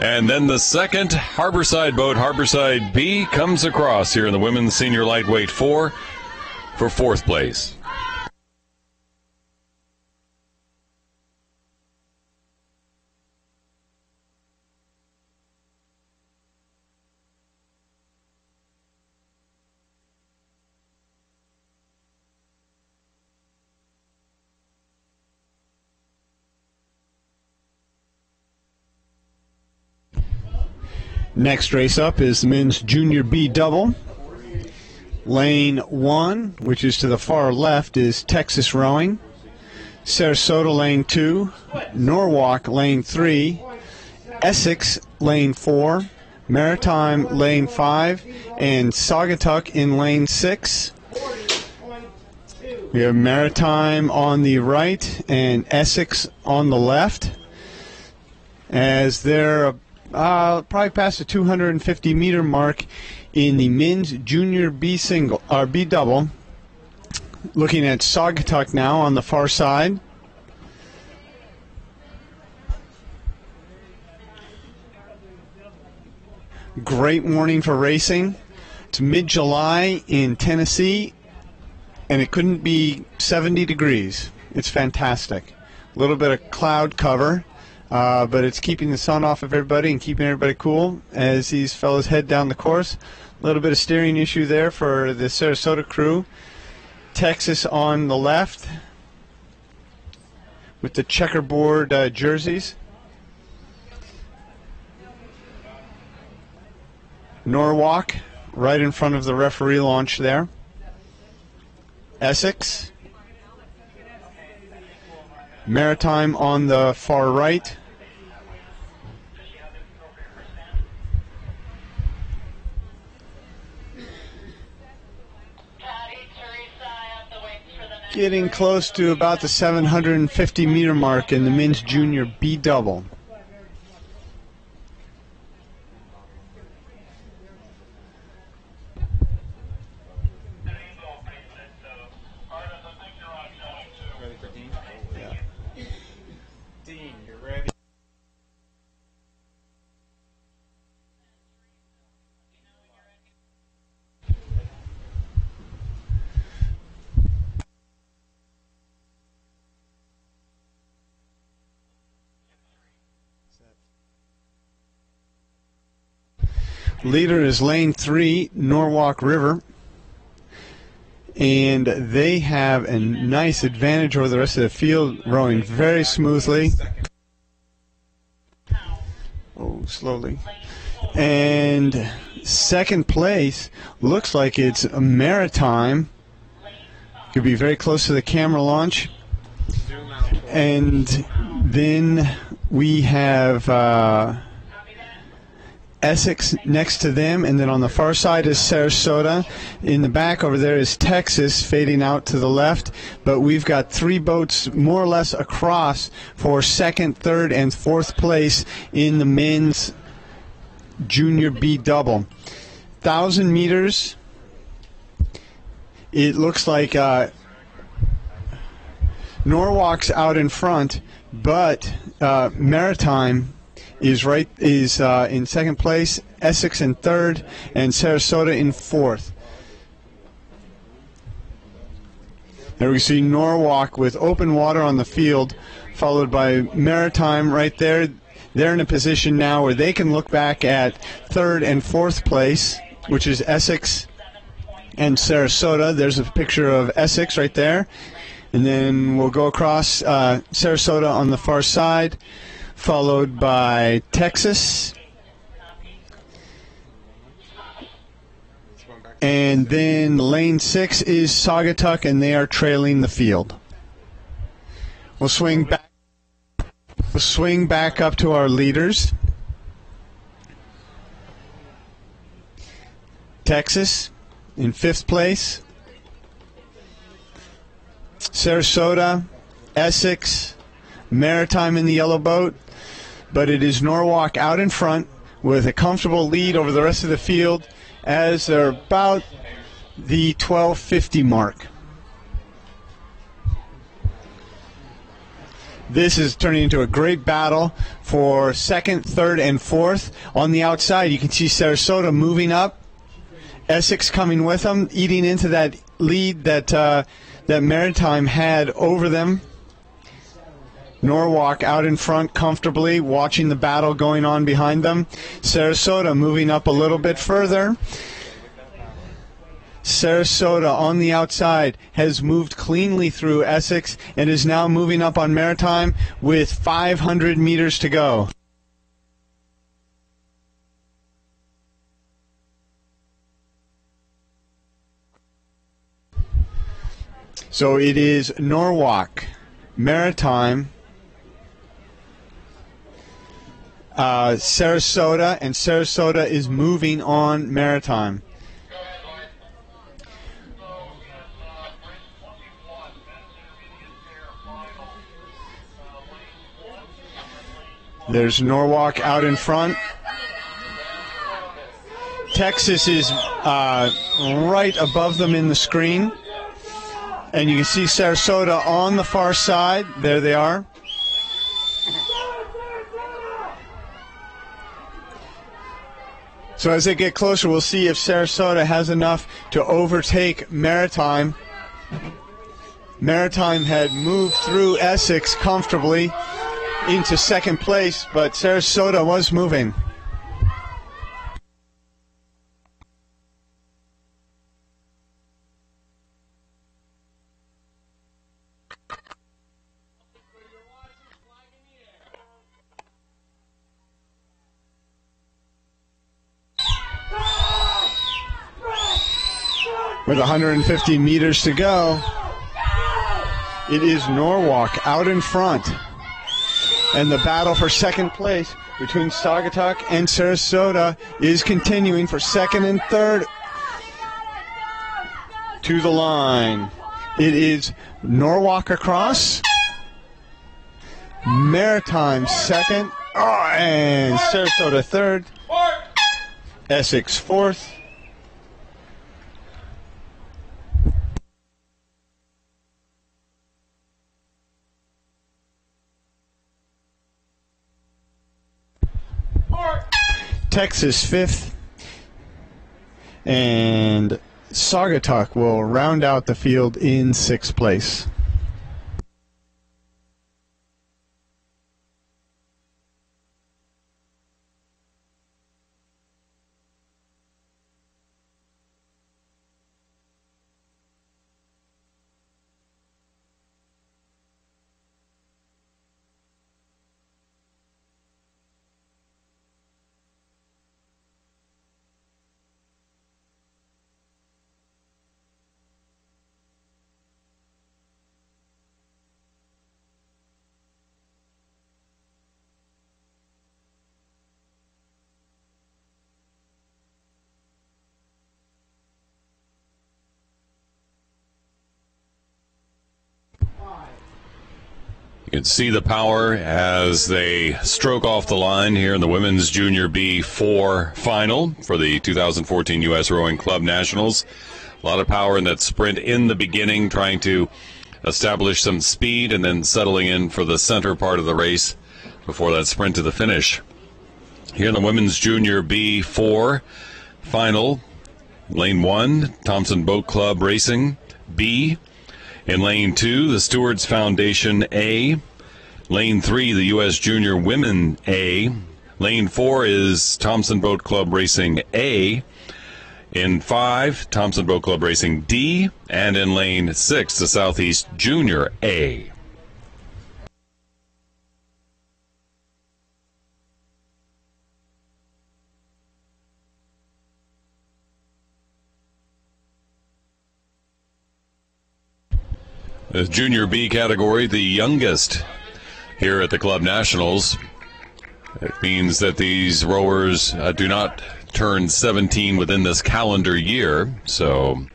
And then the second Harborside boat, Harborside B, comes across here in the women's senior lightweight 4 for fourth place. Next race up is the men's junior B double. Lane 1, which is to the far left, is Texas Rowing. Sarasota lane 2, Norwalk lane 3, Essex lane 4, Maritime lane 5, and Saugatuck in lane 6. We have Maritime on the right and Essex on the left, as they're probably past the 250 meter mark in the men's junior B single or B double. Looking at Saugatuck now on the far side. Great morning for racing. It's mid-July in Tennessee, and it couldn't be 70 degrees. It's fantastic. A little bit of cloud cover. But it's keeping the sun off of everybody and keeping everybody cool as these fellas head down the course. A little bit of steering issue there for the Sarasota crew. Texas on the left with the checkerboard jerseys. Norwalk right in front of the referee launch there. Essex. Maritime on the far right. Getting close to about the 750 meter mark in the men's junior B double. Ready for Dean? Yeah. Dean, you're ready. Leader is lane 3, Norwalk River. And they have a nice advantage over the rest of the field, rowing very smoothly. Oh, slowly. And second place looks like it's a Maritime. Could be very close to the camera launch. And then we have Essex next to them, and then on the far side is Sarasota. In the back over there is Texas fading out to the left, but we've got three boats more or less across for second, third, and fourth place in the men's junior B double. 1,000 meters. It looks like Norwalk's out in front, but Maritime is in second place, Essex in third, and Sarasota in fourth. There we see Norwalk with open water on the field, followed by Maritime right there. They're in a position now where they can look back at third and fourth place, which is Essex and Sarasota. There's a picture of Essex right there. And then we'll go across Sarasota on the far side, followed by Texas. And then lane 6 is Saugatuck, and they are trailing the field. We'll swing back up to our leaders. Texas in 5th place. Sarasota, Essex, Maritime in the yellow boat, but it is Norwalk out in front with a comfortable lead over the rest of the field as they're about the 12:50 mark. This is turning into a great battle for 2nd, 3rd, and 4th. On the outside, you can see Sarasota moving up, Essex coming with them, eating into that lead that Maritime had over them. Norwalk out in front comfortably, watching the battle going on behind them. Sarasota moving up a little bit further. Sarasota on the outside has moved cleanly through Essex and is now moving up on Maritime with 500 meters to go. So it is Norwalk, Maritime, Sarasota, and Sarasota is moving on Maritime. There's Norwalk out in front. Texas is right above them in the screen. And you can see Sarasota on the far side. There they are. So as they get closer, we'll see if Sarasota has enough to overtake Maritime. Maritime had moved through Essex comfortably into 2nd place, but Sarasota was moving. With 150 meters to go, it is Norwalk out in front. And the battle for 2nd place between Saugatuck and Sarasota is continuing for 2nd and 3rd. To the line. It is Norwalk across. Maritime 2nd. And Sarasota 3rd. Essex 4th. Texas 5th, and Saugatuck will round out the field in 6th place. You can see the power as they stroke off the line here in the Women's Junior B4 final for the 2014 U.S. Rowing Club Nationals. A lot of power in that sprint in the beginning, trying to establish some speed and then settling in for the center part of the race before that sprint to the finish. Here in the Women's Junior B4 final, Lane 1, Thompson Boat Club Racing B. In Lane 2, the Stewards Foundation A. Lane 3, the U.S. Junior Women A. Lane 4 is Thompson Boat Club Racing A. In 5, Thompson Boat Club Racing D, and in lane 6, the Southeast Junior A. The Junior B category, the youngest here at the Club Nationals. It means that these rowers do not turn 17 within this calendar year. So,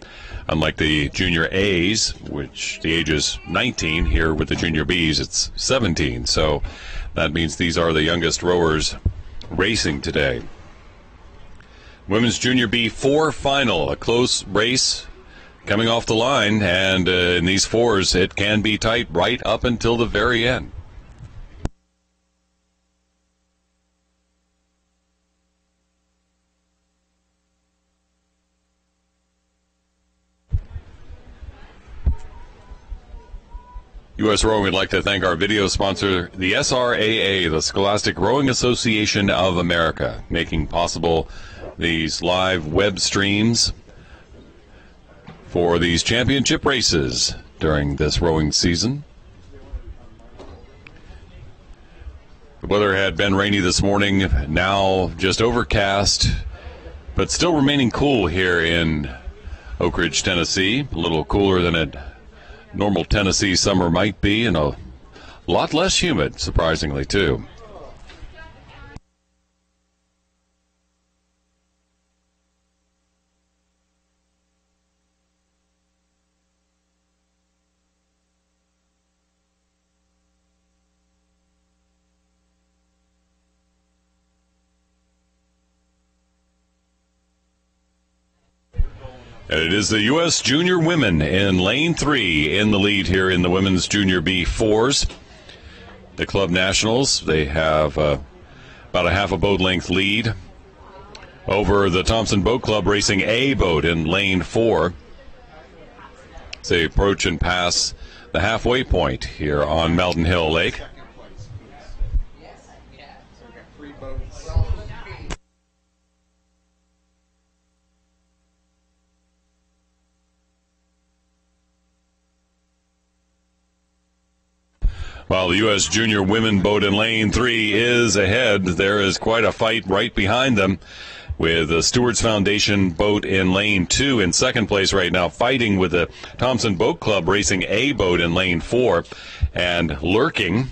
unlike the Junior A's, which the age is 19, here with the Junior B's, it's 17. So, that means these are the youngest rowers racing today. Women's Junior B4 final, a close race coming off the line, and in these fours, it can be tight right up until the very end. U.S. Rowing would like to thank our video sponsor, the SRAA, the Scholastic Rowing Association of America, making possible these live web streams for these championship races during this rowing season. The weather had been rainy this morning, now just overcast, but still remaining cool here in Oak Ridge, Tennessee. A little cooler than a normal Tennessee summer might be, and a lot less humid, surprisingly, too. And it is the U.S. Junior Women in lane 3 in the lead here in the Women's Junior B4s. The Club Nationals, they have about a half a boat length lead over the Thompson Boat Club Racing A boat in lane 4. As they approach and pass the halfway point here on Melton Hill Lake. While the U.S. Junior Women boat in lane 3 is ahead, there is quite a fight right behind them, with the Stewards Foundation boat in lane 2 in second place right now, fighting with the Thompson Boat Club Racing A boat in lane 4. And lurking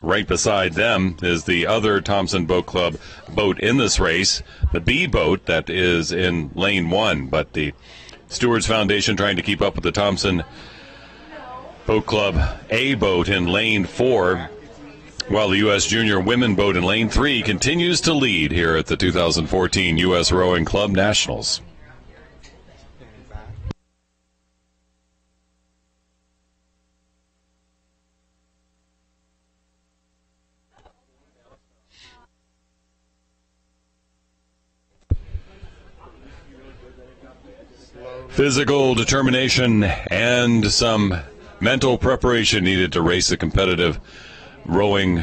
right beside them is the other Thompson Boat Club boat in this race, the B boat that is in lane 1. But the Stewards Foundation trying to keep up with the Thompson Boat Club A boat in lane 4, while the U.S. Junior Women boat in lane 3 continues to lead here at the 2014 U.S. Rowing Club Nationals. Physical determination and some mental preparation needed to race a competitive rowing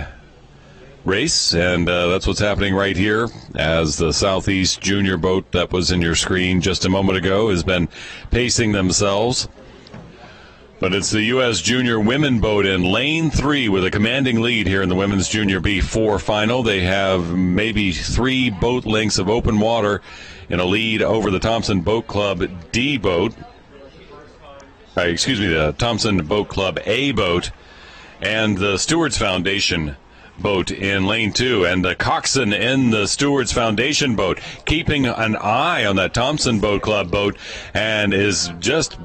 race, and that's what's happening right here as the Southeast Junior boat that was in your screen just a moment ago has been pacing themselves. But it's the U.S. Junior Women boat in lane 3 with a commanding lead here in the Women's Junior B4 final. They have maybe 3 boat lengths of open water in a lead over the Thompson Boat Club D boat. The Thompson Boat Club A boat and the Stewards Foundation boat in lane 2. And the coxswain in the Stewards Foundation boat keeping an eye on that Thompson Boat Club boat and is just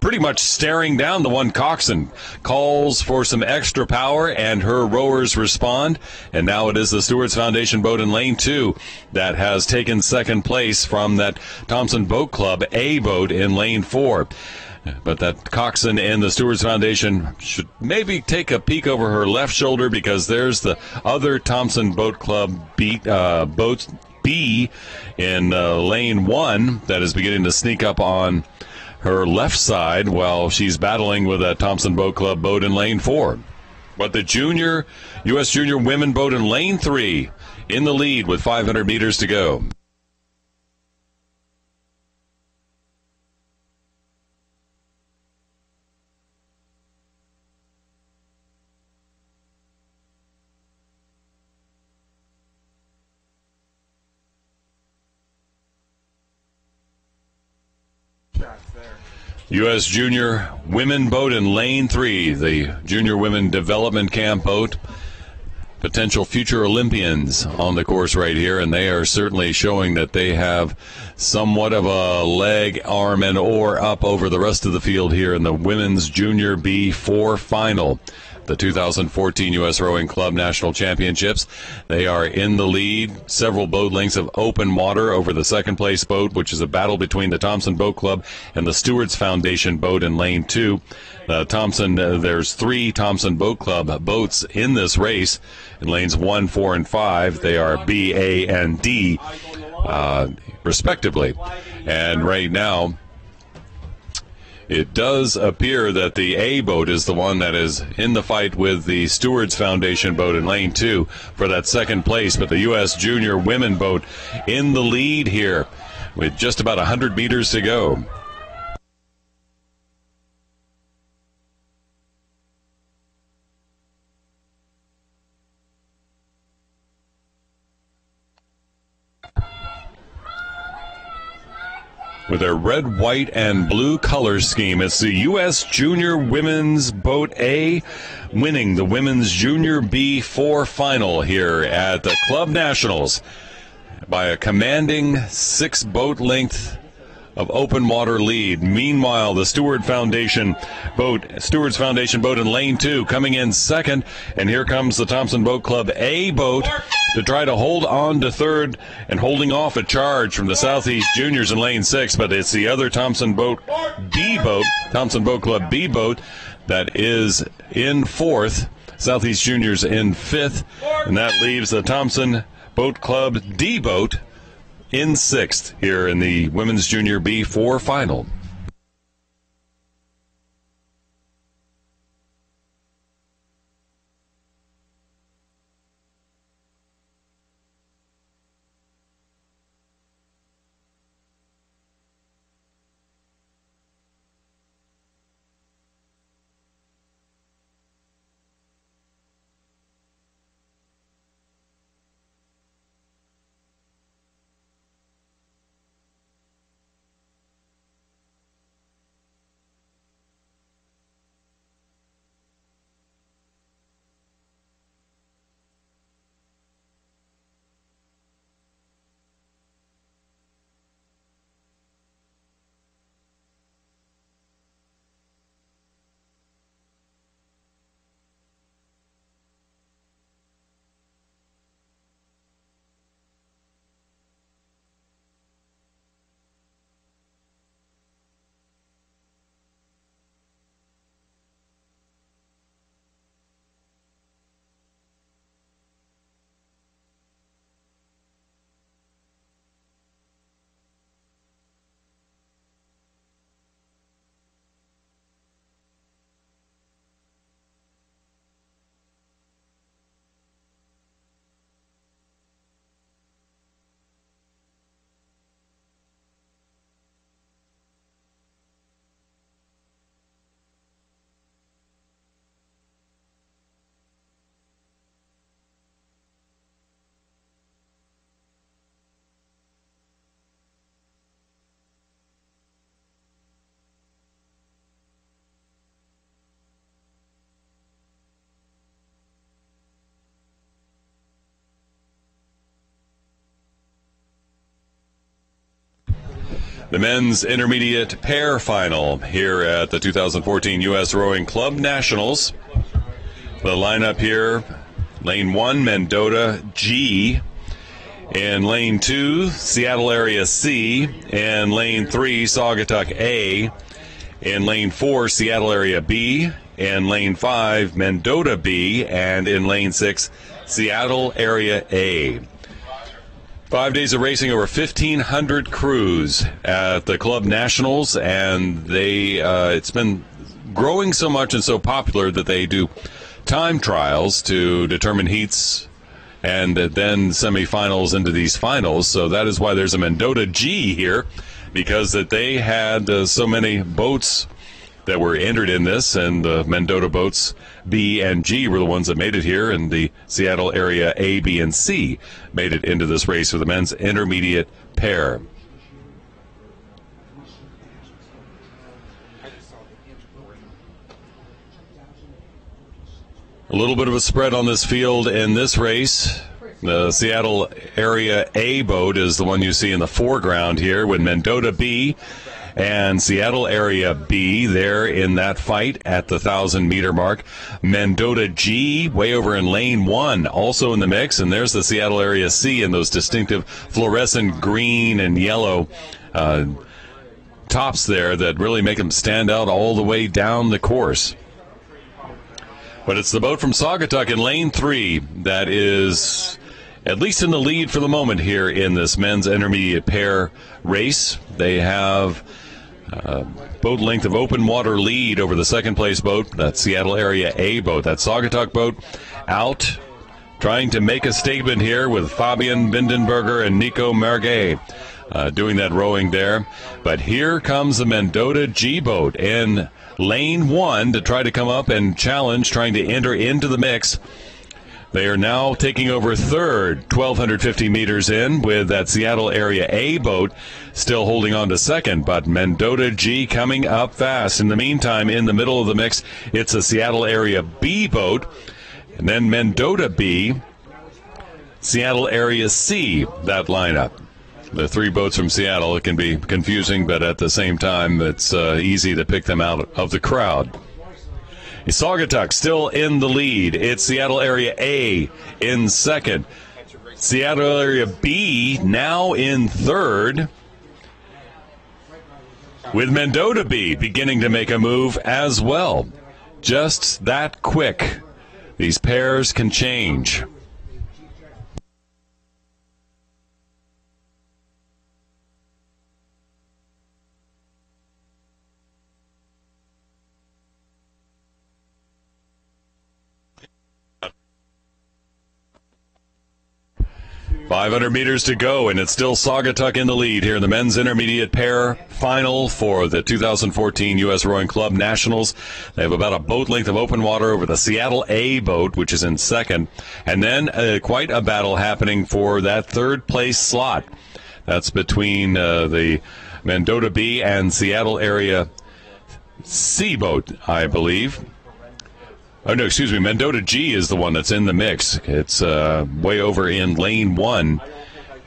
pretty much staring down the one coxswain. Calls for some extra power, and her rowers respond. And now it is the Stewards Foundation boat in lane 2 that has taken second place from that Thompson Boat Club A boat in lane 4. But that coxswain in the Stewards Foundation should maybe take a peek over her left shoulder, because there's the other Thompson Boat Club boat B in lane 1 that is beginning to sneak up on her left side while she's battling with a Thompson Boat Club boat in lane 4. But the U.S. Junior Women boat in lane 3 in the lead with 500 meters to go. U.S. Junior Women boat in lane 3, the Junior Women Development Camp boat. Potential future Olympians on the course right here, and they are certainly showing that they have somewhat of a leg, arm, and oar up over the rest of the field here in the Women's Junior B4 final. The 2014 U.S. Rowing Club National Championships. They are in the lead, several boat lengths of open water over the second place boat, which is a battle between the Thompson Boat Club and the Stewards Foundation boat in lane 2. There's 3 Thompson Boat Club boats in this race in lanes 1, 4, and 5. They are B, A, and D, respectively. And right now, it does appear that the A boat is the one that is in the fight with the Stewards Foundation boat in lane 2 for that second place, but the U.S. Junior Women boat in the lead here with just about 100 meters to go. With their red, white, and blue color scheme, it's the U.S. Junior Women's Boat A winning the Women's Junior B4 final here at the Club Nationals by a commanding 6 boat length of open water lead. Meanwhile, the Stewards Foundation boat in lane 2 coming in second, and here comes the Thompson Boat Club A boat to try to hold on to third and holding off a charge from the Southeast Juniors in lane 6, but it's the other Thompson Boat Club B boat that is in fourth, Southeast Juniors in fifth, and that leaves the Thompson Boat Club D boat in sixth here in the Women's Junior B4 final. The men's intermediate pair final here at the 2014 U.S. Rowing Club Nationals. The lineup here, lane 1, Mendota G. In lane 2, Seattle area C. In lane 3, Saugatuck A. In lane 4, Seattle area B. In lane 5, Mendota B. And in lane 6, Seattle area A. 5 days of racing, over 1,500 crews at the Club Nationals, and it's been growing so much and so popular that they do time trials to determine heats and then semifinals into these finals. So that is why there's a Mendota G here, because that they had so many boats that were entered in this, and the Mendota boats B and G were the ones that made it here, and the Seattle area A, B, and C made it into this race for the men's intermediate pair. A little bit of a spread on this field in this race. The Seattle Area A boat is the one you see in the foreground here, with Mendota B and Seattle Area B there in that fight at the 1,000-meter mark. Mendota G way over in lane 1 also in the mix, and there's the Seattle Area C in those distinctive fluorescent green and yellow tops there that really make them stand out all the way down the course. But it's the boat from Saugatuck in lane 3 that is at least in the lead for the moment here in this men's intermediate pair race. They have boat length of open water lead over the second place boat, that Seattle Area A boat. That Saugatuck boat out trying to make a statement here with Fabian Bindenberger and Nico Merguet doing that rowing there. But here comes the Mendota G boat in lane 1 to try to come up and challenge, trying to enter into the mix. They are now taking over third, 1,250 meters in, with that Seattle Area A boat still holding on to second, but Mendota G coming up fast. In the meantime, in the middle of the mix, it's a Seattle Area B boat, and then Mendota B, Seattle Area C, that lineup. The three boats from Seattle, it can be confusing, but at the same time, it's easy to pick them out of the crowd. Saugatuck still in the lead. It's Seattle Area A in second. Seattle Area B now in third, with Mendota B beginning to make a move as well. Just that quick. These pairs can change. .500 meters to go, and it's still Saugatuck in the lead here in the men's intermediate pair final for the 2014 U.S. Rowing Club Nationals. They have about a boat length of open water over the Seattle A boat, which is in second, and then quite a battle happening for that third place slot. That's between the Mendota B and Seattle Area C boat, I believe. Oh, no, excuse me. Mendota G is the one that's in the mix. It's way over in lane 1,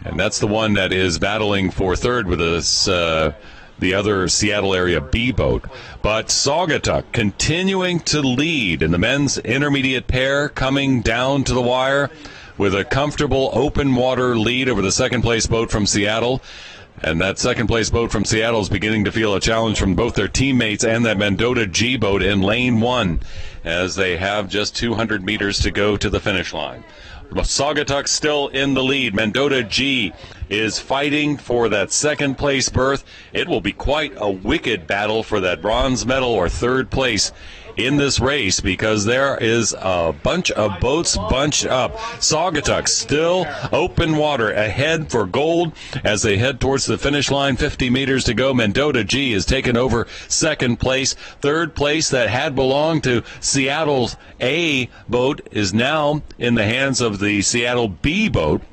and that's the one that is battling for third with us, the other Seattle Area B boat. But Saugatuck continuing to lead in the men's intermediate pair, coming down to the wire with a comfortable open water lead over the second place boat from Seattle. And that second-place boat from Seattle is beginning to feel a challenge from both their teammates and that Mendota G boat in lane 1, as they have just 200 meters to go to the finish line. Saugatuck still in the lead. Mendota G is fighting for that second-place berth. It will be quite a wicked battle for that bronze medal or third place in this race, because there is a bunch of boats bunched up. Saugatuck still open water ahead for gold as they head towards the finish line. 50 meters to go. Mendota G has taken over second place. Third place that had belonged to Seattle's A boat is now in the hands of the Seattle B boat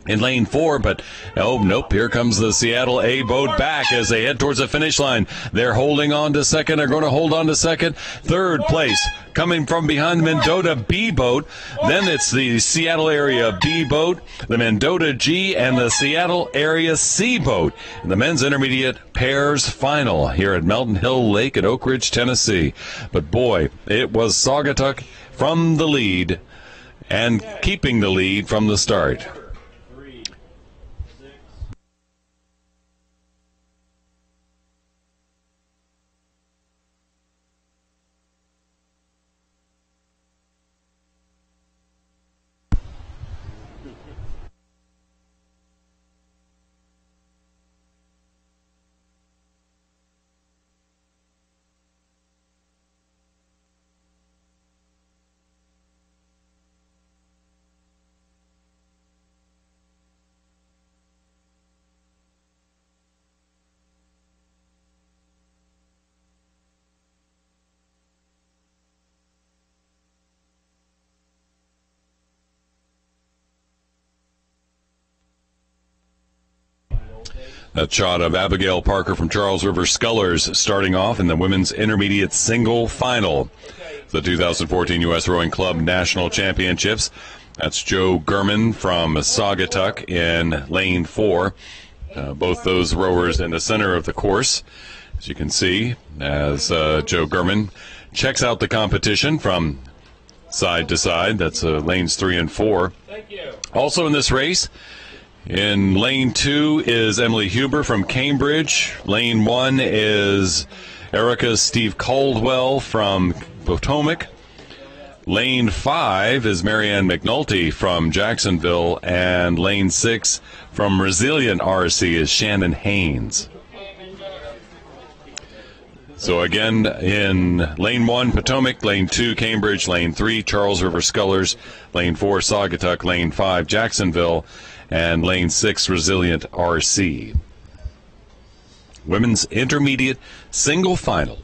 in lane 4, but oh nope, here comes the Seattle A boat back as they head towards the finish line. They're holding on to second, are going to hold on to second. Third place coming from behind the Mendota B boat. Then it's the Seattle Area B boat, the Mendota G, and the Seattle Area C boat in the men's intermediate pairs final here at Melton Hill Lake at Oak Ridge, Tennessee. But boy, it was Saugatuck from the lead and keeping the lead from the start. That shot of Abigail Parker from Charles River Scullers starting off in the women's intermediate single final. the 2014 U.S. Rowing Club National Championships. That's Joe Gurman from Saugatuck in lane 4. Both those rowers in the center of the course, as you can see, as Joe Gurman checks out the competition from side to side. That's lanes 3 and 4. Thank you. Also in this race, in lane 2 is Emily Huber from Cambridge. Lane 1 is Erica Steve Caldwell from Potomac. Lane 5 is Marianne McNulty from Jacksonville. And lane 6 from Resilient RC is Shannon Haynes. So again, in lane 1, Potomac, lane 2, Cambridge, lane 3, Charles River Scullers, lane 4, Saugatuck, lane 5, Jacksonville, and lane 6, Resilient RC. Women's Intermediate Single Final.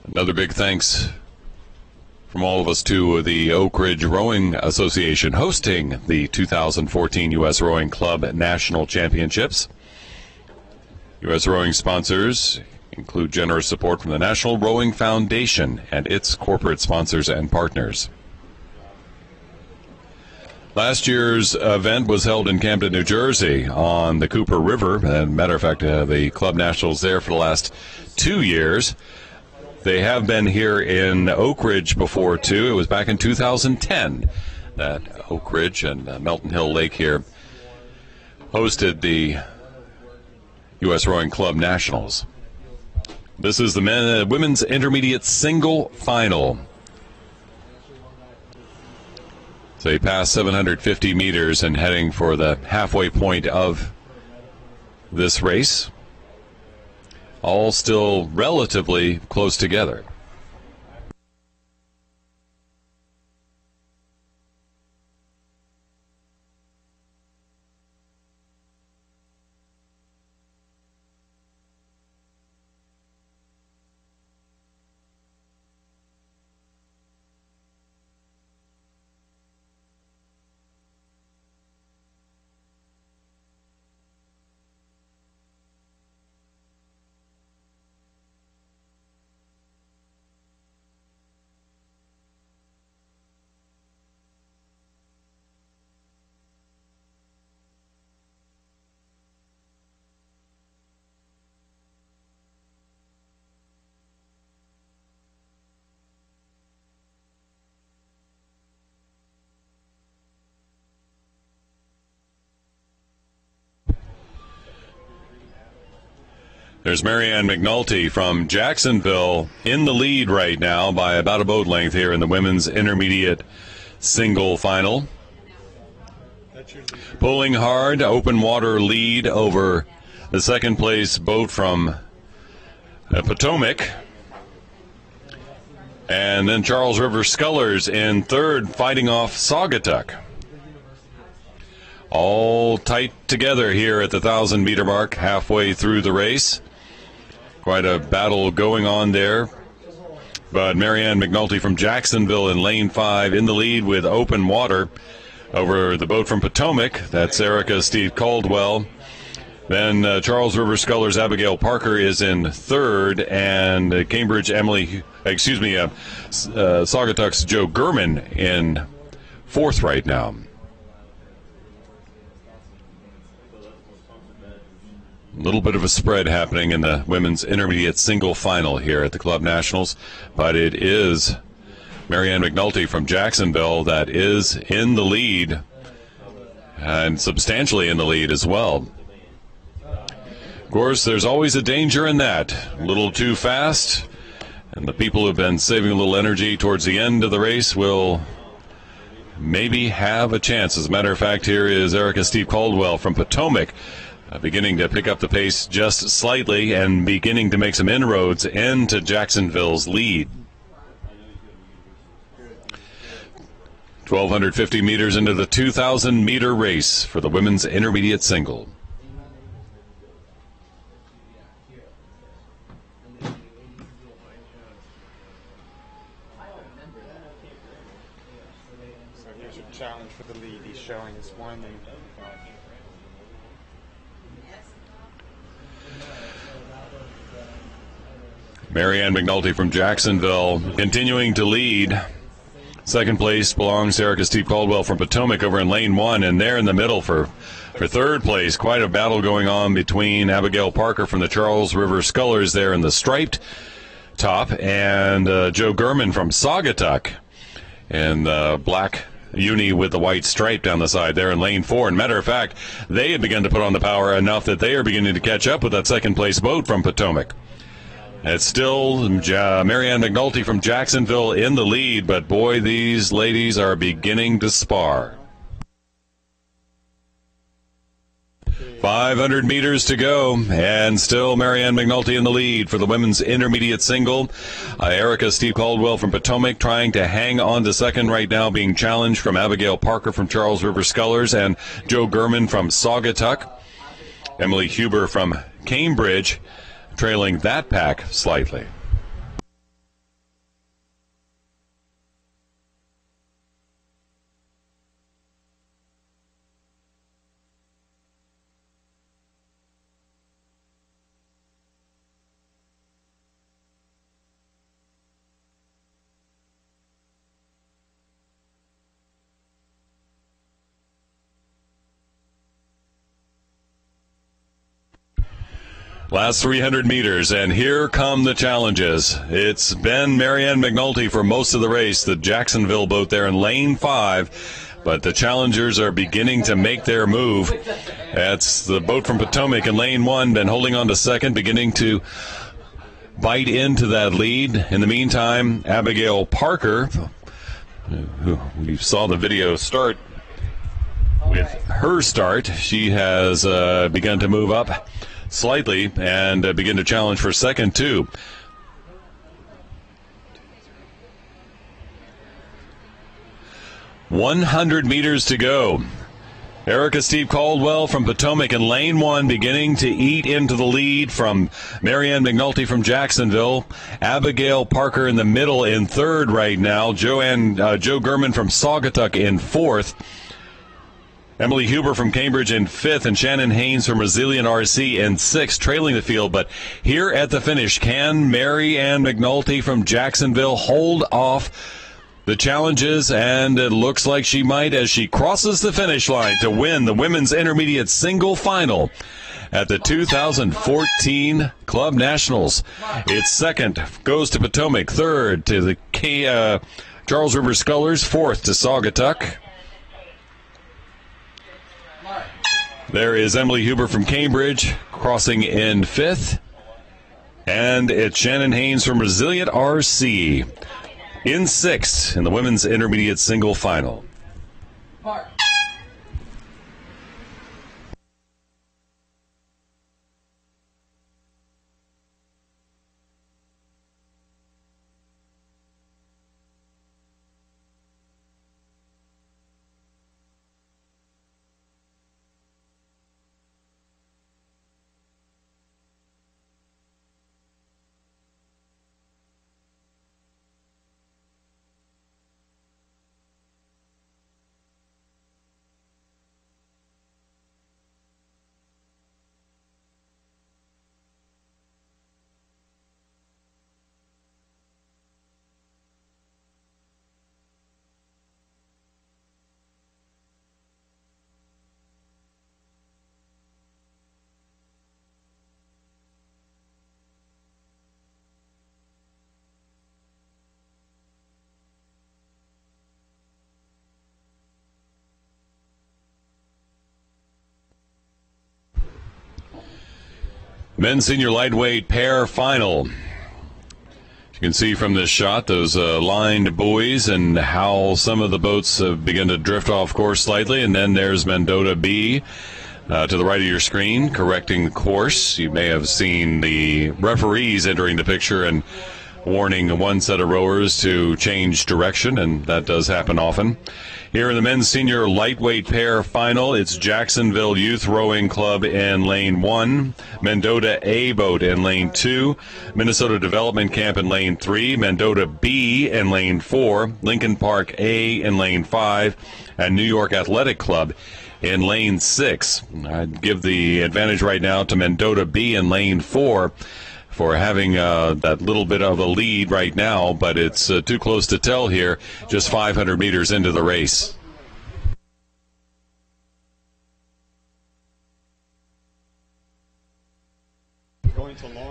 Another big thanks from all of us to the Oak Ridge Rowing Association hosting the 2014 U.S. Rowing Club National Championships. U.S. Rowing sponsors include generous support from the National Rowing Foundation and its corporate sponsors and partners. Last year's event was held in Camden, New Jersey on the Cooper River. As a matter of fact, the Club Nationals there for the last 2 years. They have been here in Oak Ridge before, too. It was back in 2010 that Oak Ridge and Melton Hill Lake here hosted the U.S. Rowing Club Nationals. This is the women's intermediate single final. So they passed 750 meters and heading for the halfway point of this race. All still relatively close together. There's Marianne McNulty from Jacksonville in the lead right now by about a boat length here in the women's intermediate single final. Pulling hard, open water lead over the second place boat from Potomac. And then Charles River Scullers in third, fighting off Saugatuck. All tight together here at the 1,000-meter mark, halfway through the race. Quite a battle going on there. But Marianne McNulty from Jacksonville in lane 5 in the lead with open water over the boat from Potomac. That's Erica Steve Caldwell. Then Charles River Scullers Abigail Parker is in third, and Saugatuck's Joe Gurman in fourth right now. A little bit of a spread happening in the women's intermediate single final here at the Club Nationals, but it is Marianne McNulty from Jacksonville that is in the lead, and substantially in the lead as well. Of course, there's always a danger in that. A little too fast, and the people who have been saving a little energy towards the end of the race will maybe have a chance. As a matter of fact, here is Erica Steve Caldwell from Potomac, beginning to pick up the pace just slightly and beginning to make some inroads into Jacksonville's lead. 1,250 meters into the 2,000-meter race for the women's intermediate single. should challenge for the lead. He's showing us one. Marianne McNulty from Jacksonville continuing to lead. Second place belongs to Erica Steve Caldwell from Potomac over in lane 1, and they're in the middle for third place. Quite a battle going on between Abigail Parker from the Charles River Scullers there in the striped top, and Joe Gurman from Saugatuck in the black uni with the white stripe down the side there in lane 4. And matter of fact, they have begun to put on the power enough that they are beginning to catch up with that second place boat from Potomac. It's still Marianne McNulty from Jacksonville in the lead, but boy, these ladies are beginning to spar. 500 meters to go, and still Marianne McNulty in the lead for the women's intermediate single. Erica Steve Caldwell from Potomac trying to hang on to second right now, being challenged from Abigail Parker from Charles River Scullers and Joe Gurman from Saugatuck. Emily Huber from Cambridge trailing that pack slightly. Last 300 meters, and here come the challenges. It's been Marianne McNulty for most of the race, the Jacksonville boat there in lane 5, but the challengers are beginning to make their move. That's the boat from Potomac in lane 1, been holding on to second, beginning to bite into that lead. In the meantime, Abigail Parker, who we saw the video start with her start, she has begun to move up slightly and begin to challenge for second too. "100 meters to go. Erica Steve Caldwell from Potomac in lane 1 beginning to eat into the lead from Marianne McNulty from Jacksonville. Abigail Parker in the middle in third right now. Joe Gurman from Saugatuck in fourth. Emily Huber from Cambridge in 5th, and Shannon Haynes from Resilient RC in 6th, trailing the field. But here at the finish, can Marianne McNulty from Jacksonville hold off the challenges? And it looks like she might as she crosses the finish line to win the women's intermediate single final at the 2014 Club Nationals. Its second goes to Potomac, third to the Charles River Scullers, fourth to Saugatuck. There is Emily Huber from Cambridge crossing in 5th. And it's Shannon Haynes from Resilient RC in 6th in the women's intermediate single final. Mark. Men's senior lightweight pair final. You can see from this shot those lined buoys and how some of the boats begin to drift off course slightly. And then there's Mendota B to the right of your screen correcting the course. You may have seen the referees entering the picture and warning one set of rowers to change direction, and that does happen often. Here in the men's senior lightweight pair final, it's Jacksonville Youth Rowing Club in lane 1, Mendota A boat in lane 2, Minnesota Development Camp in lane 3, Mendota B in lane 4, Lincoln Park A in lane 5, and New York Athletic Club in lane 6. I'd give the advantage right now to Mendota B in lane 4 for having that little bit of a lead right now, but it's too close to tell here, just 500 meters into the race.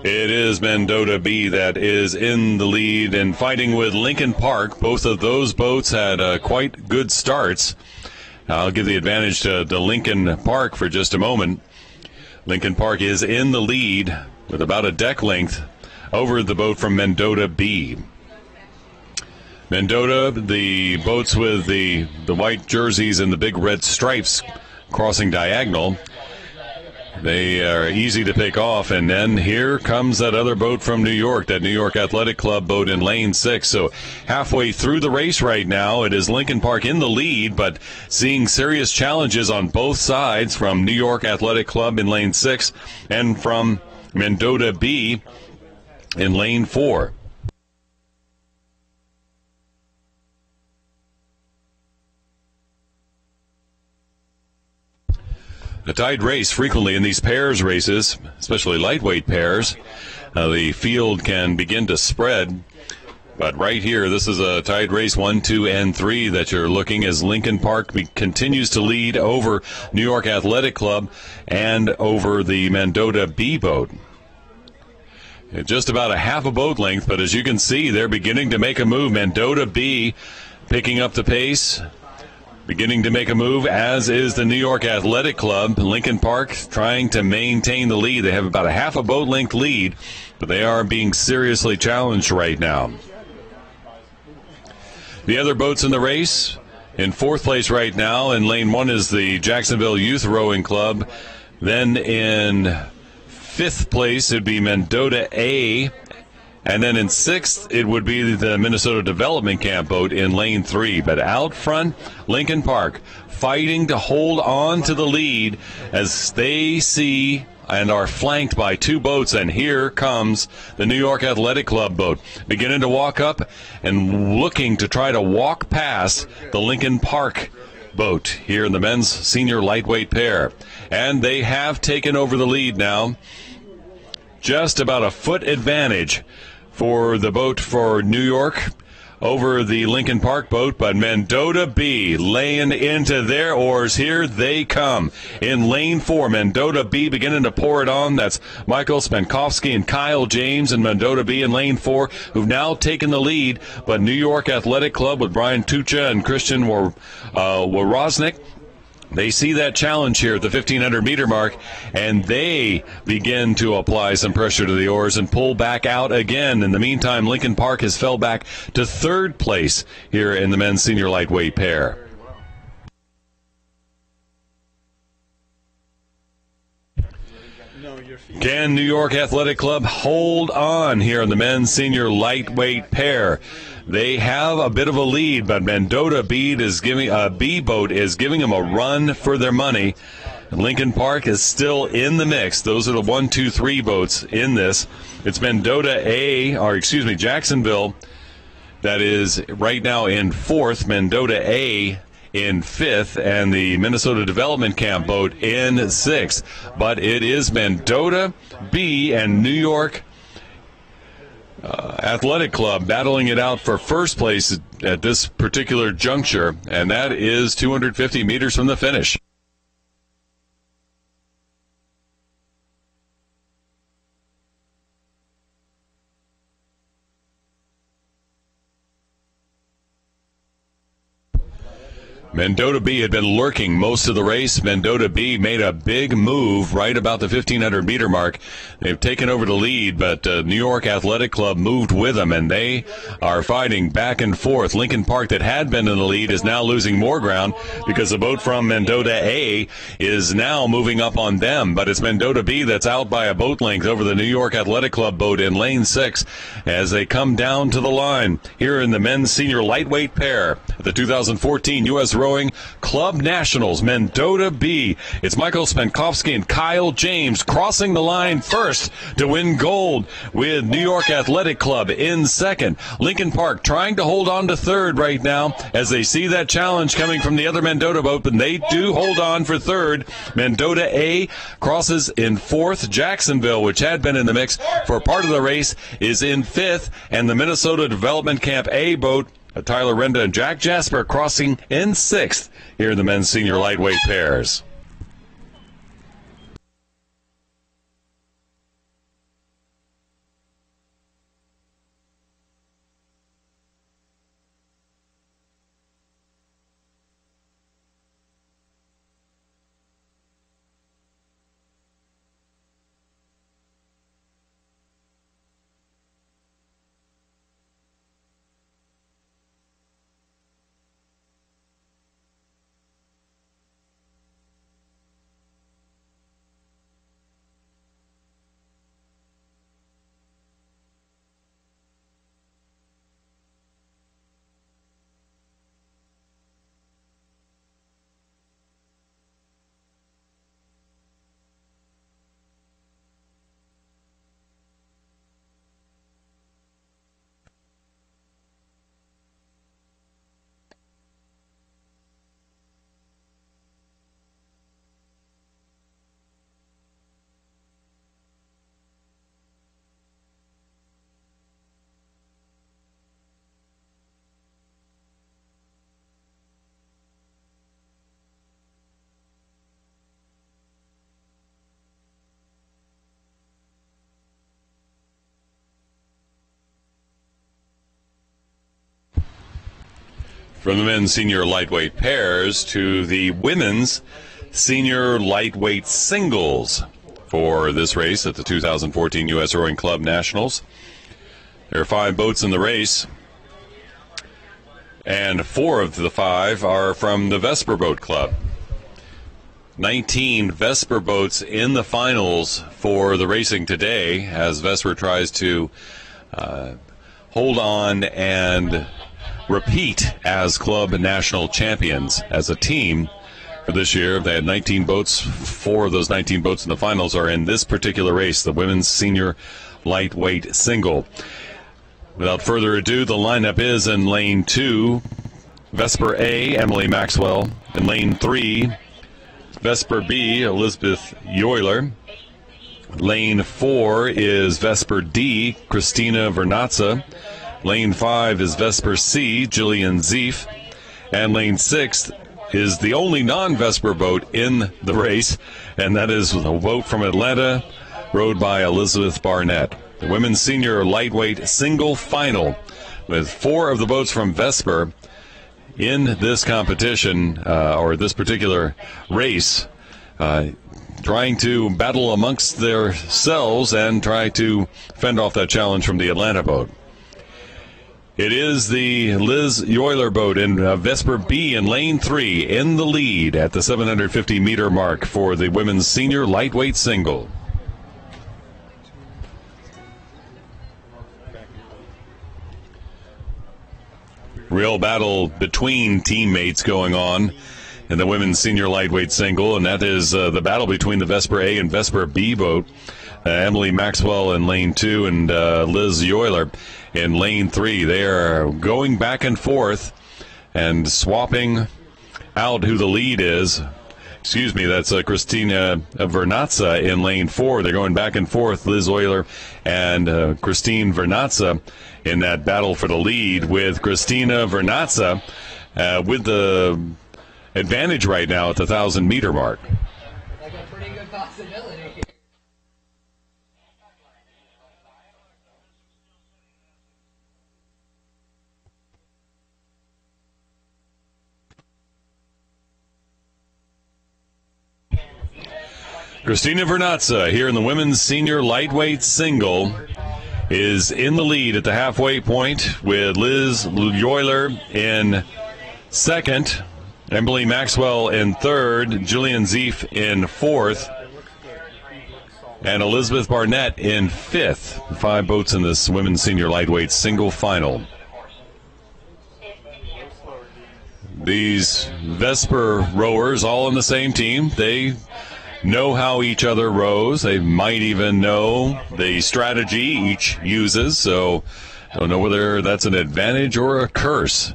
It is Mendota B that is in the lead and fighting with Lincoln Park. Both of those boats had quite good starts. I'll give the advantage to Lincoln Park for just a moment. Lincoln Park is in the lead with about a deck length over the boat from Mendota B. Mendota, the boats with the white jerseys and the big red stripes crossing diagonal, they are easy to pick off. And then here comes that other boat from New York, that New York Athletic Club boat in lane 6. So halfway through the race right now, it is Lincoln Park in the lead, but seeing serious challenges on both sides from New York Athletic Club in lane 6 and from Mendota B in lane 4. A tight race frequently in these pairs races, especially lightweight pairs. The field can begin to spread. But right here, this is a tight race, 1, 2, and 3 that you're looking as Lincoln Park continues to lead over New York Athletic Club and over the Mendota B boat. Just about a half a boat length, but as you can see, they're beginning to make a move. Mendota B picking up the pace, beginning to make a move, as is the New York Athletic Club. Lincoln Park trying to maintain the lead. They have about a half a boat length lead, but they are being seriously challenged right now. The other boats in the race, in 4th place right now in lane 1 is the Jacksonville Youth Rowing Club. Then in 5th place it would be Mendota A. And then in 6th, it would be the Minnesota Development Camp boat in lane 3. But out front, Lincoln Park fighting to hold on to the lead as they see and are flanked by 2 boats. And here comes the New York Athletic Club boat, beginning to walk up and looking to try to walk past the Lincoln Park boat here in the men's senior lightweight pair. And they have taken over the lead now. Just about a foot advantage for the boat for New York over the Lincoln Park boat, but Mendota B laying into their oars. Here they come in lane 4. Mendota B beginning to pour it on. That's Michael Spankowski and Kyle James and Mendota B in lane 4, who've now taken the lead. But New York Athletic Club with Brian Tucha and Christian Woroznik, they see that challenge here at the 1,500-meter mark, and they begin to apply some pressure to the oars and pull back out again. In the meantime, Lincoln Park has fell back to 3rd place here in the men's senior lightweight pair. Can New York Athletic Club hold on here in the men's senior lightweight pair? They have a bit of a lead, but Mendota B boat is giving them a run for their money. Lincoln Park is still in the mix. Those are the 1, 2, 3 boats in this. It's Jacksonville that is right now in 4th, Mendota A in 5th, and the Minnesota Development Camp boat in 6th. But it is Mendota B and New York Athletic Club battling it out for first place at this particular juncture, and that is 250 meters from the finish. Mendota B had been lurking most of the race. Mendota B made a big move right about the 1,500 meter mark. They've taken over the lead, but New York Athletic Club moved with them, and they are fighting back and forth. Lincoln Park, that had been in the lead, is now losing more ground because the boat from Mendota A is now moving up on them, but it's Mendota B that's out by a boat length over the New York Athletic Club boat in lane 6 as they come down to the line here in the men's senior lightweight pair at the 2014 U.S. Rowing Club Nationals. Mendota B. It's Michael Spenkovsky and Kyle James crossing the line first to win gold, with New York Athletic Club in second. Lincoln Park trying to hold on to third right now as they see that challenge coming from the other Mendota boat, but they do hold on for third. Mendota A crosses in fourth. Jacksonville, which had been in the mix for part of the race, is in fifth, and the Minnesota Development Camp A boat, Tyler Renda and Jack Jasper, crossing in sixth here in the men's senior lightweight pairs. From the men's senior lightweight pairs to the women's senior lightweight singles for this race at the 2014 U.S. Rowing Club Nationals. There are 5 boats in the race, and 4 of the 5 are from the Vesper Boat Club. 19 Vesper boats in the finals for the racing today as Vesper tries to hold on and repeat as club national champions as a team for this year. They had 19 boats. 4 of those 19 boats in the finals are in this particular race, the women's senior lightweight single. Without further ado, the lineup is in lane 2, Vesper A, Emily Maxwell. In lane 3, Vesper B, Elizabeth Euler. Lane 4 is Vesper D, Christina Vernazza. Lane 5 is Vesper C, Jillian Zeef. And lane 6 is the only non-Vesper boat in the race, and that is a boat from Atlanta, rowed by Elizabeth Barnett. The women's senior lightweight single final, with 4 of the boats from Vesper in this competition, or this particular race, trying to battle amongst themselves and try to fend off that challenge from the Atlanta boat. It is the Liz Euler boat in Vesper B in lane 3 in the lead at the 750-meter mark for the women's senior lightweight single. Real battle between teammates going on in the women's senior lightweight single, and that is the battle between the Vesper A and Vesper B boat. Emily Maxwell in lane 2 and Liz Euler in lane 3. They are going back and forth and swapping out who the lead is. Excuse me, that's Christina Vernazza in lane 4. They're going back and forth, Liz Euler and Christine Vernazza in that battle for the lead, with Christina Vernazza with the advantage right now at the 1,000-meter mark. Like a pretty good possibility. Christina Vernazza here in the women's senior lightweight single is in the lead at the halfway point with Liz Euler in second, Emily Maxwell in third, Jillian Zeef in fourth, and Elizabeth Barnett in fifth. 5 boats in this women's senior lightweight single final. These Vesper rowers all on the same team. They know how each other rows. They might even know the strategy each uses, so I don't know whether that's an advantage or a curse.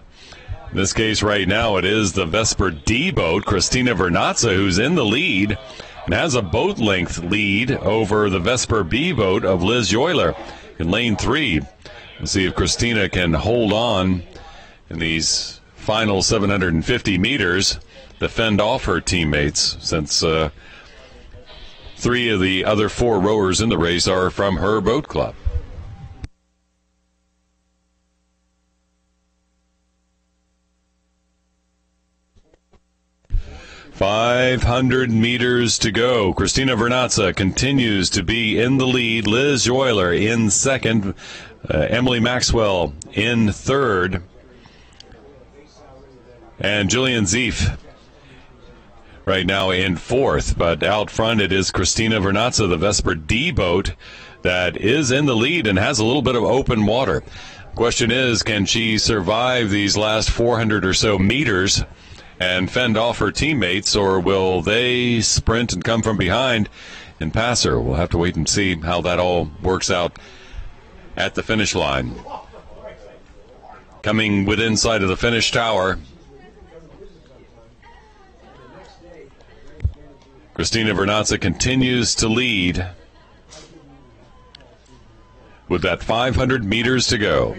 In this case right now, it is the Vesper D boat, Christina Vernazza, who's in the lead and has a boat length lead over the Vesper B boat of Liz Euler in lane 3. We'll see if Christina can hold on in these final 750 meters to fend off her teammates, since 3 of the other 4 rowers in the race are from her boat club. .500 meters to go. Christina Vernazza continues to be in the lead. Liz Euler in second. Emily Maxwell in third. And Jillian Zeef right now in fourth. But out front it is Christina Vernazza, the Vesper D boat, that is in the lead and has a little bit of open water. Question is, can she survive these last 400 or so meters and fend off her teammates, or will they sprint and come from behind and pass her? We'll have to wait and see how that all works out at the finish line. Coming within sight of the finish tower, Christina Vernazza continues to lead with that 500 meters to go.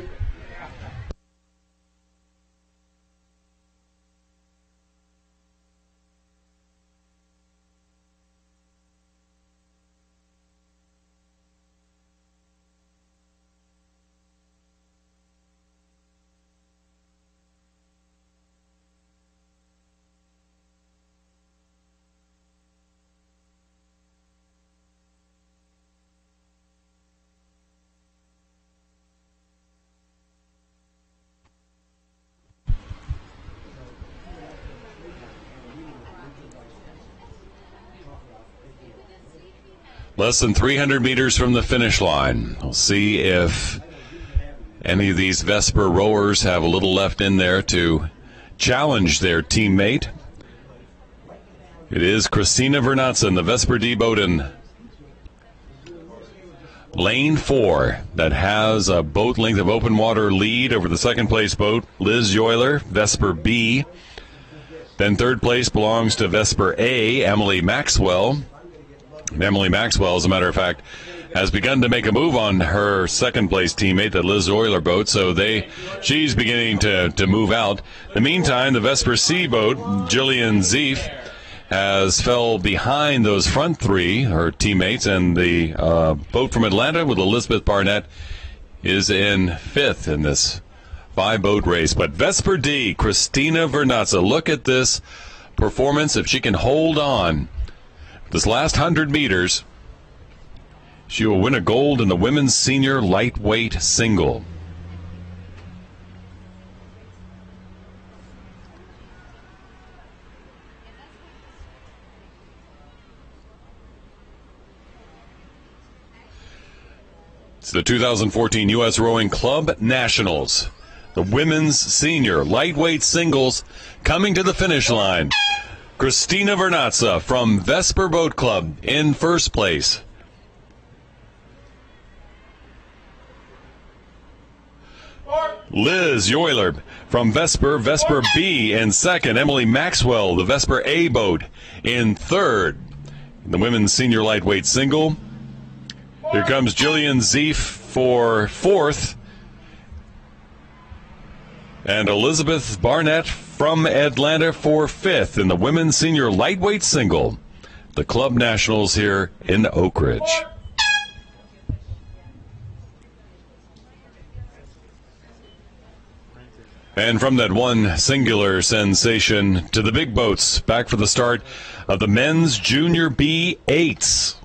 Less than 300 meters from the finish line. We'll see if any of these Vesper rowers have a little left in there to challenge their teammate. It is Christina Vernazza in the Vesper D boat in lane 4 that has a boat length of open water lead over the second place boat, Liz Euler, Vesper B. Then third place belongs to Vesper A, Emily Maxwell. Emily Maxwell, as a matter of fact, has begun to make a move on her second-place teammate, the Liz Euler boat, so she's beginning to move out. In the meantime, the Vesper C boat, Jillian Zeef, has fell behind those front 3, her teammates, and the boat from Atlanta with Elizabeth Barnett is in 5th in this 5-boat race. But Vesper D, Christina Vernazza, look at this performance. If she can hold on this last 100 meters, she will win a gold in the women's senior lightweight single. It's the 2014 U.S. Rowing Club Nationals. The women's senior lightweight singles coming to the finish line. Christina Vernazza from Vesper Boat Club in first place. Liz Euler from Vesper B in second. Emily Maxwell, the Vesper A boat, in third. The women's senior lightweight single. Here comes Jillian Zeef for fourth. And Elizabeth Barnett from Atlanta for fifth in the women's senior lightweight single. The Club Nationals here in Oak Ridge. And from that one singular sensation to the big boats, back for the start of the men's Junior B8s.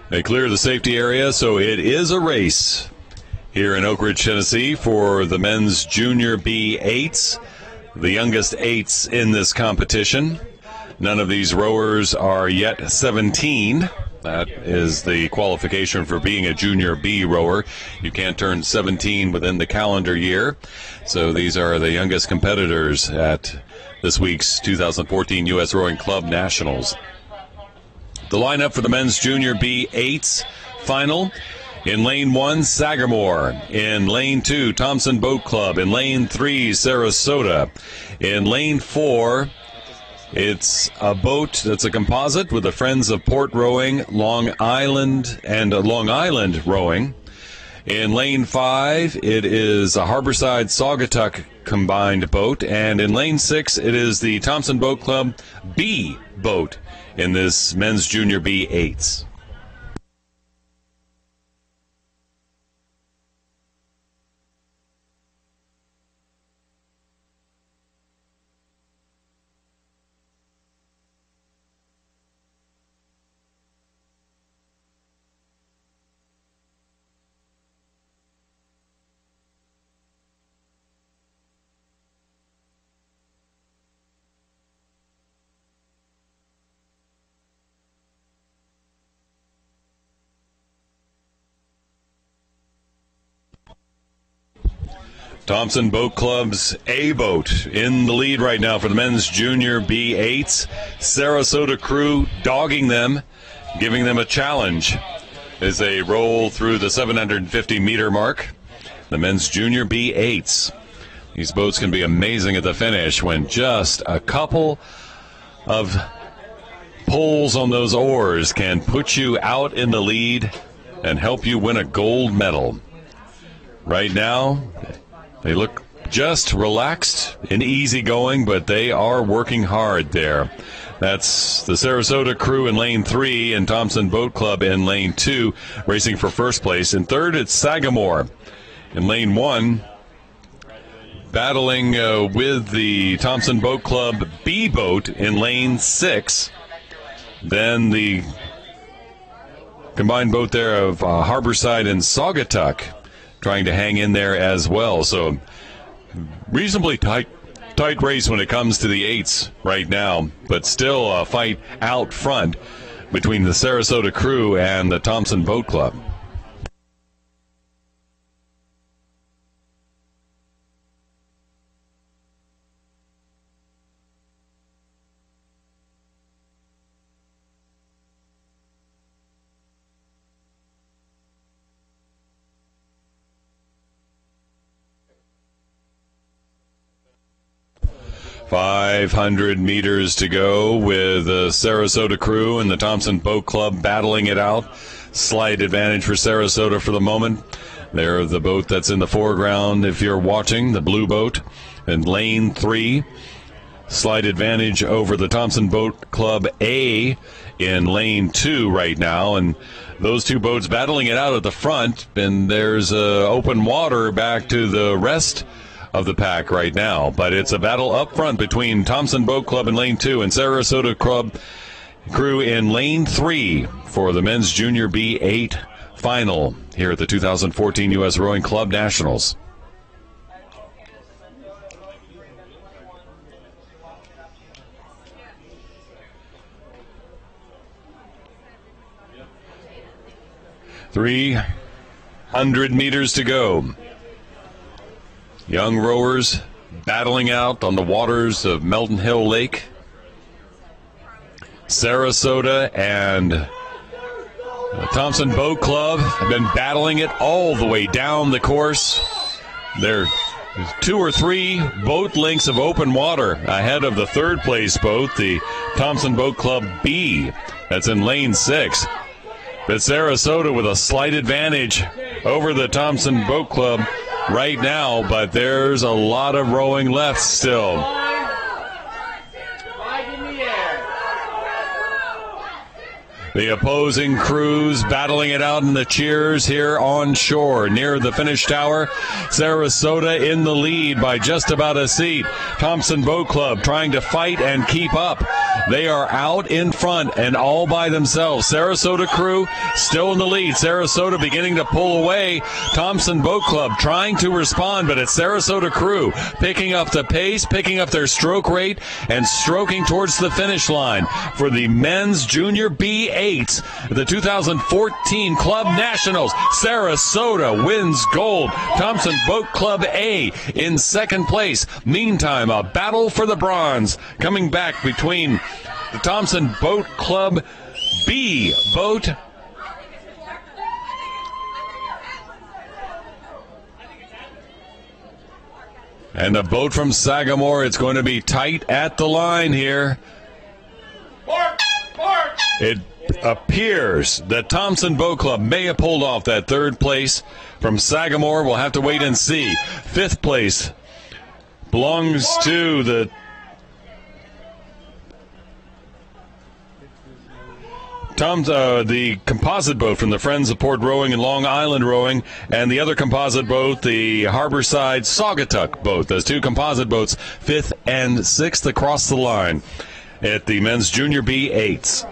They clear the safety area, so it is a race here in Oak Ridge, Tennessee for the men's Junior B8s, the youngest 8s in this competition. None of these rowers are yet 17. That is the qualification for being a Junior B rower. You can't turn 17 within the calendar year. So these are the youngest competitors at this week's 2014 U.S. Rowing Club Nationals. The lineup for the men's Junior B8s final. In lane 1, Sagamore. In lane 2, Thompson Boat Club. In lane 3, Sarasota. In lane 4, it's a boat that's a composite with the Friends of Port Rowing, Long Island, and Long Island Rowing. In lane 5, it is a Harborside Saugatuck combined boat. And in lane 6, it is the Thompson Boat Club B boat in this men's Junior B8s. Thompson Boat Club's A boat in the lead right now for the men's Junior B8s. Sarasota crew dogging them, giving them a challenge as they roll through the 750-meter mark. The men's Junior B8s. These boats can be amazing at the finish when just a couple of pulls on those oars can put you out in the lead and help you win a gold medal. Right now, they look just relaxed and easygoing, but they are working hard there. That's the Sarasota crew in lane 3 and Thompson Boat Club in lane 2, racing for first place. In third, it's Sagamore in lane 1, battling with the Thompson Boat Club B boat in lane 6. Then combined boat there of Harborside and Saugatuck trying to hang in there as well. So reasonably tight race when it comes to the eights right now, but still a fight out front between the Sarasota crew and the Thompson Boat Club. .500 meters to go with the Sarasota crew and the Thompson Boat Club battling it out. Slight advantage for Sarasota for the moment. They're the boat that's in the foreground if you're watching, the blue boat in lane 3. Slight advantage over the Thompson Boat Club A in lane 2 right now, and those two boats battling it out at the front, and there's open water back to the rest of the pack right now. But it's a battle up front between Thompson Boat Club in lane 2 and Sarasota Club crew in lane 3 for the men's Junior B8 final here at the 2014 U.S. Rowing Club Nationals. .300 meters to go. Young rowers battling out on the waters of Melton Hill Lake. Sarasota and the Thompson Boat Club have been battling it all the way down the course. There's 2 or 3 boat lengths of open water ahead of the third place boat, the Thompson Boat Club B. That's in lane 6. But Sarasota with a slight advantage over the Thompson Boat Club right now, but there's a lot of rowing left still. The opposing crews battling it out in the cheers here on shore near the finish tower. Sarasota in the lead by just about a seat. Thompson Boat Club trying to fight and keep up. They are out in front and all by themselves. Sarasota crew still in the lead. Sarasota beginning to pull away. Thompson Boat Club trying to respond, but it's Sarasota crew picking up the pace, picking up their stroke rate, and stroking towards the finish line for the men's Junior B8. The 2014 Club Nationals. Sarasota wins gold. Thompson Boat Club A in second place. Meantime, a battle for the bronze coming back between the Thompson Boat Club B boat and the boat from Sagamore. It's going to be tight at the line here. It appears that Thompson Boat Club may have pulled off that third place from Sagamore. We'll have to wait and see. Fifth place belongs to the the composite boat from the Friends of Port Rowing and Long Island Rowing, and the other composite boat, the Harborside Saugatuck boat. Those two composite boats, fifth and sixth across the line at the men's Junior B8s.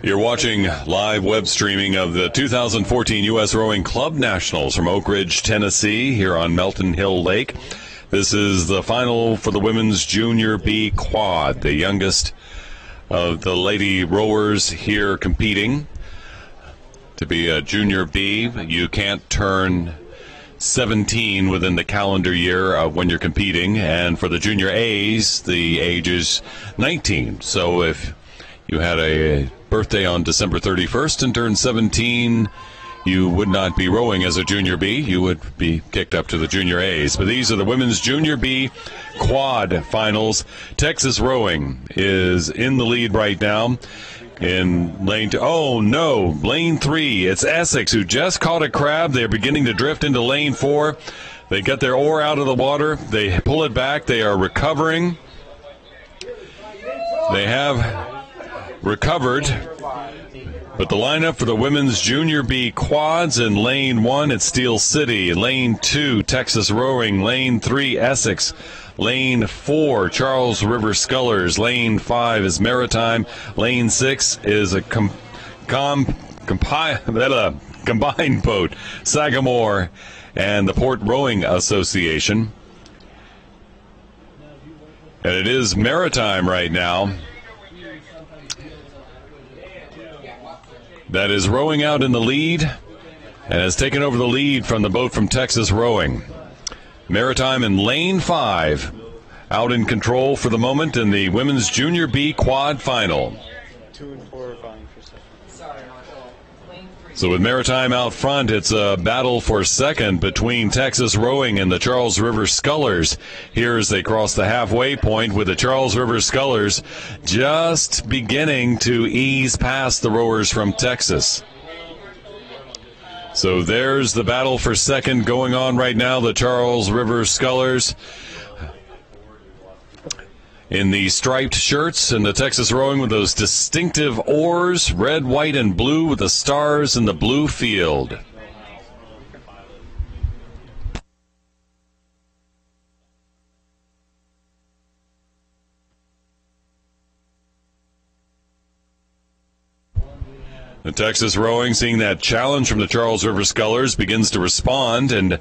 You're watching live web streaming of the 2014 U.S. Rowing Club Nationals from Oak Ridge, Tennessee, here on Melton Hill Lake. This is the final for the women's Junior B quad, the youngest of the lady rowers here competing. To be a Junior B, you can't turn 17 within the calendar year of when you're competing, and for the Junior A's, the age is 19. So if you had a birthday on December 31st and turned 17, you would not be rowing as a Junior B. You would be kicked up to the Junior A's. But these are the women's Junior B quad finals. Texas Rowing is in the lead right now in lane 2. Oh, no, lane 3. It's Essex who just caught a crab. They're beginning to drift into lane 4. They get their oar out of the water. They pull it back. They are recovering. They have recovered. But the lineup for the women's Junior B quads: in lane 1, it's Steel City. Lane 2, Texas Rowing. Lane 3, Essex. Lane 4, Charles River Scullers. Lane 5 is Maritime. Lane 6 is a combined boat, Sagamore and the Port Rowing Association. And it is Maritime right now that is rowing out in the lead and has taken over the lead from the boat from Texas Rowing. Maritime in lane 5, out in control for the moment in the women's Junior B quad final. 2 and 4 are vying for second. So with Maritime out front, it's a battle for second between Texas Rowing and the Charles River Scullers. Here as they cross the halfway point, with the Charles River Scullers just beginning to ease past the rowers from Texas. So there's the battle for second going on right now. The Charles River Scullers in the striped shirts, and the Texas Rowing with those distinctive oars, red, white, and blue, with the stars in the blue field. The Texas Rowing, seeing that challenge from the Charles River Scullers, begins to respond, and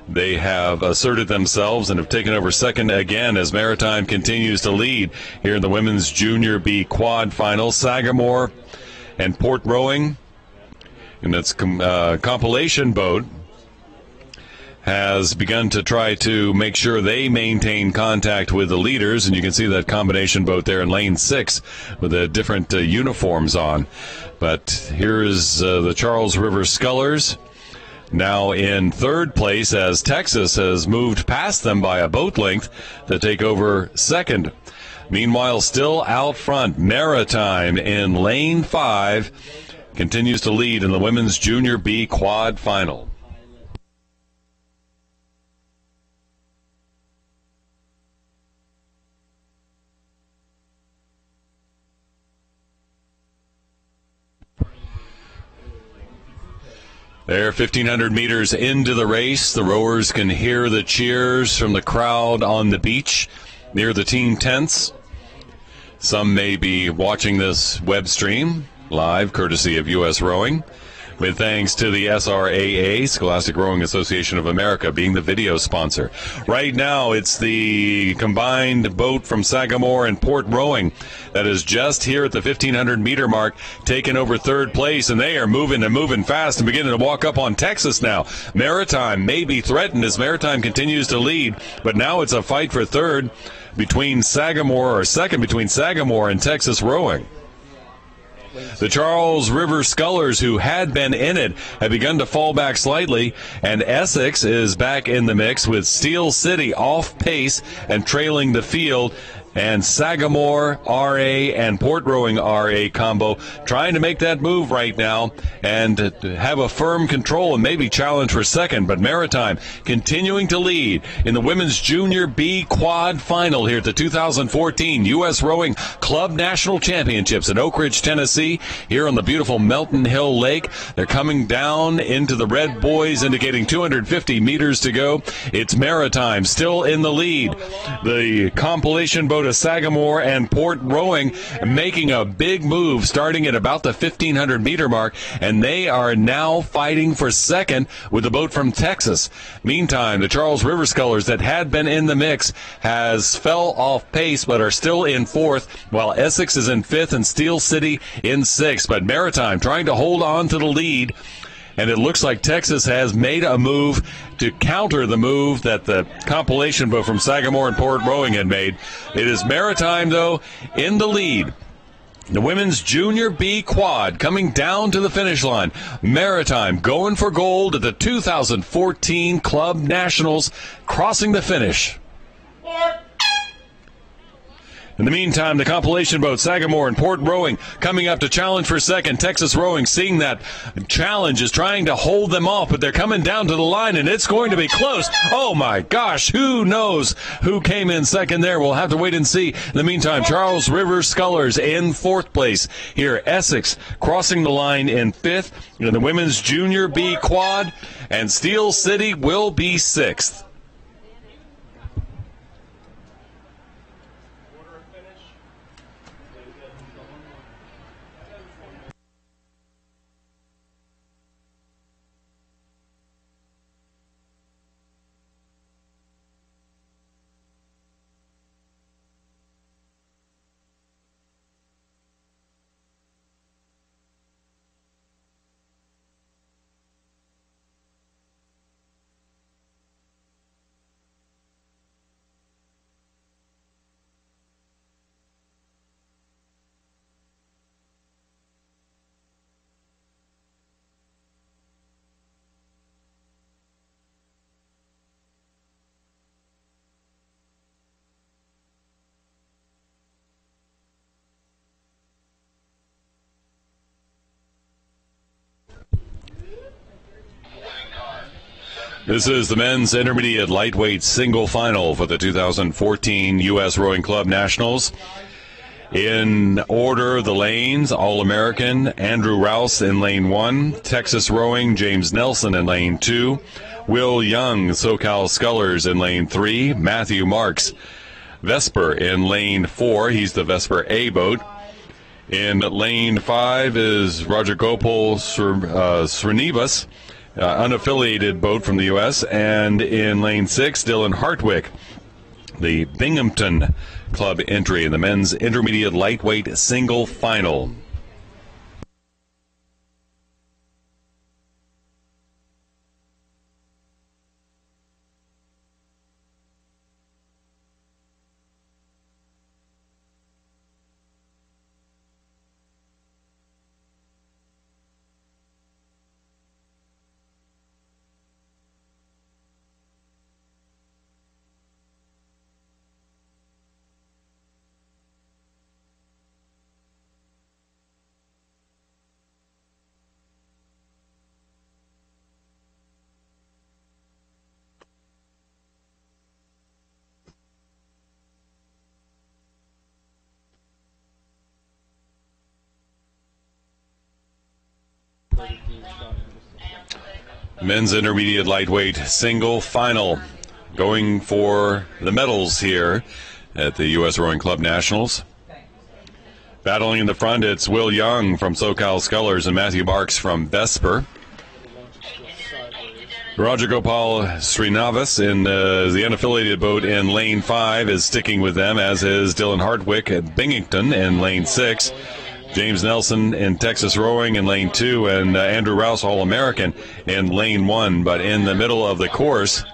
they have asserted themselves and have taken over second again as Maritime continues to lead here in the women's Junior B quad final. Sagamore and Port Rowing, and its compilation boat, has begun to try to make sure they maintain contact with the leaders, and you can see that combination boat there in lane 6 with the different uniforms on. But here is the Charles River Scullers now in third place, as Texas has moved past them by a boat length to take over second. Meanwhile, still out front, Maritime in lane 5 continues to lead in the women's Junior B quad final. They're 1,500 meters into the race. The rowers can hear the cheers from the crowd on the beach near the team tents. Some may be watching this web stream live, courtesy of US Rowing, with thanks to the SRAA, Scholastic Rowing Association of America, being the video sponsor. Right now, it's the combined boat from Sagamore and Port Rowing that is just here at the 1,500-meter mark, taking over third place, and they are moving fast and beginning to walk up on Texas now. Maritime may be threatened as Maritime continues to lead, but now it's a fight for third between Sagamore, or second between Sagamore and Texas Rowing. The Charles River Scullers, who had been in it, have begun to fall back slightly, and Essex is back in the mix with Steel City off pace and trailing the field, and Sagamore RA and Port Rowing RA combo trying to make that move right now and have a firm control and maybe challenge for second. But Maritime continuing to lead in the women's Junior B quad final here at the 2014 U.S. Rowing Club National Championships in Oak Ridge, Tennessee, here on the beautiful Melton Hill Lake. They're coming down into the red buoys, indicating 250 meters to go. It's Maritime still in the lead. The compilation boat of Sagamore and Port Rowing making a big move, starting at about the 1,500-meter mark, and they are now fighting for second with the boat from Texas. Meantime, the Charles River Scullers that had been in the mix has fell off pace but are still in fourth, while Essex is in fifth and Steel City in sixth. But Maritime trying to hold on to the lead, and it looks like Texas has made a move to counter the move that the compilation boat from Sagamore and Port Rowing had made. It is Maritime, though, in the lead. The women's Junior B quad coming down to the finish line. Maritime going for gold at the 2014 Club Nationals, crossing the finish. In the meantime, the compilation boat, Sagamore and Port Rowing, coming up to challenge for second. Texas Rowing, seeing that challenge, is trying to hold them off, but they're coming down to the line, and it's going to be close. Oh, my gosh, who knows who came in second there? We'll have to wait and see. In the meantime, Charles River Scullers in fourth place. Here, Essex crossing the line in fifth. In the women's junior B quad, and Steel City will be sixth. This is the men's intermediate lightweight single final for the 2014 U.S. Rowing Club Nationals. In order, the lanes: All-American, Andrew Rouse in lane 1, Texas Rowing, James Nelson in lane 2, Will Young, SoCal Scullers in lane 3, Matthew Marks, Vesper in lane 4. He's the Vesper A boat. In lane 5 is Roger Gopal Srinivas, unaffiliated boat from the U.S., and in lane 6, Dylan Hartwick, the Binghamton Club entry in the men's intermediate lightweight single final. Men's intermediate lightweight single final, going for the medals here at the U.S. Rowing Club Nationals. Battling in the front, it's Will Young from SoCal Scullers and Matthew Marks from Vesper. Roger Gopal Srinivas in the unaffiliated boat in lane 5 is sticking with them, as is Dylan Hartwick at Binghamton in lane 6. James Nelson in Texas Rowing in lane 2, and Andrew Rouse, All-American, in lane 1. But in the middle of the course,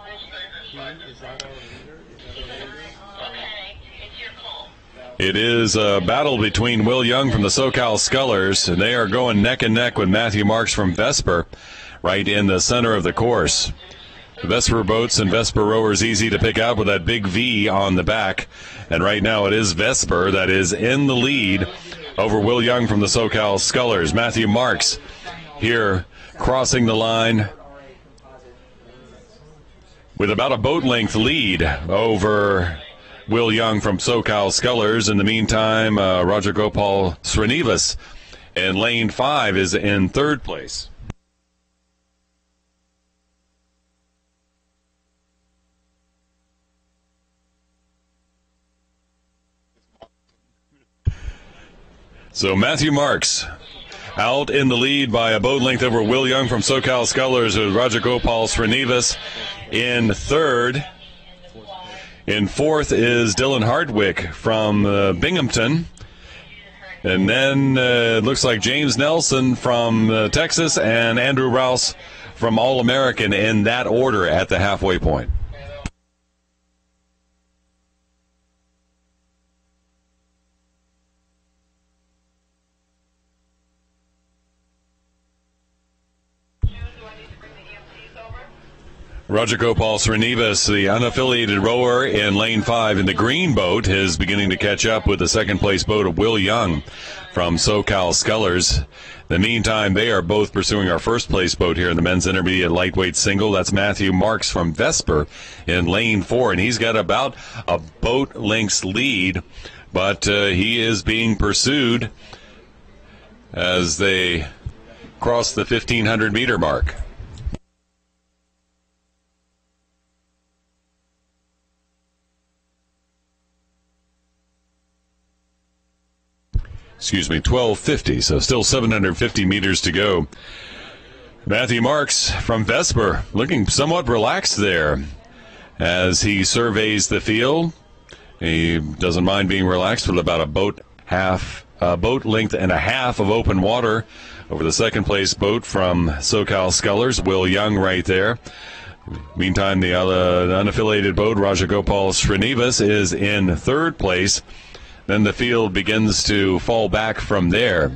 it is a battle between Will Young from the SoCal Scullers, and they are going neck and neck with Matthew Marks from Vesper, right in the center of the course. The Vesper boats and Vesper rowers easy to pick out with that big V on the back. And right now it is Vesper that is in the lead over Will Young from the SoCal Scullers. Matthew Marks here crossing the line with about a boat length lead over Will Young from SoCal Scullers. In the meantime, Roger Gopal Srinivas in lane 5 is in third place. So Matthew Marks out in the lead by a boat length over Will Young from SoCal Scullers, with Roger Gopal Srinivas in third. In fourth is Dylan Hartwick from Binghamton. And then it looks like James Nelson from Texas and Andrew Rouse from All-American, in that order at the halfway point. Roger Gopal Srinivas, the unaffiliated rower in lane 5 in the green boat, is beginning to catch up with the second-place boat of Will Young from SoCal Scullers. In the meantime, they are both pursuing our first-place boat here in the men's intermediate lightweight single. That's Matthew Marks from Vesper in lane 4, and he's got about a boat length's lead, but he is being pursued as they cross the 1,500-meter mark. Excuse me, 12:50, so still 750 meters to go. Matthew Marks from Vesper looking somewhat relaxed there as he surveys the field. He doesn't mind being relaxed with about a boat length and a half of open water over the second-place boat from SoCal Scullers, Will Young right there. Meantime, the unaffiliated boat, Rajagopal Srinivas, is in third place. Then the field begins to fall back from there,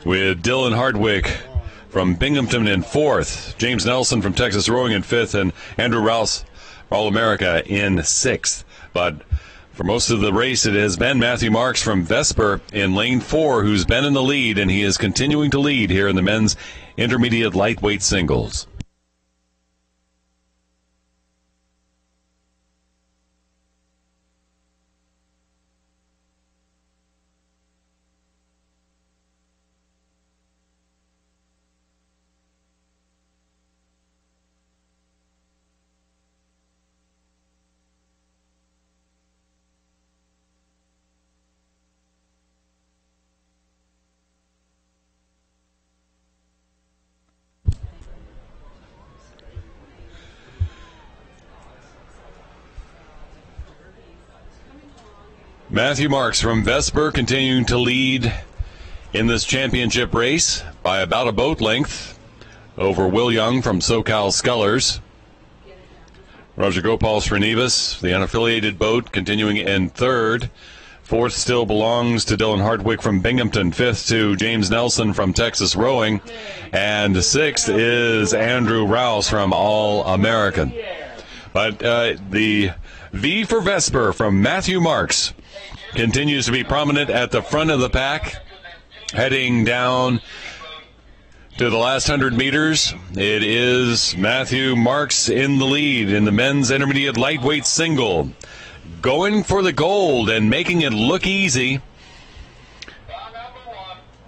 with Dylan Hardwick from Binghamton in fourth, James Nelson from Texas Rowing in fifth, and Andrew Rouse, All-America, in sixth. But for most of the race, it has been Matthew Marks from Vesper in lane 4 who's been in the lead, and he is continuing to lead here in the men's intermediate lightweight singles. Matthew Marks from Vesper continuing to lead in this championship race by about a boat length over Will Young from SoCal Scullers. Rajagopal Srinivas, the unaffiliated boat, continuing in third. Fourth still belongs to Dylan Hardwick from Binghamton. Fifth to James Nelson from Texas Rowing. And sixth is Andrew Rouse from All-American. But the V for Vesper from Matthew Marks continues to be prominent at the front of the pack, heading down to the last 100 meters. It is Matthew Marks in the lead in the men's intermediate lightweight single, going for the gold and making it look easy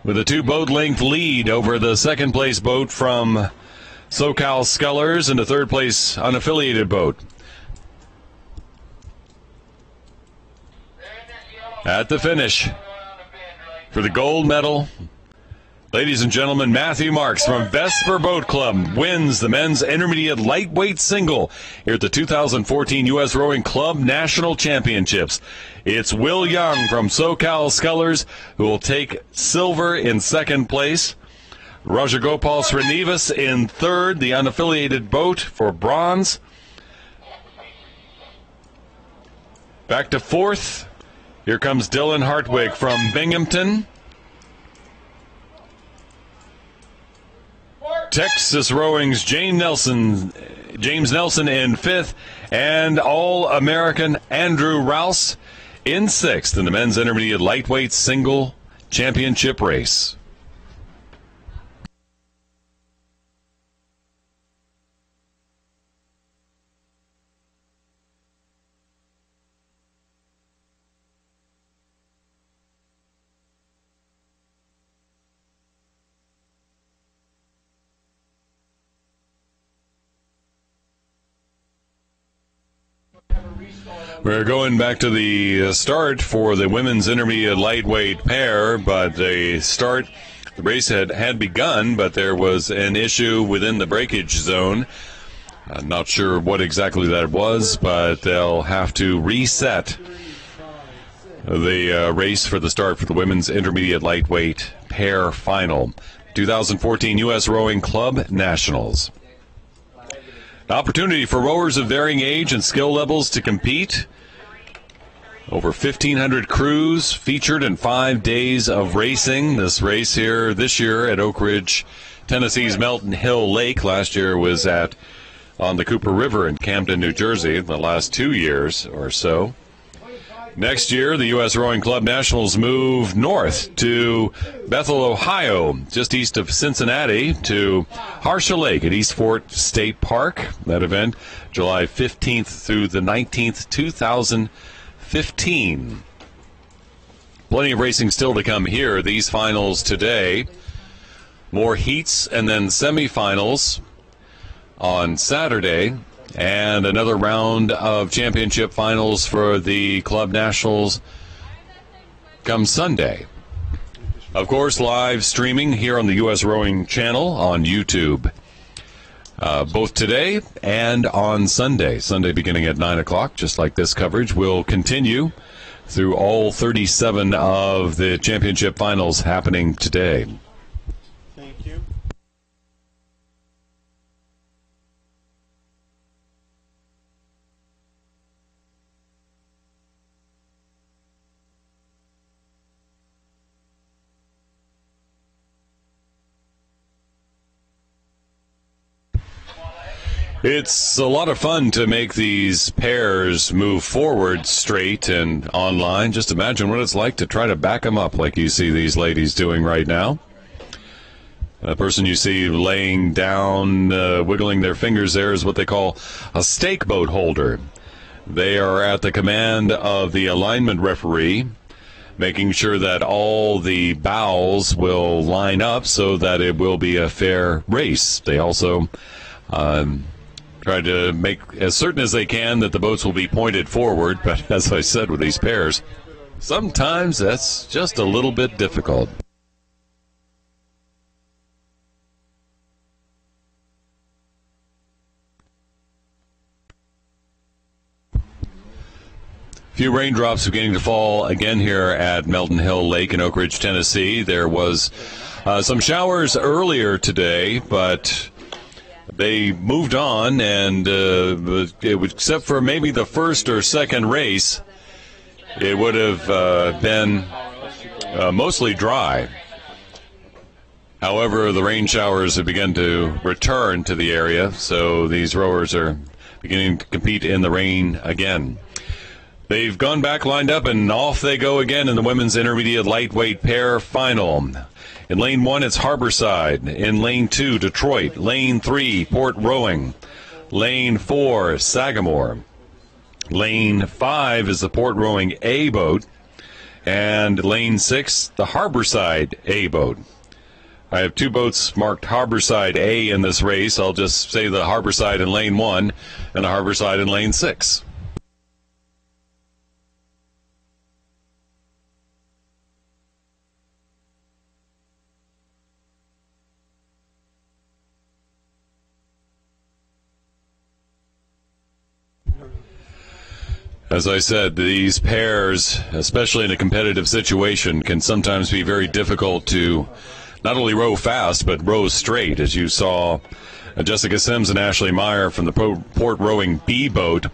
with a 2-boat length lead over the second place boat from SoCal Scullers and the third place unaffiliated boat. At the finish for the gold medal, ladies and gentlemen, Matthew Marks from Vesper Boat Club wins the men's intermediate lightweight single here at the 2014 U.S. Rowing Club National Championships. It's Will Young from SoCal Scullers who will take silver in second place. Rajagopal Srinivas in third, the unaffiliated boat, for bronze. Back to fourth. Here comes Dylan Hardwick from Binghamton. Texas Rowing's James Nelson in fifth, and All-American Andrew Rouse in sixth in the men's intermediate lightweight single championship race. We're going back to the start for the women's intermediate lightweight pair, but the race had begun, but there was an issue within the breakage zone. I'm not sure what exactly that was, but they'll have to reset the race for the start for the women's intermediate lightweight pair final. 2014 U.S. Rowing Club Nationals. Opportunity for rowers of varying age and skill levels to compete. Over 1,500 crews featured in 5 days of racing. This race here this year at Oak Ridge, Tennessee's Melton Hill Lake. Last year was at on the Cooper River in Camden, New Jersey, in the last 2 years or so. Next year, the U.S. Rowing Club Nationals move north to Bethel, Ohio, just east of Cincinnati, to Harsha Lake at East Fort State Park. That event, July 15th through the 19th, 2015. Plenty of racing still to come here. These finals today, more heats and then semifinals on Saturday, and another round of championship finals for the Club Nationals come Sunday. Of course, live streaming here on the U.S. Rowing channel on YouTube, both today and on Sunday. Sunday beginning at 9 o'clock, just like this coverage, will continue through all 37 of the championship finals happening today. Thank you. It's a lot of fun to make these pairs move forward straight and online. Just imagine what it's like to try to back them up like you see these ladies doing right now. The person you see laying down, wiggling their fingers there is what they call a stake boat holder. They are at the command of the alignment referee, making sure that all the bows will line up so that it will be a fair race. They also try to make as certain as they can that the boats will be pointed forward, but as I said with these pairs, sometimes that's just a little bit difficult. Few raindrops beginning to fall again here at Melton Hill Lake in Oak Ridge, Tennessee. There was some showers earlier today, but they moved on, and except for maybe the first or second race, it would have been mostly dry. However, the rain showers have begun to return to the area, so these rowers are beginning to compete in the rain again. They've gone back, lined up, and off they go again in the women's intermediate lightweight pair final. In lane 1, it's Harborside. In lane 2, Detroit. Lane 3, Port Rowing. Lane 4, Sagamore. Lane 5 is the Port Rowing A boat. And lane 6, the Harborside A boat. I have 2 boats marked Harborside A in this race. I'll just say the Harborside in lane 1 and the Harborside in lane 6. As I said, these pairs, especially in a competitive situation, can sometimes be very difficult to not only row fast, but row straight, as you saw Jessica Sims and Ashley Meyer from the Port Rowing B boat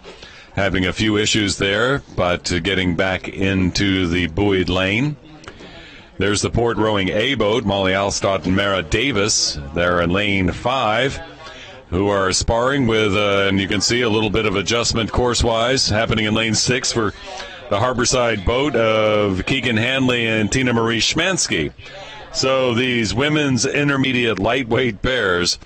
having a few issues there, but getting back into the buoyed lane. There's the Port Rowing A boat, Molly Alstott and Mara Davis. They're in lane 5. Who are sparring with, and you can see a little bit of adjustment course-wise happening in lane 6 for the Harborside boat of Keegan Hanley and Tina Marie Schmansky. So these women's intermediate lightweight pairs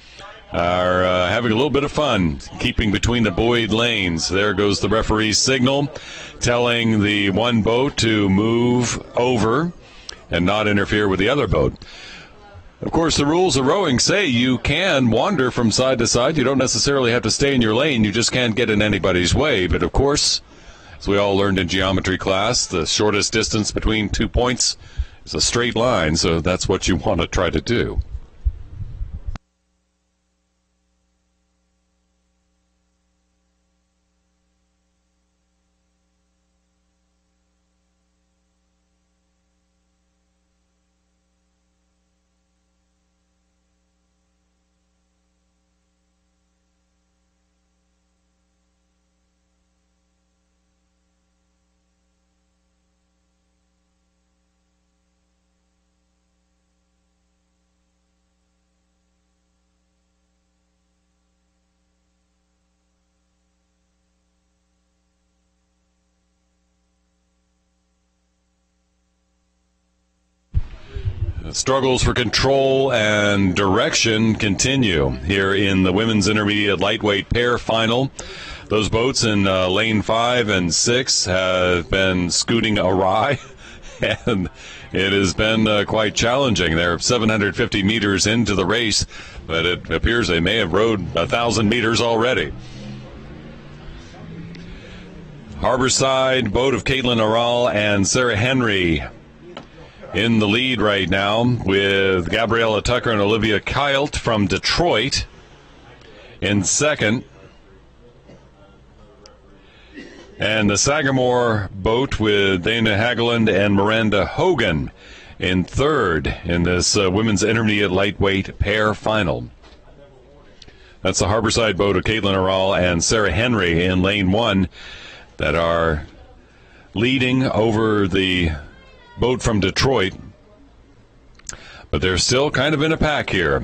are having a little bit of fun keeping between the buoyed lanes. There goes the referee's signal telling the one boat to move over and not interfere with the other boat. Of course, the rules of rowing say you can wander from side to side. You don't necessarily have to stay in your lane. You just can't get in anybody's way. But, of course, as we all learned in geometry class, the shortest distance between 2 points is a straight line, so that's what you want to try to do. struggles for control and direction continue here in the women's intermediate lightweight pair final. Those boats in lane 5 and 6 have been scooting awry, and it has been quite challenging. They're 750 meters into the race, but it appears they may have rode 1,000 meters already. Harborside boat of Caitlin Aral and Sarah Henry in the lead right now, with Gabriella Tucker and Olivia Keilt from Detroit in second. And the Sagamore boat with Dana Hageland and Miranda Hogan in third in this women's intermediate lightweight pair final. That's the Harborside boat of Caitlin Aral and Sarah Henry in lane 1 that are leading over the boat from Detroit. But they're still kind of in a pack here.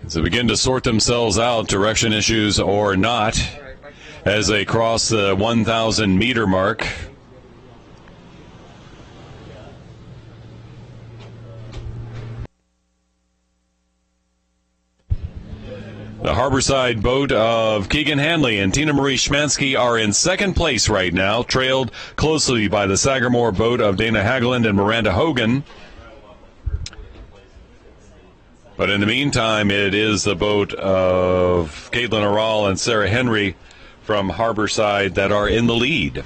As they begin to sort themselves out, direction issues or not, as they cross the 1,000 meter mark. The Harborside boat of Keegan Hanley and Tina Marie Schmansky are in second place right now, trailed closely by the Sagamore boat of Dana Hageland and Miranda Hogan. But in the meantime, it is the boat of Caitlin Aral and Sarah Henry from Harborside that are in the lead.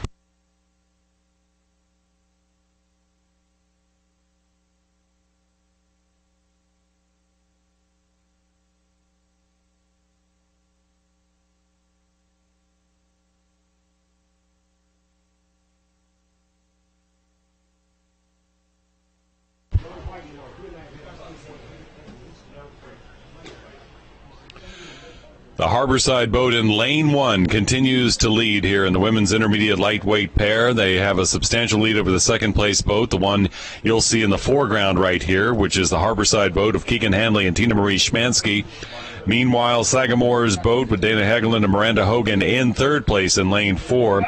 The Harborside boat in lane 1 continues to lead here in the women's intermediate lightweight pair. They have a substantial lead over the second place boat, the one you'll see in the foreground right here, which is the Harborside boat of Keegan Hanley and Tina Marie Schmansky. Meanwhile, Sagamore's boat with Dana Hageland and Miranda Hogan in third place in lane 4.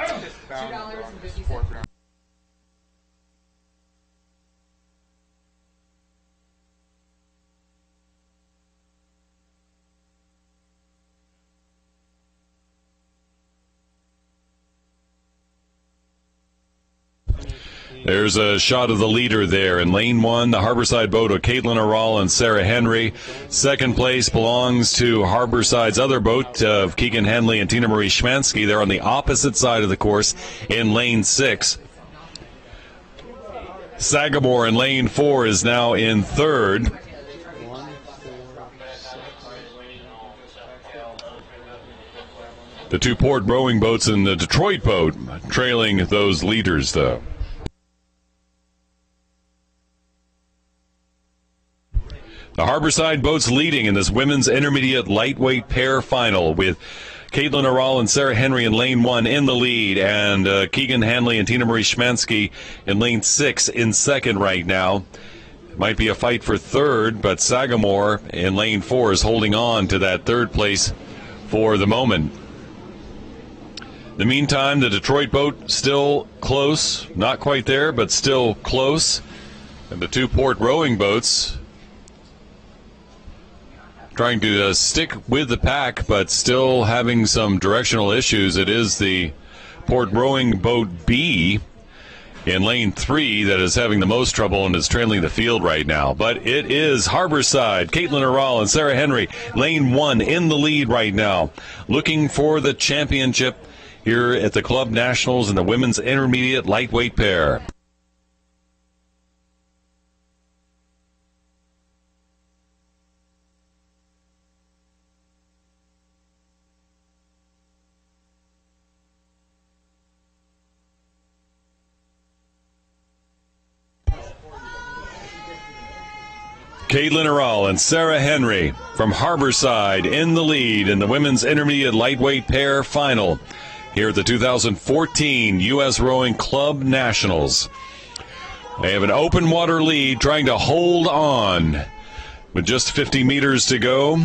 There's a shot of the leader there in lane 1, the Harborside boat of Caitlin Aral and Sarah Henry. Second place belongs to Harborside's other boat of Keegan Henley and Tina Marie Schmansky. They're on the opposite side of the course in lane 6. Sagamore in lane 4 is now in third. The two port rowing boats and the Detroit boat trailing those leaders, though. The Harborside boats leading in this women's intermediate lightweight pair final, with Caitlin Aral and Sarah Henry in lane 1 in the lead, and Keegan Hanley and Tina Marie Schmansky in lane 6 in second right now. Might be a fight for third, but Sagamore in lane 4 is holding on to that third place for the moment. In the meantime, the Detroit boat still close, not quite there, but still close. And the two port rowing boats trying to stick with the pack, but still having some directional issues. It is the port rowing boat B in lane 3 that is having the most trouble and is trailing the field right now. But it is Harborside, Caitlin Aral and Sarah Henry, lane 1 in the lead right now, looking for the championship here at the Club Nationals in the women's intermediate lightweight pair. Caitlin Aral and Sarah Henry from Harborside in the lead in the women's intermediate lightweight pair final here at the 2014 U.S. Rowing Club Nationals. They have an open water lead trying to hold on with just 50 meters to go.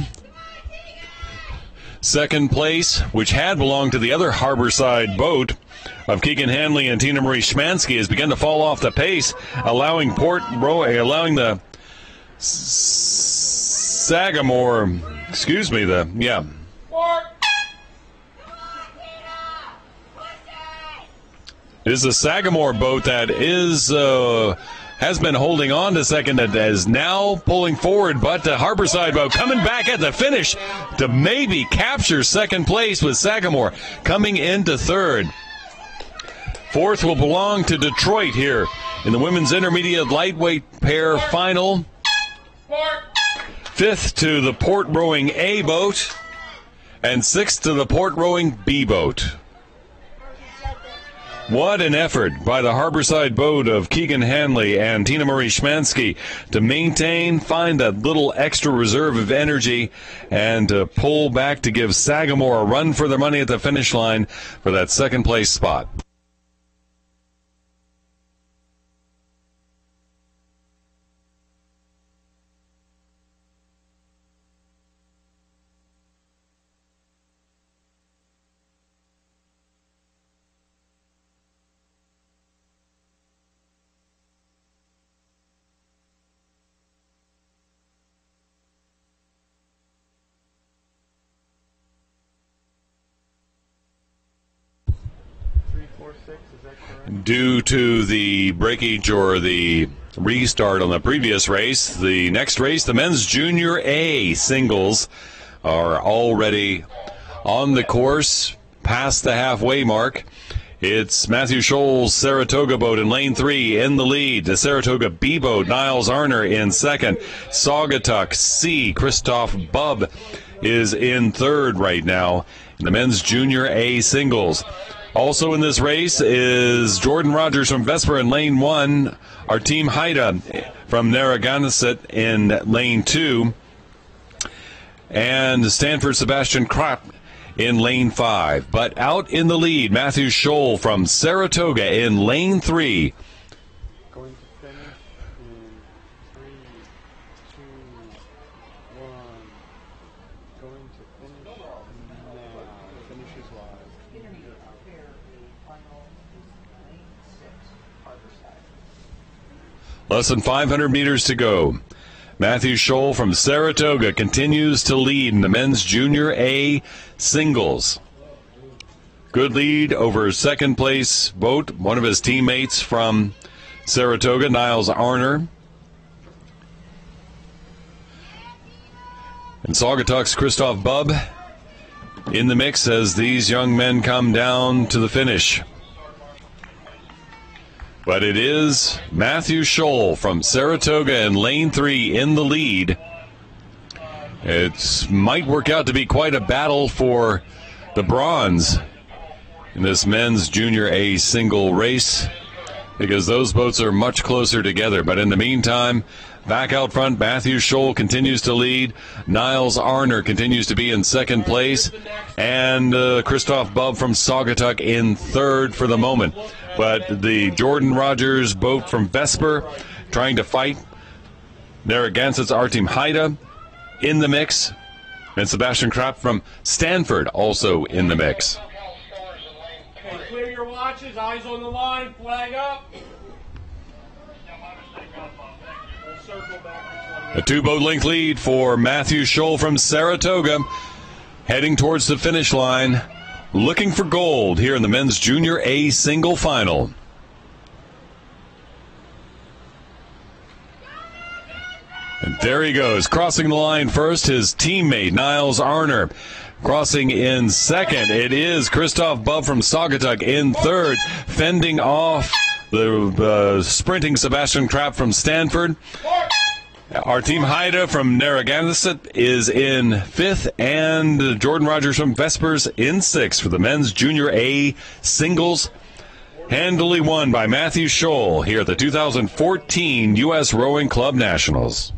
Second place, which had belonged to the other Harborside boat of Keegan Hanley and Tina Marie Schmansky, has begun to fall off the pace, allowing the Sagamore, It is the Sagamore boat that has been holding on to second, that is now pulling forward, but the Harborside boat coming back at the finish to maybe capture second place, with Sagamore coming into third. Fourth will belong to Detroit here in the women's intermediate lightweight pair final. Fifth to the Port Rowing A boat, and sixth to the Port Rowing B boat. What an effort by the Harborside boat of Keegan Hanley and Tina Marie Schmansky to find that little extra reserve of energy, and to pull back to give Sagamore a run for their money at the finish line for that second place spot. Due to the breakage or the restart on the previous race, the next race, the men's junior A singles, are already on the course past the halfway mark. It's Matthew Scholl's Saratoga boat in lane 3 in the lead. The Saratoga B boat, Niles Arner in second. Saugatuck C, Christoph Bubb is in third right now in the men's junior A singles. Also in this race is Jordan Rogers from Vesper in lane 1. Our team Haida from Narragansett in lane 2. And Stanford Sebastian Krapp in lane 5. But out in the lead, Matthew Scholl from Saratoga in lane 3. Going to finish in 3, 2, 1. Going to finish now. Finishes live. Less than 500 meters to go. Matthew Scholl from Saratoga continues to lead in the men's junior A singles. Good lead over second place boat, one of his teammates from Saratoga, Niles Arner. And Saugatuck's Christoph Bubb in the mix as these young men come down to the finish. But it is Matthew Scholl from Saratoga in lane 3 in the lead. It might work out to be quite a battle for the bronze in this men's junior A single race, because those boats are much closer together. But in the meantime, back out front, Matthew Scholl continues to lead. Niles Arner continues to be in second place. And Christoph Bubb from Saugatuck in third for the moment. But the Jordan Rogers boat from Vesper trying to fight Narragansett's Artem Haida in the mix. And Sebastian Krapp from Stanford also in the mix. Okay, clear your watches, eyes on the line, flag up. We'll circle back. A two-boat length lead for Matthew Scholl from Saratoga, heading towards the finish line, looking for gold here in the men's junior A single final. And there he goes, crossing the line first, his teammate Niles Arner. Crossing in second, it is Christoph Bubb from Saugatuck in third, fending off the sprinting Sebastian Krapp from Stanford. Our team Haida from Narragansett is in fifth, and Jordan Rogers from Vespers in sixth for the men's junior A singles. Handily won by Matthew Scholl here at the 2014 U.S. Rowing Club Nationals.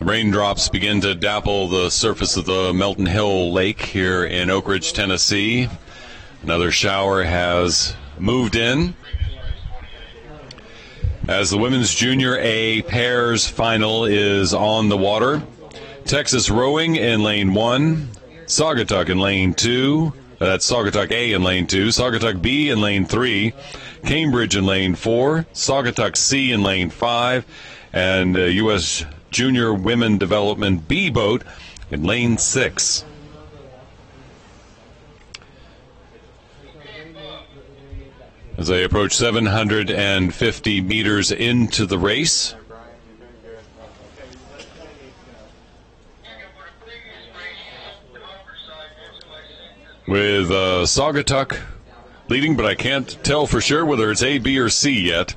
Raindrops begin to dapple the surface of the Melton Hill Lake here in Oak Ridge, Tennessee. Another shower has moved in as the women's junior A pairs final is on the water. Texas Rowing in lane 1, Saugatuck in lane 2, that's Saugatuck A in lane 2, Saugatuck B in lane 3, Cambridge in lane 4, Saugatuck C in lane 5, and U.S. Junior Women Development B boat in lane 6. As they approach 750 meters into the race, with Saugatuck leading, but I can't tell for sure whether it's A, B, or C yet.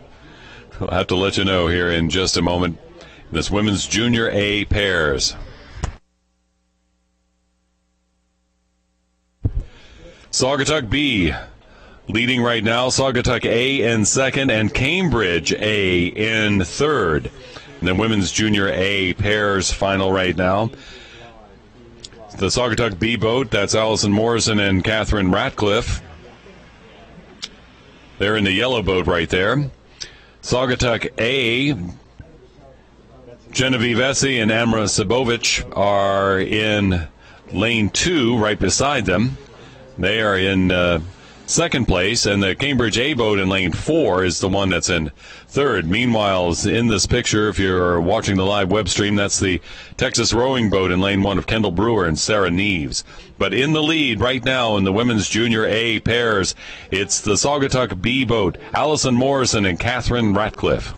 I'll have to let you know here in just a moment. This women's junior A pairs. Saugatuck B leading right now. Saugatuck A in second, and Cambridge A in third. And the women's junior A pairs final right now. The Saugatuck B boat, that's Allison Morrison and Catherine Ratcliffe. They're in the yellow boat right there. Saugatuck A, Genevieve Essie and Amra Sabovich are in lane 2 right beside them. They are in second place, and the Cambridge A boat in lane 4 is the one that's in third. Meanwhile, in this picture, if you're watching the live web stream, that's the Texas Rowing boat in lane 1 of Kendall Brewer and Sarah Neves. But in the lead right now in the women's junior A pairs, it's the Saugatuck B boat, Allison Morrison and Catherine Ratcliffe.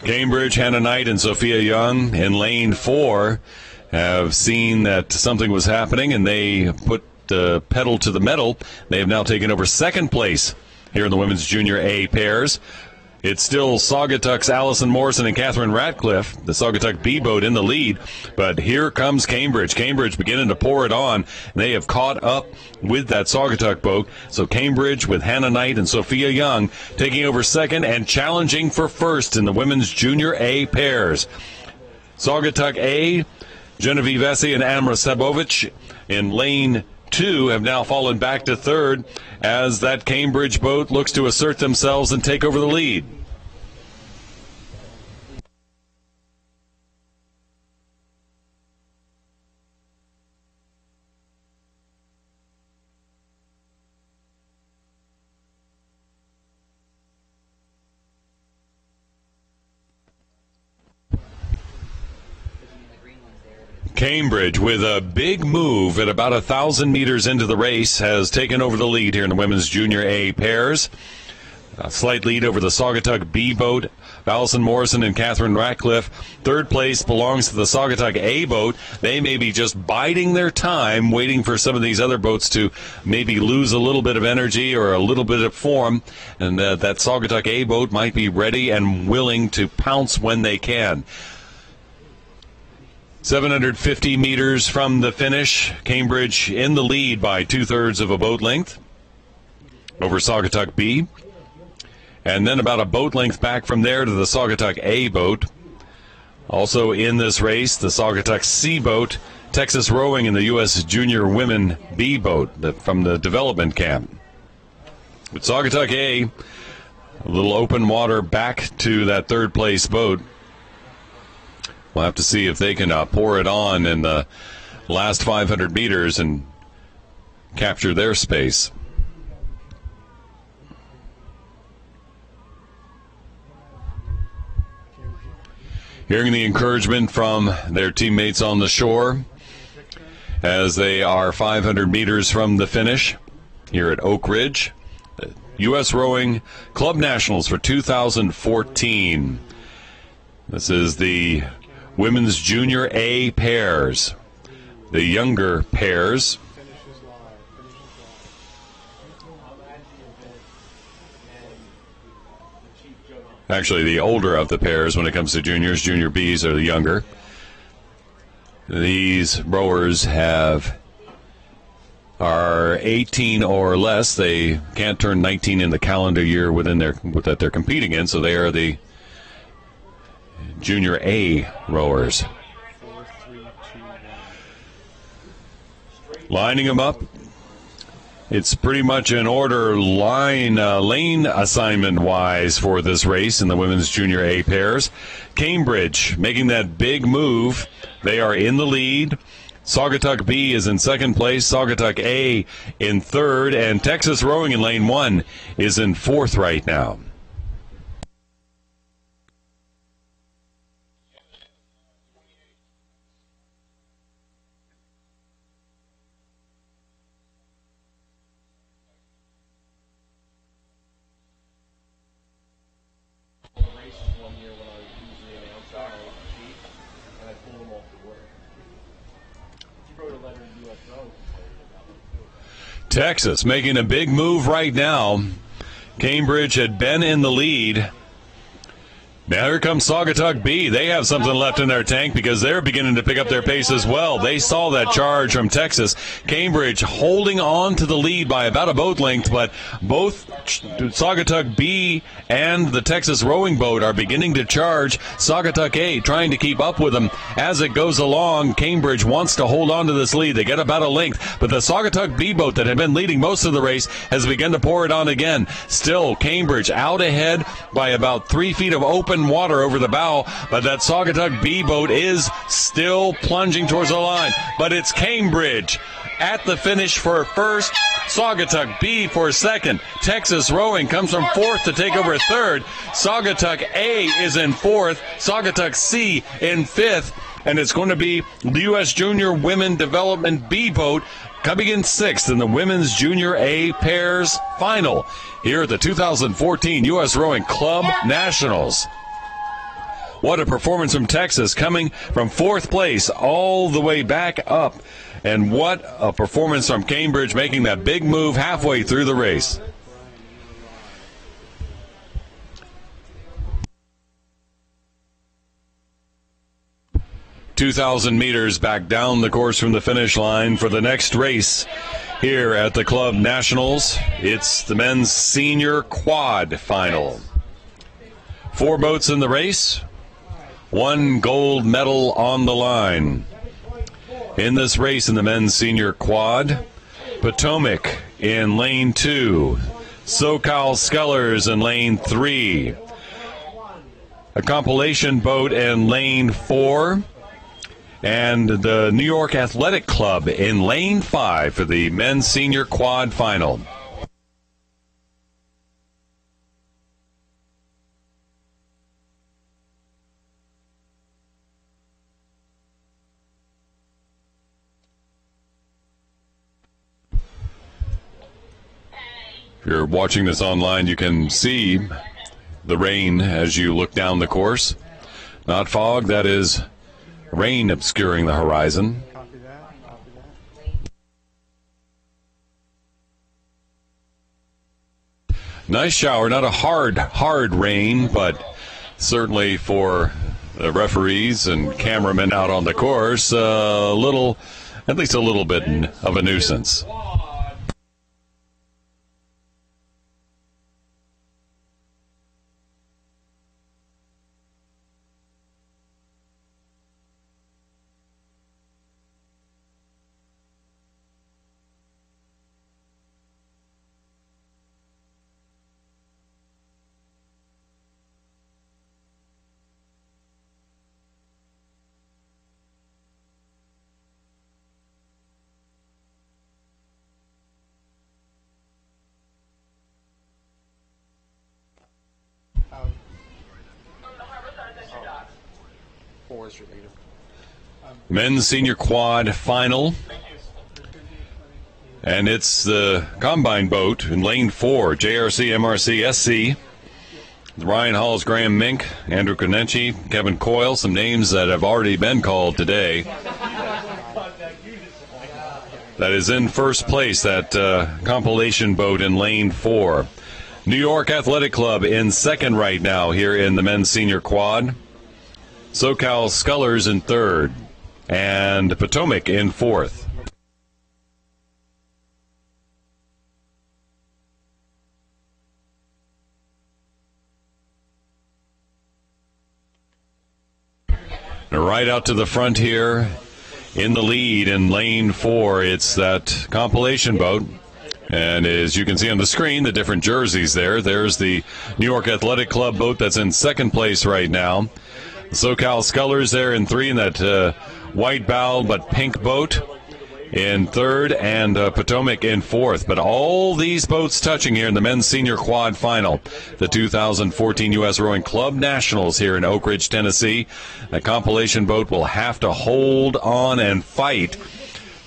Cambridge, Hannah Knight, and Sophia Young in lane 4 have seen that something was happening, and they put the pedal to the metal. They have now taken over second place here in the women's junior A pairs. It's still Saugatuck's Allison Morrison and Catherine Ratcliffe, the Saugatuck B boat in the lead. But here comes Cambridge. Cambridge beginning to pour it on. They have caught up with that Saugatuck boat. So Cambridge with Hannah Knight and Sophia Young taking over second and challenging for first in the women's junior A pairs. Saugatuck A, Genevieve Essie and Amra Sabovich in lane 2 have now fallen back to third as that Cambridge boat looks to assert themselves and take over the lead. Cambridge, with a big move at about 1,000 meters into the race, has taken over the lead here in the women's junior A pairs. A slight lead over the Saugatuck B boat, Allison Morrison and Catherine Ratcliffe. Third place belongs to the Saugatuck A boat. They may be just biding their time, waiting for some of these other boats to maybe lose a little bit of energy or a little bit of form, and that Saugatuck A boat might be ready and willing to pounce when they can. 750 meters from the finish, Cambridge in the lead by 2/3 of a boat length over Saugatuck B. And then about a boat length back from there to the Saugatuck A boat. Also in this race, the Saugatuck C boat, Texas Rowing, and the U.S. Junior Women B boat from the development camp. With Saugatuck A, a little open water back to that third place boat. We'll have to see if they can pour it on in the last 500 meters and capture their space. Hearing the encouragement from their teammates on the shore as they are 500 meters from the finish here at Oak Ridge. The U.S. Rowing Club Nationals for 2014. This is the women's junior A pairs. The younger pairs. Actually, the older of the pairs when it comes to juniors. Junior Bs are the younger. These rowers have are 18 or less. They can't turn 19 in the calendar year that they're competing in, so they are the Junior A rowers. 4, 3, 2, 1. Lining them up. It's pretty much an order lane assignment-wise for this race in the women's Junior A pairs. Cambridge making that big move. They are in the lead. Saugatuck B is in second place. Saugatuck A in third. And Texas Rowing in lane 1 is in fourth right now. One year when I was usually an outside sheet, and I pulled them off the water. You wrote a letter to USRowing about it too. Texas making a big move right now. Cambridge had been in the lead. Now here comes Saugatuck B. They have something left in their tank because they're beginning to pick up their pace as well. They saw that charge from Texas. Cambridge holding on to the lead by about a boat length, but both Saugatuck B and the Texas rowing boat are beginning to charge. Saugatuck A trying to keep up with them as it goes along. Cambridge wants to hold on to this lead. They get about a length, but the Saugatuck B boat that had been leading most of the race has begun to pour it on again. Still, Cambridge out ahead by about 3 feet of open water over the bow, but that Saugatuck B boat is still plunging towards the line. But it's Cambridge at the finish for first, Saugatuck B for second. Texas Rowing comes from fourth to take over third. Saugatuck A is in fourth. Saugatuck C in fifth. And it's going to be the U.S. Junior Women Development B boat coming in sixth in the Women's Junior A Pairs Final here at the 2014 U.S. Rowing Club Nationals. What a performance from Texas, coming from fourth place all the way back up. And what a performance from Cambridge, making that big move halfway through the race. "2,000 meters back down the course from the finish line for the next race here at the Club Nationals. It's the men's senior quad final. 4 boats in the race. 1 gold medal on the line. In this race in the men's senior quad, Potomac in lane 2, SoCal Scullers in lane 3, a compilation boat in lane 4, and the New York Athletic Club in lane 5 for the men's senior quad final. If you're watching this online, you can see the rain as you look down the course. Not fog, that is rain obscuring the horizon. Copy that. Nice shower, not a hard rain, but certainly for the referees and cameramen out on the course, at least a little bit of a nuisance. Four is your leader. Men's senior quad final. And it's the combine boat in lane 4, JRC, MRC, SC. Ryan Halls, Graham Mink, Andrew Konenchi, Kevin Coyle, some names that have already been called today. That is in first place, that compilation boat in lane 4. New York Athletic Club in second right now here in the men's senior quad. SoCal Scullers in 3rd, and Potomac in 4th. Right out to the front here in the lead in lane 4. It's that compilation boat. And as you can see on the screen, the different jerseys there. There's the New York Athletic Club boat that's in second place right now. The SoCal Scullers there in 3 in that white bow but pink boat in 3rd, and Potomac in 4th. But all these boats touching here in the men's senior quad final, the 2014 U.S. Rowing Club Nationals here in Oak Ridge, Tennessee. The compilation boat will have to hold on and fight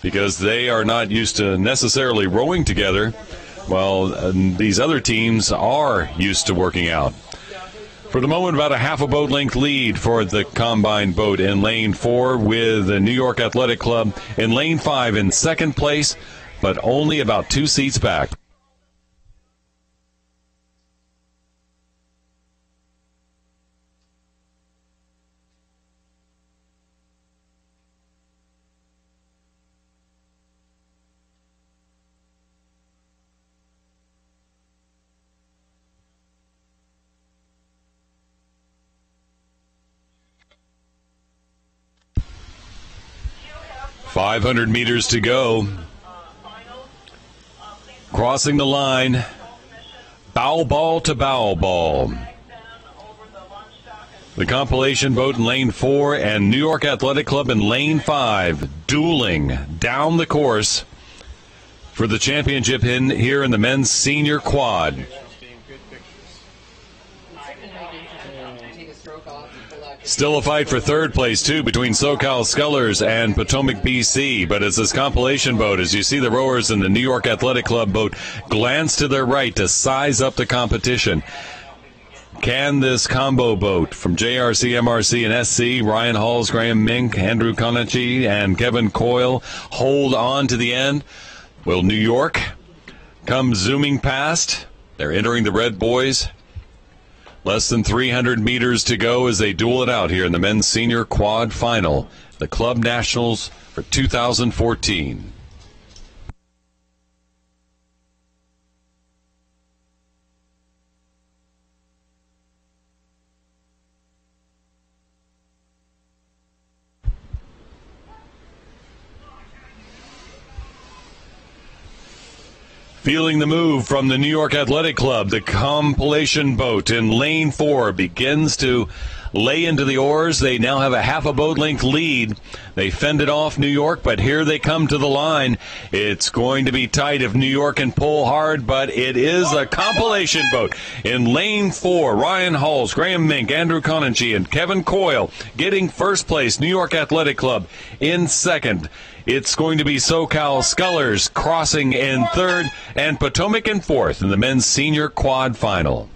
because they are not used to necessarily rowing together, while these other teams are used to working out. For the moment, about a half a boat length lead for the combined boat in lane 4, with the New York Athletic Club in lane 5 in second place, but only about 2 seats back. .500 meters to go. Crossing the line. Bow ball to bow ball. The compilation boat in lane 4 and New York Athletic Club in lane 5 dueling down the course for the championship here in the men's senior quad. Still a fight for third place, too, between SoCal Scullers and Potomac, BC. But it's this compilation boat, as you see the rowers in the New York Athletic Club boat glance to their right to size up the competition. Can this combo boat from JRC, MRC, and SC, Ryan Halls, Graham Mink, Andrew Conachi, and Kevin Coyle hold on to the end? Will New York come zooming past? They're entering the red buoys. Less than 300 meters to go as they duel it out here in the men's senior quad final, the Club Nationals for 2014. Feeling the move from the New York Athletic Club, the compilation boat in lane 4 begins to lay into the oars. They now have a half a boat length lead. They fended off New York, but here they come to the line. It's going to be tight if New York can pull hard, but it is a compilation boat in lane 4. Ryan Halls, Graham Mink, Andrew Conachi, and Kevin Coyle getting first place. New York Athletic Club in second. It's going to be SoCal Scullers crossing in third, and Potomac in fourth in the men's senior quad final.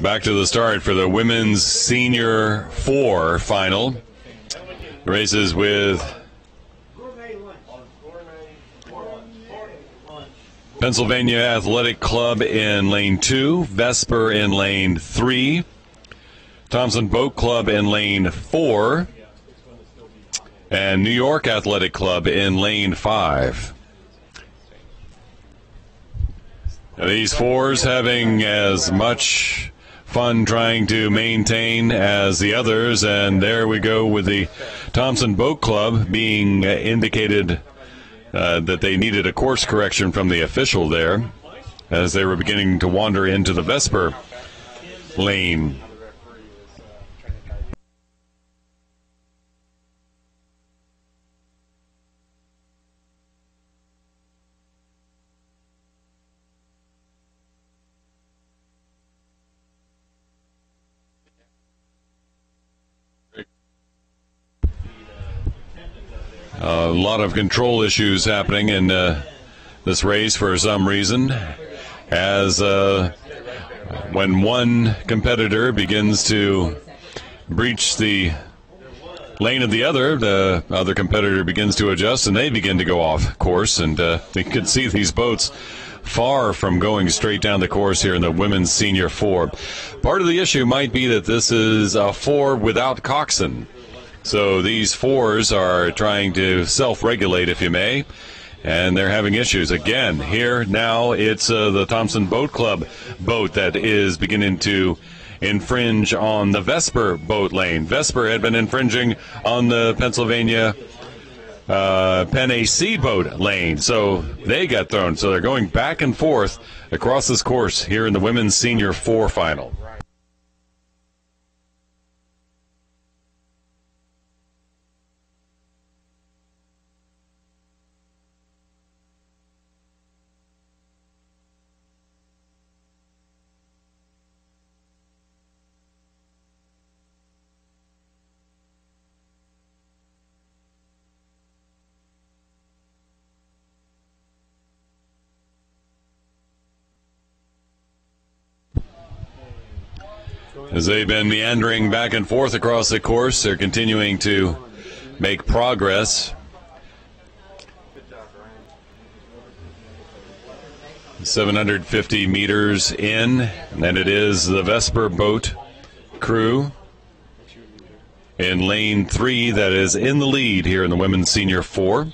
Back to the start for the women's senior 4 final. The races with Pennsylvania Athletic Club in lane 2, Vesper in lane 3, Thompson Boat Club in lane 4, and New York Athletic Club in lane 5. These fours having as much fun trying to maintain as the others, and there we go with the Thompson Boat Club being indicated that they needed a course correction from the official there as they were beginning to wander into the Vesper lane. A lot of control issues happening in this race for some reason, as when one competitor begins to breach the lane of the other competitor begins to adjust, and they begin to go off course, and you can see these boats far from going straight down the course here in the women's senior 4. Part of the issue might be that this is a 4 without coxswain. So these 4s are trying to self-regulate, if you may, and they're having issues. Again, here now it's the Thompson Boat Club boat that is beginning to infringe on the Vesper boat lane. Vesper had been infringing on the Pennsylvania Penn AC boat lane, so they got thrown. So they're going back and forth across this course here in the women's senior 4 final. As they've been meandering back and forth across the course, they're continuing to make progress. 750 meters in, and it is the Vesper boat crew in lane 3 that is in the lead here in the women's senior 4.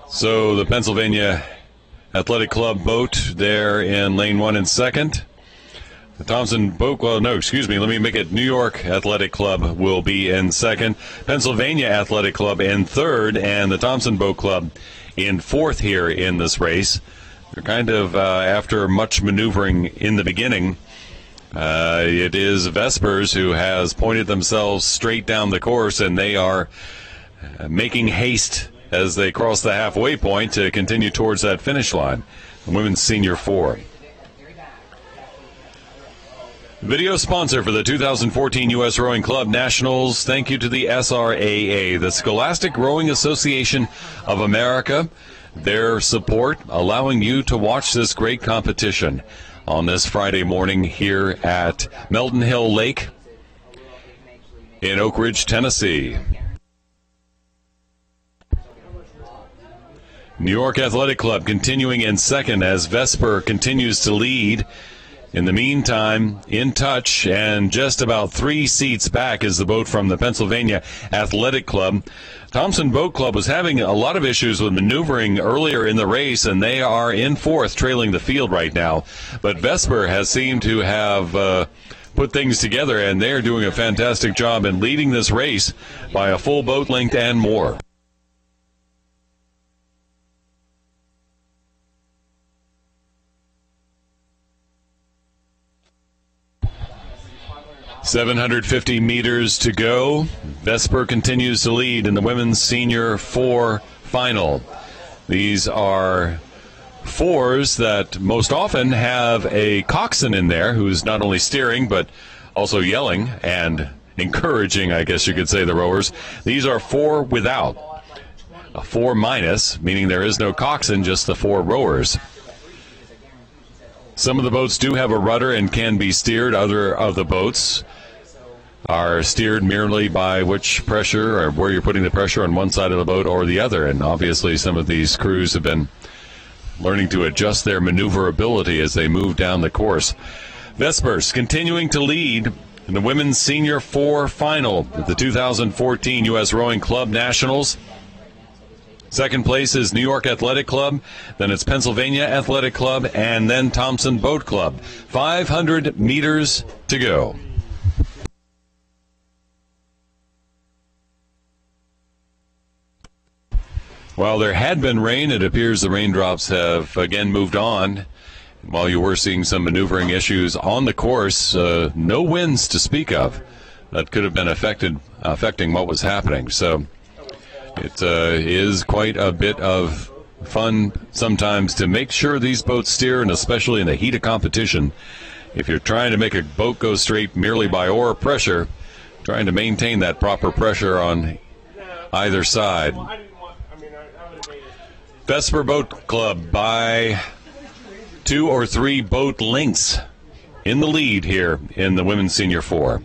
So the Pennsylvania Athletic Club boat there in lane 1 and 2nd. The Thompson Boat Club, no, excuse me, let me make it New York Athletic Club will be in 2nd. Pennsylvania Athletic Club in 3rd, and the Thompson Boat Club in 4th here in this race. They're kind of, after much maneuvering in the beginning, it is Vespers who has pointed themselves straight down the course, and they are making haste as they cross the halfway point to continue towards that finish line. The women's senior 4. Video sponsor for the 2014 U.S. Rowing Club Nationals. Thank you to the SRAA, the Scholastic Rowing Association of America. Their support allowing you to watch this great competition on this Friday morning here at Melton Hill Lake in Oak Ridge, Tennessee. New York Athletic Club continuing in 2nd as Vesper continues to lead. In the meantime, in touch and just about 3 seats back is the boat from the Pennsylvania Athletic Club. Thompson Boat Club was having a lot of issues with maneuvering earlier in the race, and they are in 4th, trailing the field right now. But Vesper has seemed to have put things together, and they're doing a fantastic job in leading this race by a full boat length and more. .750 meters to go. Vesper continues to lead in the women's senior 4 final. These are 4s that most often have a coxswain in there who's not only steering but also yelling and encouraging, I guess you could say, the rowers. These are 4 without. A 4 minus, meaning there is no coxswain, just the 4 rowers. Some of the boats do have a rudder and can be steered. Other of the boats are steered merely by which pressure or where you're putting the pressure on one side of the boat or the other. And obviously some of these crews have been learning to adjust their maneuverability as they move down the course. Vespers continuing to lead in the women's senior 4 final at the 2014 U.S. Rowing Club Nationals. Second place is New York Athletic Club, then it's Pennsylvania Athletic Club, and then Thompson Boat Club. 500 meters to go. While there had been rain, it appears the raindrops have again moved on. While you were seeing some maneuvering issues on the course, no winds to speak of that could have been affecting what was happening. So it is quite a bit of fun sometimes to make sure these boats steer, and especially in the heat of competition. If you're trying to make a boat go straight merely by oar pressure, trying to maintain that proper pressure on either side. Vesper Boat Club by 2 or 3 boat lengths in the lead here in the women's senior 4.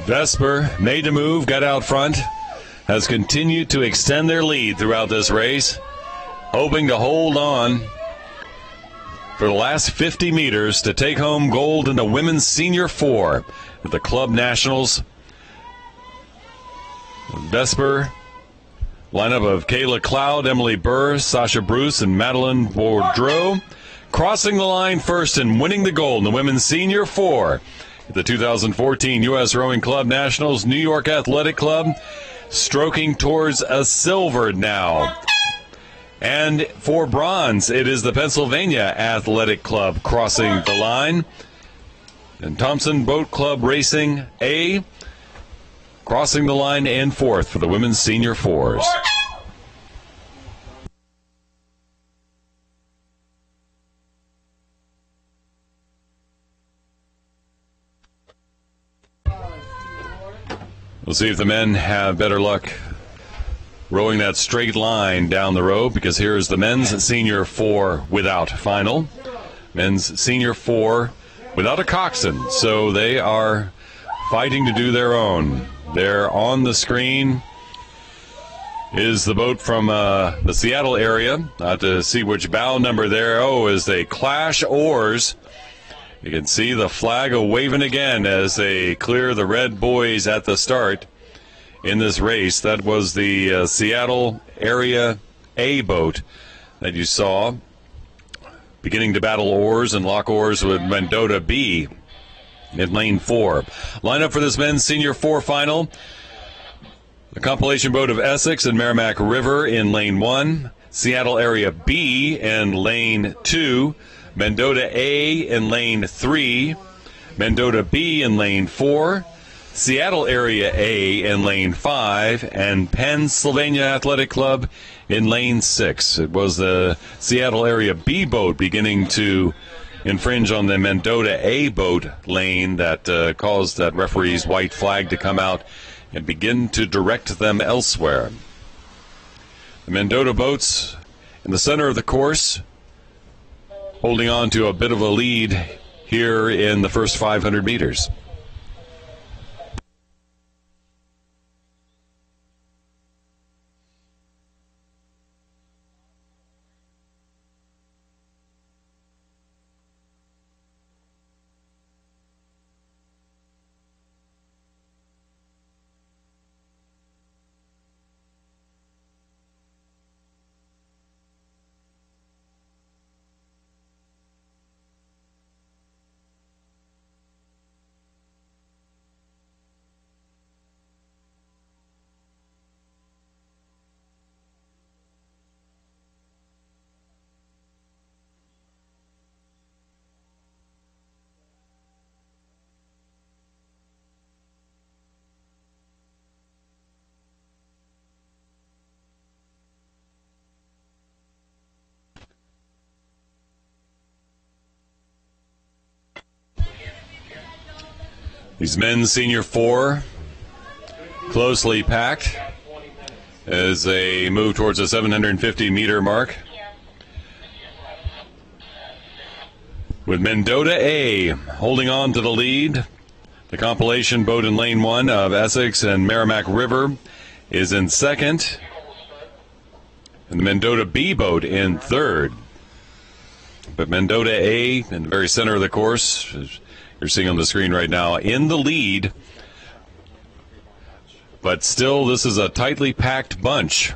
Vesper made a move, got out front, has continued to extend their lead throughout this race, hoping to hold on for the last 50 meters to take home gold in the women's senior 4 at the Club Nationals. Vesper, lineup of Kayla Cloud, Emily Burr, Sasha Bruce, and Madeline Bourdreau, crossing the line first and winning the gold in the women's senior 4. The 2014 U.S. Rowing Club Nationals, New York Athletic Club, stroking towards a silver now. And for bronze, it is the Pennsylvania Athletic Club crossing the line. And Thompson Boat Club Racing A crossing the line in 4th for the women's senior 4s. We'll see if the men have better luck rowing that straight line down the road, because here is the men's senior 4 without final. Men's senior 4 without a coxswain, so they are fighting to do their own. There on the screen is the boat from the Seattle area. Not to see which bow number there. Oh, as they clash oars. You can see the flag waving again as they clear the red buoys at the start in this race. That was the Seattle area A boat that you saw beginning to battle oars and lock oars with Mendota B in lane 4. Lineup for this men's senior 4 final. The compilation boat of Essex and Merrimack River in lane 1. Seattle area B in lane 2. Mendota A in lane 3, Mendota B in lane 4, Seattle area A in lane 5, and Pennsylvania Athletic Club in lane 6. It was the Seattle area B boat beginning to infringe on the Mendota A boat lane that caused that referee's white flag to come out and begin to direct them elsewhere. The Mendota boats in the center of the course, holding on to a bit of a lead here in the first 500 meters. These men's senior 4, closely packed. as they move towards the 750-meter mark. With Mendota A holding on to the lead. The compilation boat in lane 1 of Essex and Merrimack River is in second. And the Mendota B boat in third. But Mendota A, in the very center of the course, as you're seeing on the screen right now, in the lead. But still, this is a tightly packed bunch.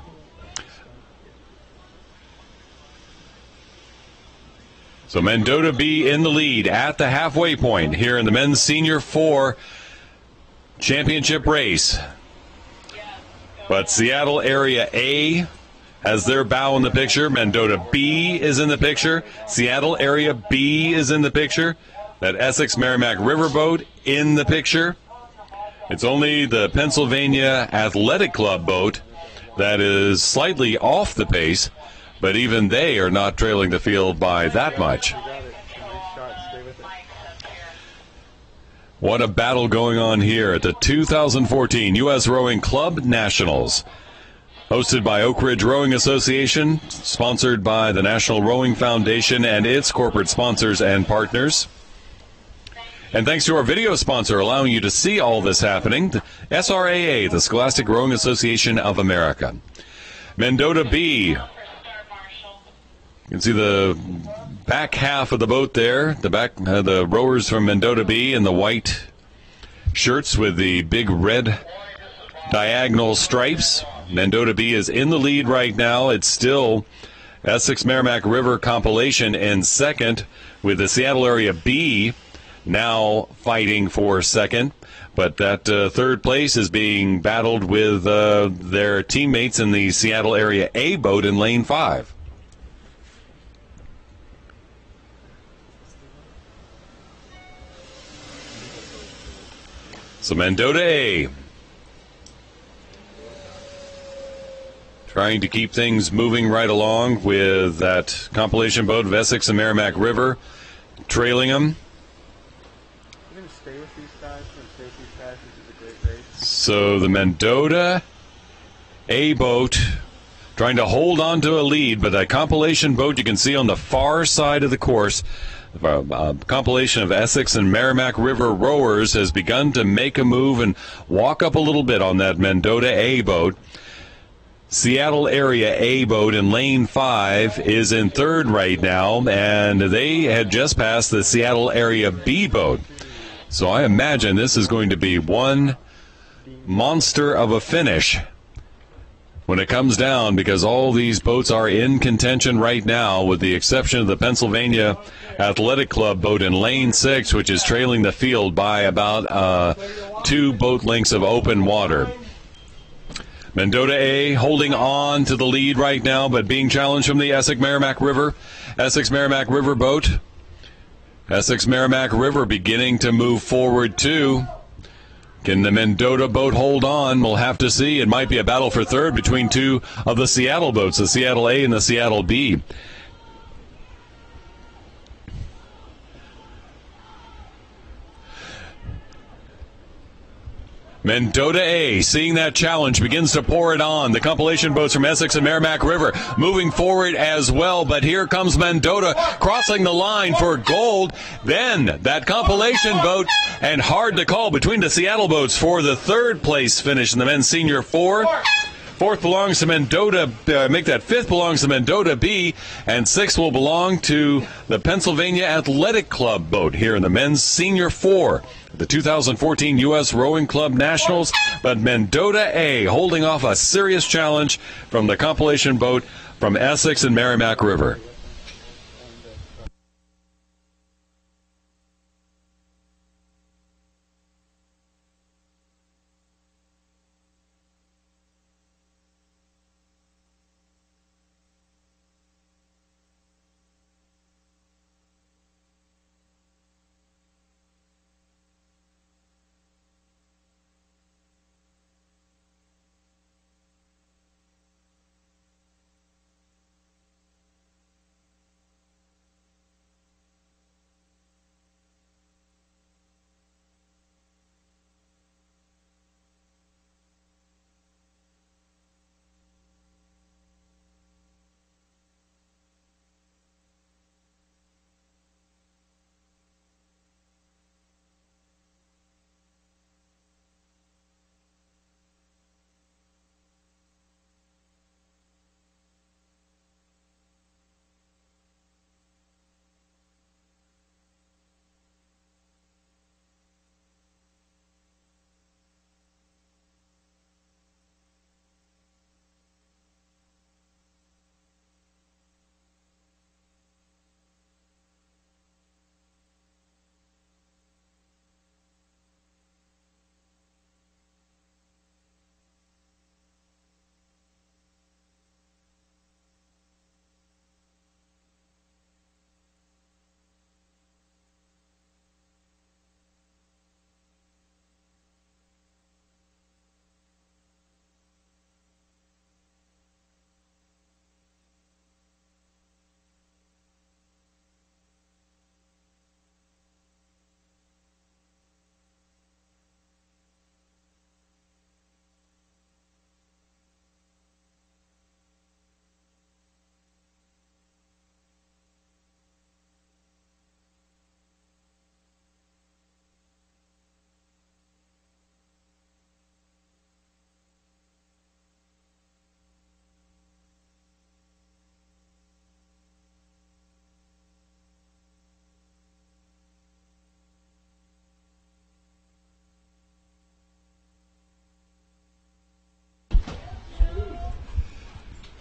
So Mendota B in the lead at the halfway point here in the men's senior 4 championship race. But Seattle area A has their bow in the picture. Mendota B is in the picture. Seattle area B is in the picture. That Essex Merrimack River boat in the picture. It's only the Pennsylvania Athletic Club boat that is slightly off the pace, but even they are not trailing the field by that much. What a battle going on here at the 2014 U.S. Rowing Club Nationals. Hosted by Oak Ridge Rowing Association, sponsored by the National Rowing Foundation and its corporate sponsors and partners. And thanks to our video sponsor allowing you to see all this happening, the SRAA, the Scholastic Rowing Association of America. Mendota B. You can see the back half of the boat there. The rowers from Mendota B in the white shirts with the big red diagonal stripes. Mendota B is in the lead right now. It's still Essex Merrimack River compilation in second, with the Seattle area B now fighting for second. But that third place is being battled with their teammates in the Seattle area A boat in lane 5. So Mendota A trying to keep things moving right along with that compilation boat of Essex and Merrimack River trailing them. We're going to stay with these guys. This is a great race. So the Mendota A boat trying to hold on to a lead, but that compilation boat you can see on the far side of the course, a compilation of Essex and Merrimack River rowers, has begun to make a move and walk up a little bit on that Mendota A boat. Seattle area A boat in lane 5 is in third right now, and they had just passed the Seattle area B boat. So I imagine this is going to be one monster of a finish when it comes down, because all these boats are in contention right now, with the exception of the Pennsylvania Athletic Club boat in lane 6, which is trailing the field by about 2 boat lengths of open water. Mendota A holding on to the lead right now, but being challenged from the Essex Merrimack River boat. Essex Merrimack River beginning to move forward too. Can the Mendota boat hold on? We'll have to see. It might be a battle for third between 2 of the Seattle boats, the Seattle A and the Seattle B. Mendota A, seeing that challenge, begins to pour it on. The compilation boats from Essex and Merrimack River moving forward as well. But here comes Mendota crossing the line for gold. Then that compilation boat, and hard to call between the Seattle boats for the third place finish in the men's senior 4. Fourth belongs to Mendota, fifth belongs to Mendota B, and sixth will belong to the Pennsylvania Athletic Club boat here in the men's senior 4. The 2014 U.S. Rowing Club Nationals, but Mendota A holding off a serious challenge from the compilation boat from Essex and Merrimack River.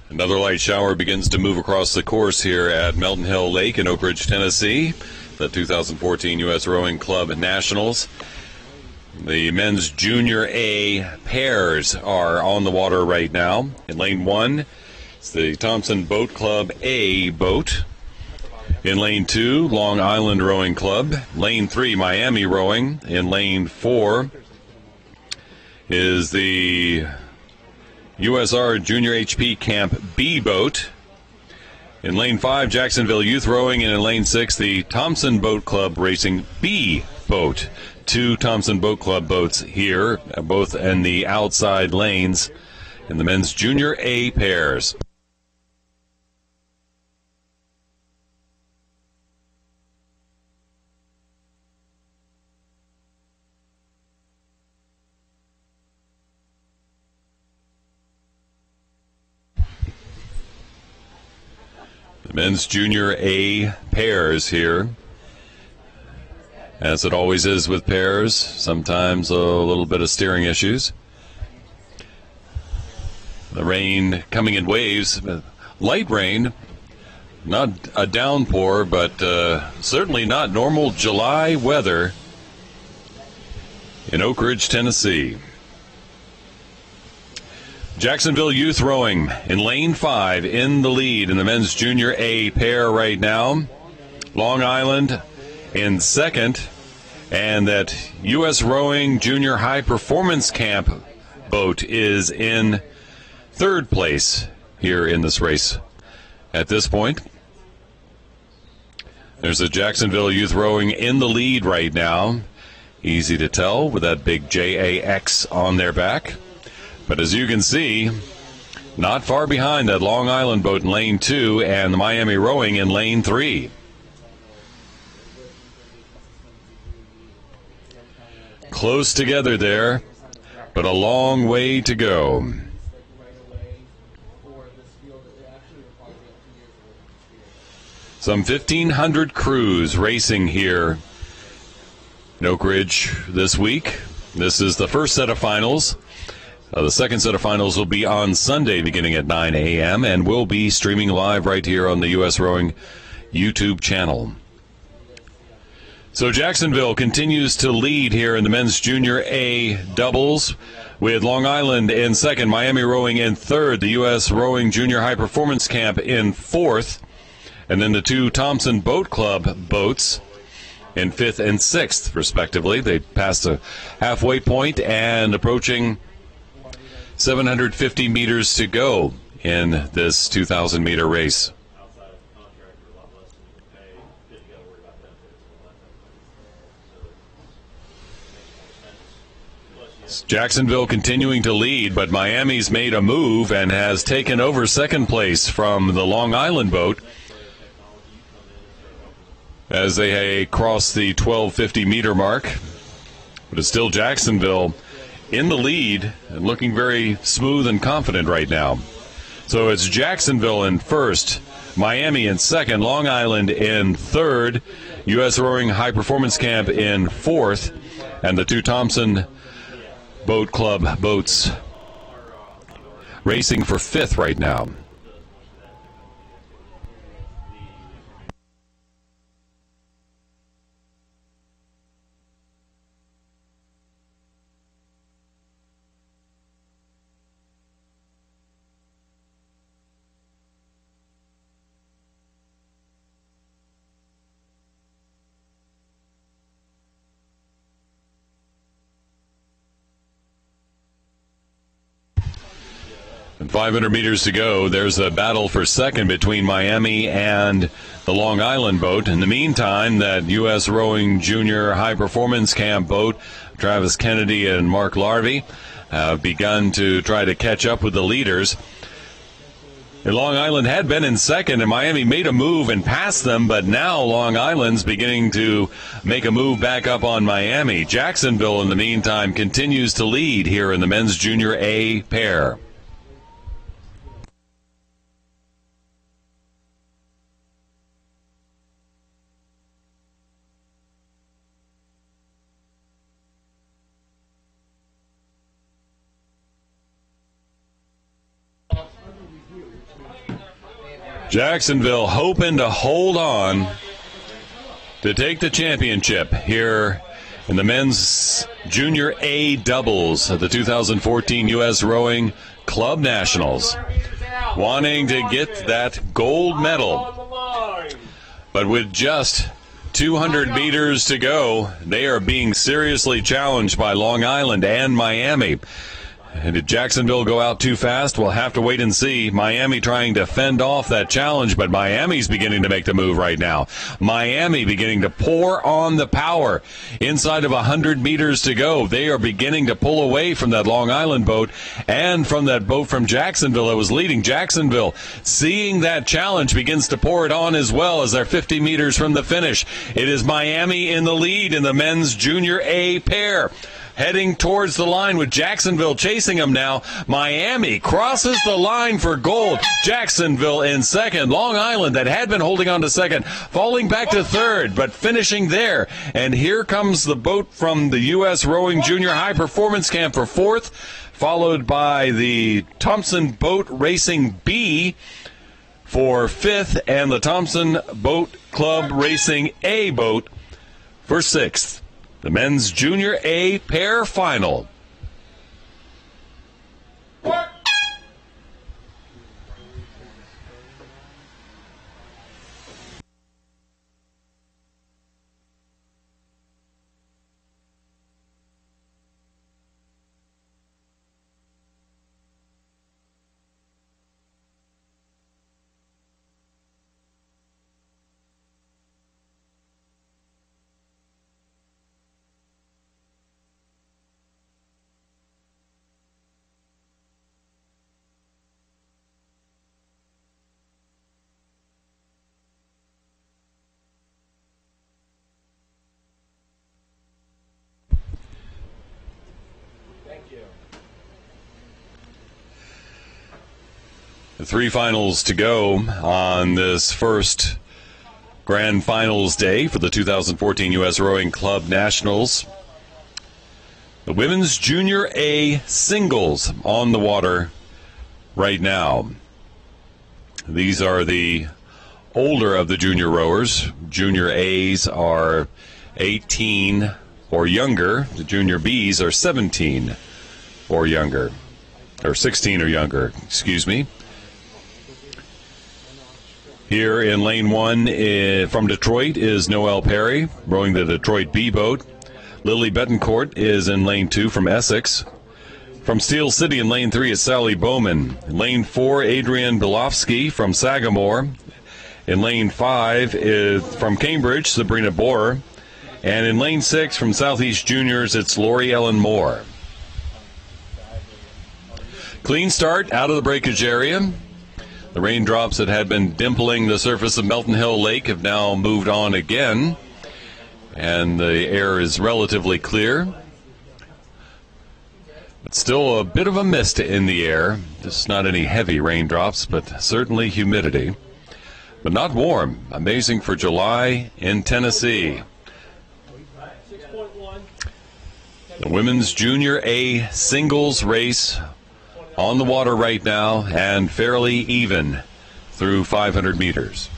Another light shower begins to move across the course here at Melton Hill Lake in Oak Ridge, Tennessee. The 2014 U.S. Rowing Club Nationals. The men's Junior A pairs are on the water right now. In lane 1, it's the Thompson Boat Club A boat. In lane 2, Long Island Rowing Club. Lane 3, Miami Rowing. In lane 4 is the USR Junior HP Camp B boat. In lane 5, Jacksonville Youth Rowing. And in lane 6, the Thompson Boat Club Racing B boat. 2 Thompson Boat Club boats here, both in the outside lanes in the men's Junior A pairs. The men's Junior A pairs here. As it always is with pairs, sometimes a little bit of steering issues. The rain coming in waves, light rain, not a downpour, but certainly not normal July weather in Oak Ridge, Tennessee. Jacksonville Youth Rowing in lane 5 in the lead in the men's Junior A pair right now. Long Island in second, and that U.S. Rowing Junior High Performance Camp boat is in third place here in this race. At this point, there's a Jacksonville Youth Rowing in the lead right now. Easy to tell with that big JAX on their back. But as you can see, not far behind that Long Island boat in lane 2 and the Miami Rowing in lane 3. Close together there, but a long way to go. Some 1,500 crews racing here in Oak Ridge this week. This is the first set of finals. The second set of finals will be on Sunday beginning at 9 a.m. and will be streaming live right here on the U.S. Rowing YouTube channel. So Jacksonville continues to lead here in the men's Junior A doubles with Long Island in second, Miami Rowing in third, the U.S. Rowing Junior High Performance Camp in fourth, and then the 2 Thompson Boat Club boats in fifth and sixth, respectively. They passed a halfway point and approaching 750 meters to go in this 2,000-meter race. Jacksonville continuing to lead, but Miami's made a move and has taken over second place from the Long Island boat as they cross the 1,250-meter mark. But it's still Jacksonville in the lead and looking very smooth and confident right now. So it's Jacksonville in first, Miami in second, Long Island in third, U.S. Rowing High Performance Camp in fourth, and the 2 Thompson Boat Club boats racing for fifth right now. And 500 meters to go. There's a battle for second between Miami and the Long Island boat. In the meantime, that U.S. Rowing Junior High Performance Camp boat, Travis Kennedy and Mark Larvey, have begun to try to catch up with the leaders. And Long Island had been in second, and Miami made a move and passed them, but now Long Island's beginning to make a move back up on Miami. Jacksonville, in the meantime, continues to lead here in the men's Junior A pair. Jacksonville hoping to hold on to take the championship here in the men's Junior A doubles of the 2014 U.S. Rowing Club Nationals, wanting to get that gold medal. But with just 200 meters to go, they are being seriously challenged by Long Island and Miami. And did Jacksonville go out too fast? We'll have to wait and see. Miami trying to fend off that challenge, but Miami's beginning to make the move right now. Miami beginning to pour on the power. Inside of 100 meters to go, they are beginning to pull away from that Long Island boat and from that boat from Jacksonville that was leading. Jacksonville, seeing that challenge, begins to pour it on as well as they're 50 meters from the finish. It is Miami in the lead in the men's Junior A pair, heading towards the line with Jacksonville chasing them now. Miami crosses the line for gold. Jacksonville in second. Long Island, that had been holding on to second, falling back to third, but finishing there. And here comes the boat from the U.S. Rowing Junior High Performance Camp for fourth, followed by the Thompson Boat Racing B for fifth, and the Thompson Boat Club Racing A boat for sixth. The men's Junior A pair final. The three finals to go on this first Grand Finals day for the 2014 U.S. Rowing Club Nationals. The women's Junior A singles on the water right now. These are the older of the junior rowers. Junior A's are 18 or younger. The junior B's are 17 or younger. Or 16 or younger, excuse me. Here in lane one from Detroit is Noelle Perry, rowing the Detroit B boat. Lily Betancourt is in lane two from Essex. From Steel City in lane three is Sally Bowman. In lane four, Adrian Belofsky from Sagamore. In lane five is from Cambridge, Sabrina Borer. And in lane six from Southeast Juniors, it's Lori Ellen Moore. Clean start out of the breakage area. The raindrops that had been dimpling the surface of Melton Hill Lake have now moved on again, and the air is relatively clear. But still a bit of a mist in the air. Just not any heavy raindrops, but certainly humidity. But not warm. Amazing for July in Tennessee. The women's Junior A singles race on the water right now, and fairly even through 500 meters.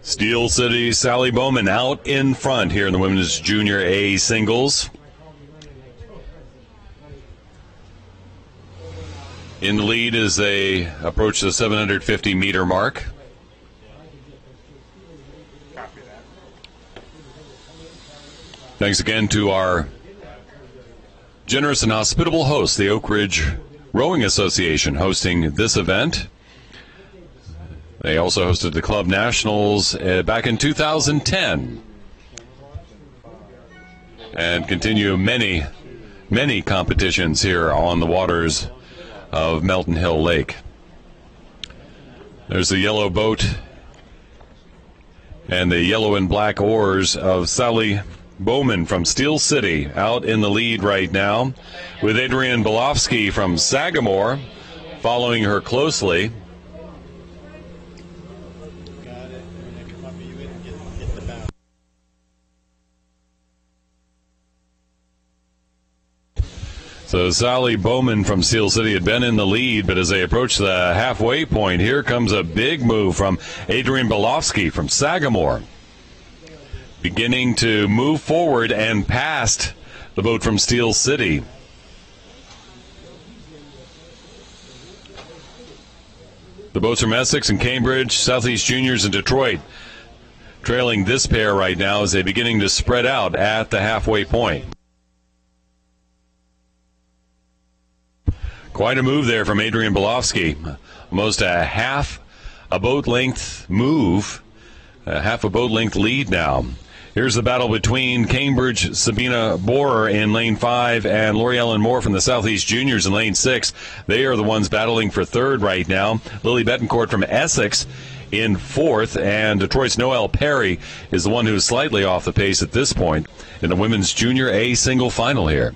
Steel City, Sally Bowman out in front here in the women's Junior A singles. In the lead as they approach the 750-meter mark. Thanks again to our generous and hospitable host, the Oak Ridge Rowing Association, hosting this event. They also hosted the Club Nationals back in 2010 and continue many, many competitions here on the waters of Melton Hill Lake. There's the yellow boat and the yellow and black oars of Sally Bowman from Steel City out in the lead right now, with Adrian Belofsky from Sagamore following her closely. Got it. And come up to you and get the bounce. So Sally Bowman from Steel City had been in the lead, but as they approach the halfway point, here comes a big move from Adrian Belofsky from Sagamore. Beginning to move forward and past the boat from Steel City. The boats from Essex and Cambridge, Southeast Juniors and Detroit trailing this pair right now as they're beginning to spread out at the halfway point. Quite a move there from Adrian Belofsky. Almost a boat length move, a half a boat length lead now. Here's the battle between Cambridge Sabina Borer in lane 5 and Lori Ellen Moore from the Southeast Juniors in lane 6. They are the ones battling for third right now. Lily Betancourt from Essex in fourth, and Detroit's Noelle Perry is the one who is slightly off the pace at this point in the women's Junior A single final here.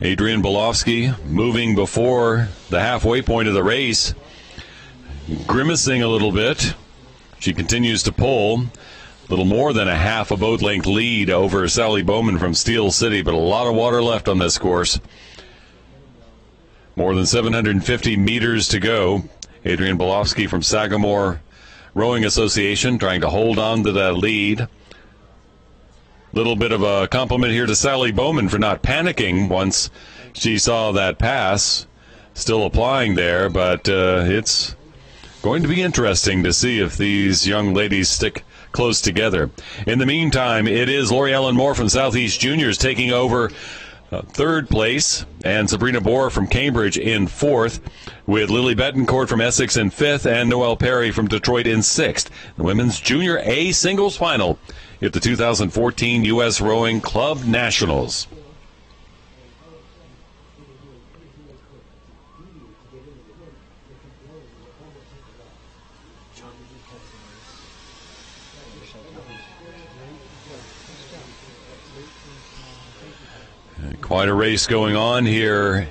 Adrian Belofsky moving before the halfway point of the race, grimacing a little bit. She continues to pull. A little more than a half a boat length lead over Sally Bowman from Steel City, but a lot of water left on this course. More than 750 meters to go. Adrian Belofsky from Sagamore Rowing Association trying to hold on to that lead. Little bit of a compliment here to Sally Bowman for not panicking once she saw that pass. Still applying there, but it's going to be interesting to see if these young ladies stick close together. In the meantime, it is Lori Ellen Moore from Southeast Juniors taking over third place, and Sabrina Borer from Cambridge in fourth, with Lily Betancourt from Essex in fifth and Noelle Perry from Detroit in sixth. The women's Junior A singles final at the 2014 U.S. Rowing Club Nationals. Quite a race going on here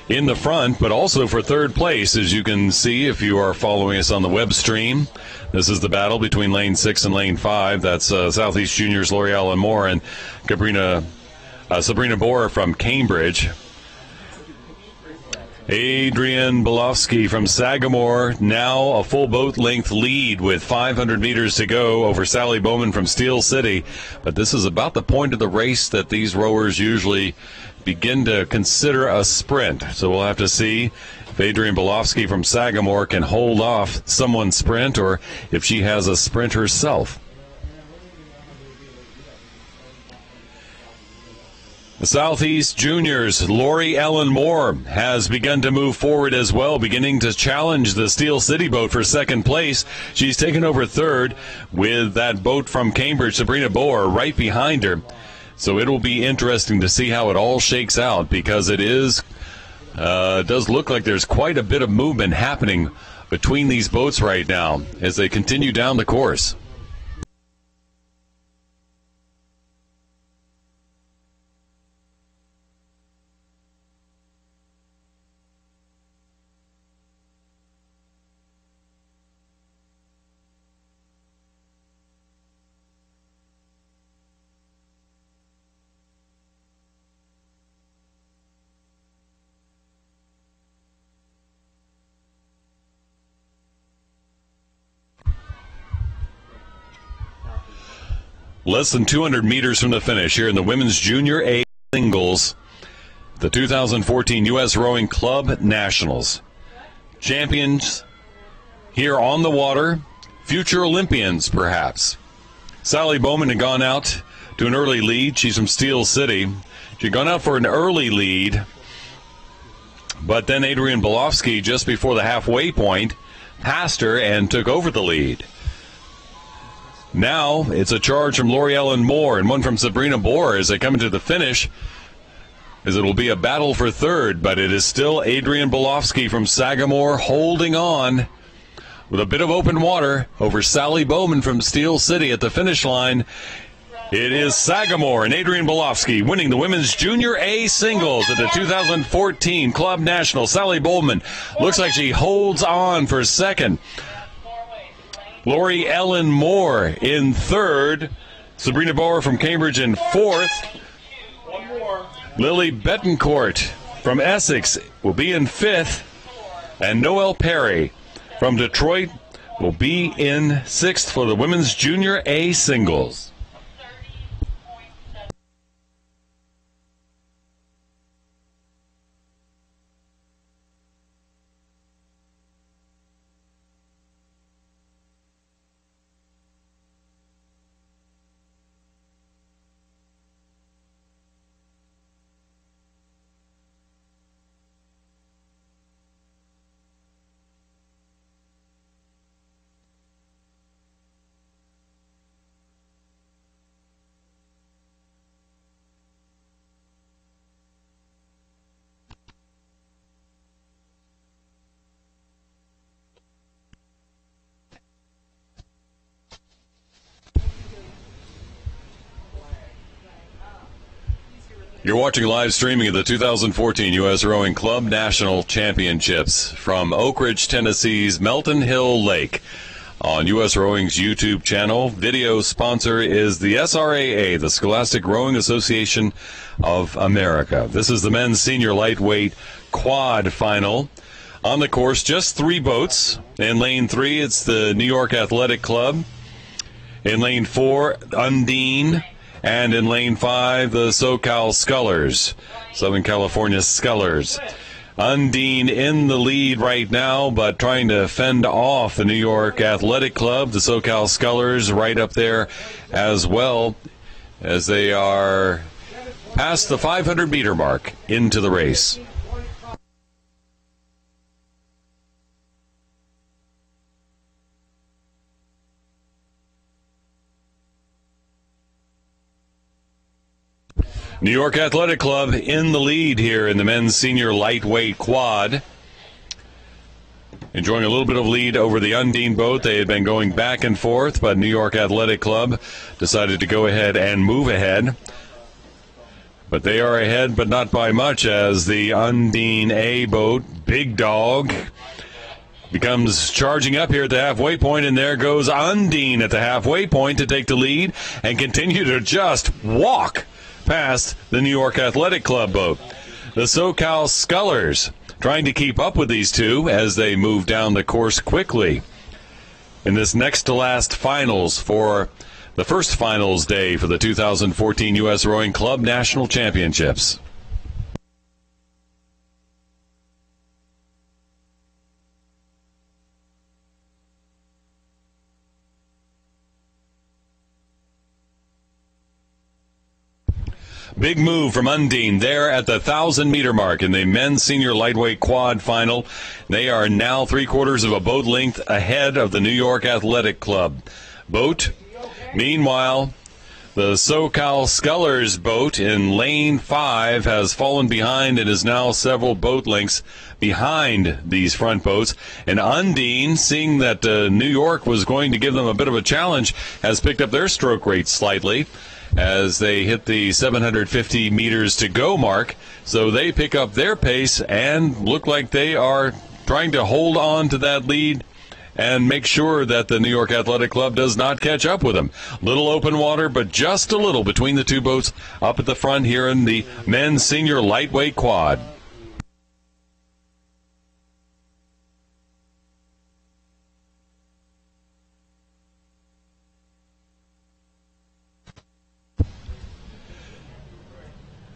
in the front, but also for third place, as you can see if you are following us on the web stream. This is the battle between lane 6 and lane 5. That's Southeast Juniors Lori Ellen Moore and Sabrina Borer from Cambridge. Adrian Belofsky from Sagamore, now a full boat length lead with 500 meters to go over Sally Bowman from Steel City. But this is about the point of the race that these rowers usually begin to consider a sprint. So we'll have to see if Adrian Belofsky from Sagamore can hold off someone's sprint or if she has a sprint herself. The Southeast Juniors, Lori Ellen Moore, has begun to move forward as well, beginning to challenge the Steel City boat for second place. She's taken over third with that boat from Cambridge, Sabrina Borer, right behind her. So it will be interesting to see how it all shakes out, because it does look like there's quite a bit of movement happening between these boats right now as they continue down the course. Less than 200 meters from the finish here in the women's Junior A singles, the 2014 U.S. Rowing Club Nationals. Champions here on the water, future Olympians perhaps. Sally Bowman had gone out to an early lead. She's from Steel City. She'd gone out for an early lead, but then Adrian Belofsky, just before the halfway point, passed her and took over the lead. Now it's a charge from Lori Ellen Moore and one from Sabrina Bohr as they come into the finish, as it will be a battle for third, but it is still Adrian Bolofsky from Sagamore holding on with a bit of open water over Sally Bowman from Steel City at the finish line. It is Sagamore and Adrian Bolofsky winning the women's junior A singles at the 2014 Club National. Sally Bowman looks like she holds on for second. Lori Ellen Moore in third. Sabrina Bohr from Cambridge in fourth. Lily Betancourt from Essex will be in fifth. And Noelle Perry from Detroit will be in sixth for the women's junior A singles. You're watching live streaming of the 2014 U.S. Rowing Club National Championships from Oak Ridge, Tennessee's Melton Hill Lake on U.S. Rowing's YouTube channel. Video sponsor is the SRAA, the Scholastic Rowing Association of America. This is the men's senior lightweight quad final. On the course, just 3 boats. In lane 3, it's the New York Athletic Club. In lane 4, Undine. And in lane 5, the SoCal Scullers, Southern California Scullers. Undine in the lead right now, but trying to fend off the New York Athletic Club. The SoCal Scullers right up there as well, as they are past the 500-meter mark into the race. New York Athletic Club in the lead here in the men's senior lightweight quad. Enjoying a little bit of lead over the Undine boat. They had been going back and forth, but New York Athletic Club decided to go ahead and move ahead. But they are ahead, but not by much, as the Undine A boat, Big Dog, becomes charging up here at the halfway point, and there goes Undine at the halfway point to take the lead and continue to just walk past the New York Athletic Club boat. The SoCal Scullers trying to keep up with these two as they move down the course quickly in this next to last finals for the first finals day for the 2014 U.S. Rowing Club National Championships. Big move from Undine there at the 1,000-meter mark in the men's senior lightweight quad final. They are now 3/4 of a boat length ahead of the New York Athletic Club boat. Meanwhile, the SoCal Scullers boat in lane 5 has fallen behind and is now several boat lengths behind these front boats. And Undine, seeing that New York was going to give them a bit of a challenge, has picked up their stroke rate slightly as they hit the 750 meters to go mark. So they pick up their pace and look like they are trying to hold on to that lead and make sure that the New York Athletic Club does not catch up with them. Little open water, but just a little between the two boats up at the front here in the men's senior lightweight quad.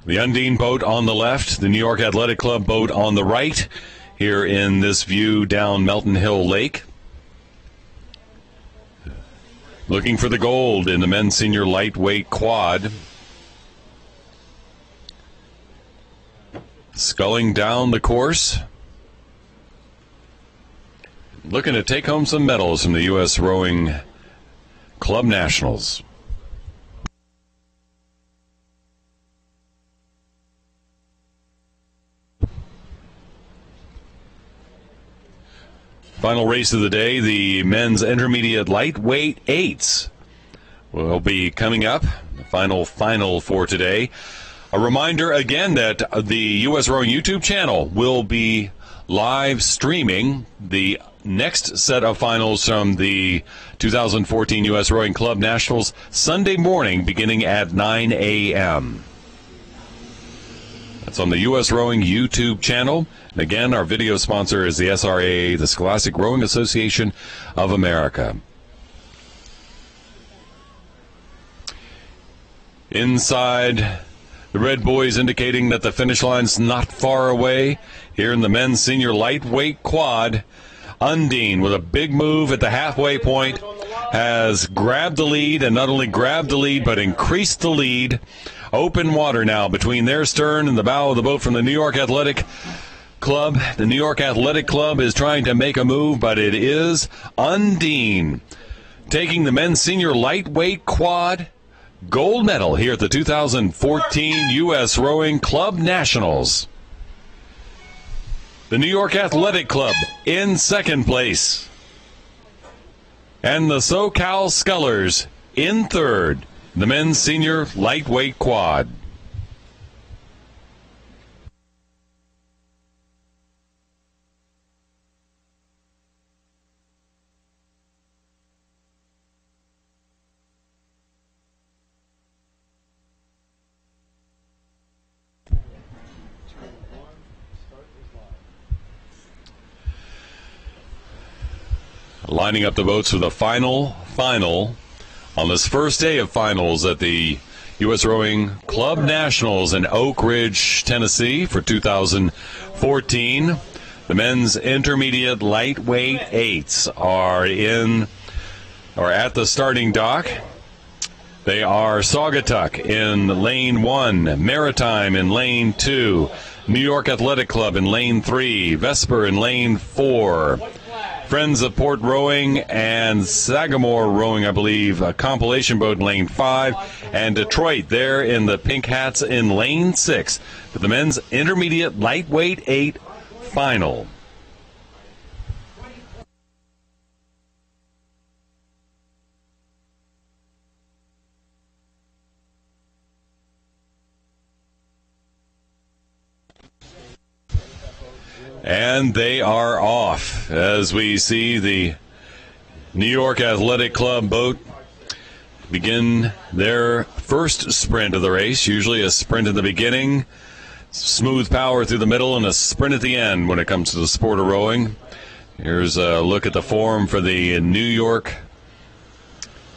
The Undine boat on the left, the New York Athletic Club boat on the right, here in this view down Melton Hill Lake. Looking for the gold in the men's senior lightweight quad. Sculling down the course. Looking to take home some medals from the U.S. Rowing Club Nationals. Final race of the day, the men's intermediate lightweight eights will be coming up. The final for today. A reminder again that the US Rowing YouTube channel will be live streaming the next set of finals from the 2014 US Rowing Club Nationals Sunday morning beginning at 9 a.m. That's on the US Rowing YouTube channel. And again, our video sponsor is the SRAA, the Scholastic Rowing Association of America. Inside, the red boys indicating that the finish line's not far away. Here in the men's senior lightweight quad, Undine, with a big move at the halfway point, has grabbed the lead, and not only grabbed the lead, but increased the lead. Open water now between their stern and the bow of the boat from the New York Athletic Club. The New York Athletic Club is trying to make a move, but it is Undine taking the men's senior lightweight quad gold medal here at the 2014 U.S. Rowing Club Nationals. The New York Athletic Club in second place. And the SoCal Scullers in third. The men's senior lightweight quad. Lining up the boats for the final on this first day of finals at the U.S. Rowing Club Nationals in Oak Ridge, Tennessee for 2014. The men's intermediate lightweight eights are at the starting dock. They are Saugatuck in lane 1, Maritime in lane 2, New York Athletic Club in lane 3, Vesper in lane 4, Friends of Port Rowing and Sagamore Rowing, I believe, a compilation boat in lane 5, and Detroit there in the pink hats in lane 6 for the men's intermediate lightweight 8 final. And they are off as we see the New York Athletic Club boat begin their first sprint of the race. Usually a sprint in the beginning, smooth power through the middle, and a sprint at the end when it comes to the sport of rowing. Here's a look at the form for the New York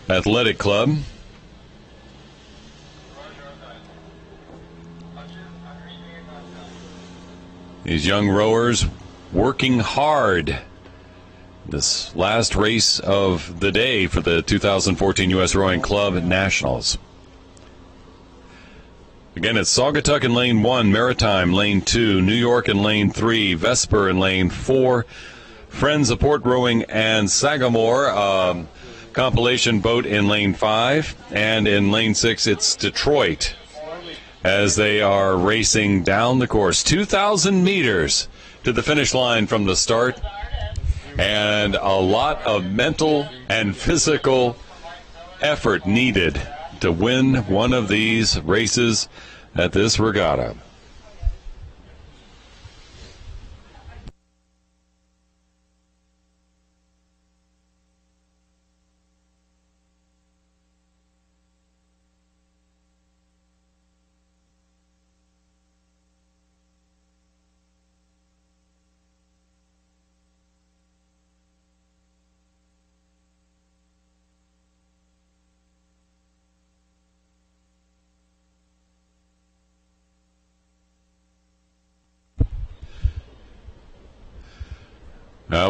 Athletic Club. These young rowers working hard this last race of the day for the 2014 U.S. Rowing Club Nationals. Again, it's Saugatuck in lane 1, Maritime lane 2, New York in lane 3, Vesper in lane 4, Friends of Port Rowing and Sagamore, compilation boat in lane 5, and in lane 6 it's Detroit, as they are racing down the course. 2,000 meters to the finish line from the start, and a lot of mental and physical effort needed to win one of these races at this regatta.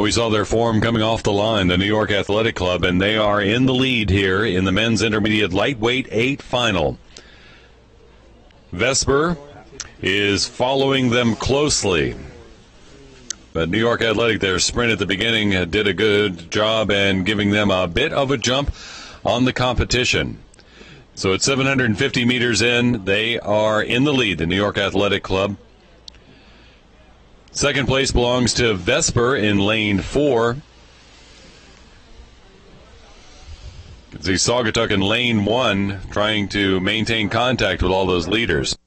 We saw their form coming off the line, the New York Athletic Club, and they are in the lead here in the men's intermediate lightweight 8 final. Vesper is following them closely. But New York Athletic, their sprint at the beginning, did a good job and giving them a bit of a jump on the competition. So at 750 meters in, they are in the lead, the New York Athletic Club. Second place belongs to Vesper in lane 4. You can see Saugatuck in lane 1 trying to maintain contact with all those leaders.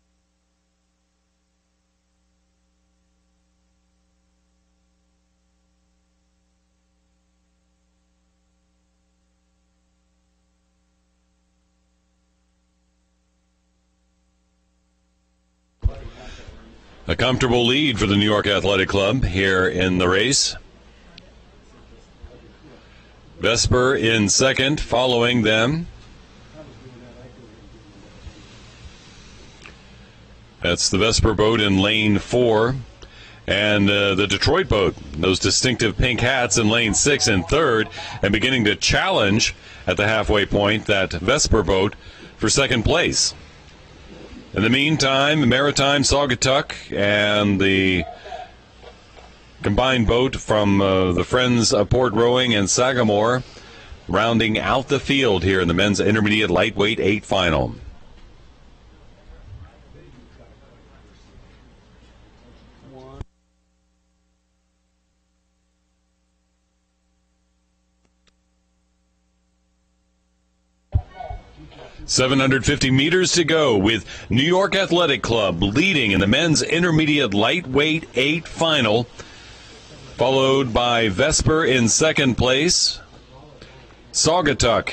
A comfortable lead for the New York Athletic Club here in the race. Vesper in second, following them. That's the Vesper boat in lane 4. And the Detroit boat, those distinctive pink hats in lane 6 and third, and beginning to challenge at the halfway point that Vesper boat for second place. In the meantime, Maritime, Saugatuck, and the combined boat from the Friends of Port Rowing and Sagamore rounding out the field here in the men's intermediate lightweight 8 final. .750 meters to go with New York Athletic Club leading in the men's intermediate lightweight 8 final, followed by Vesper in second place, Saugatuck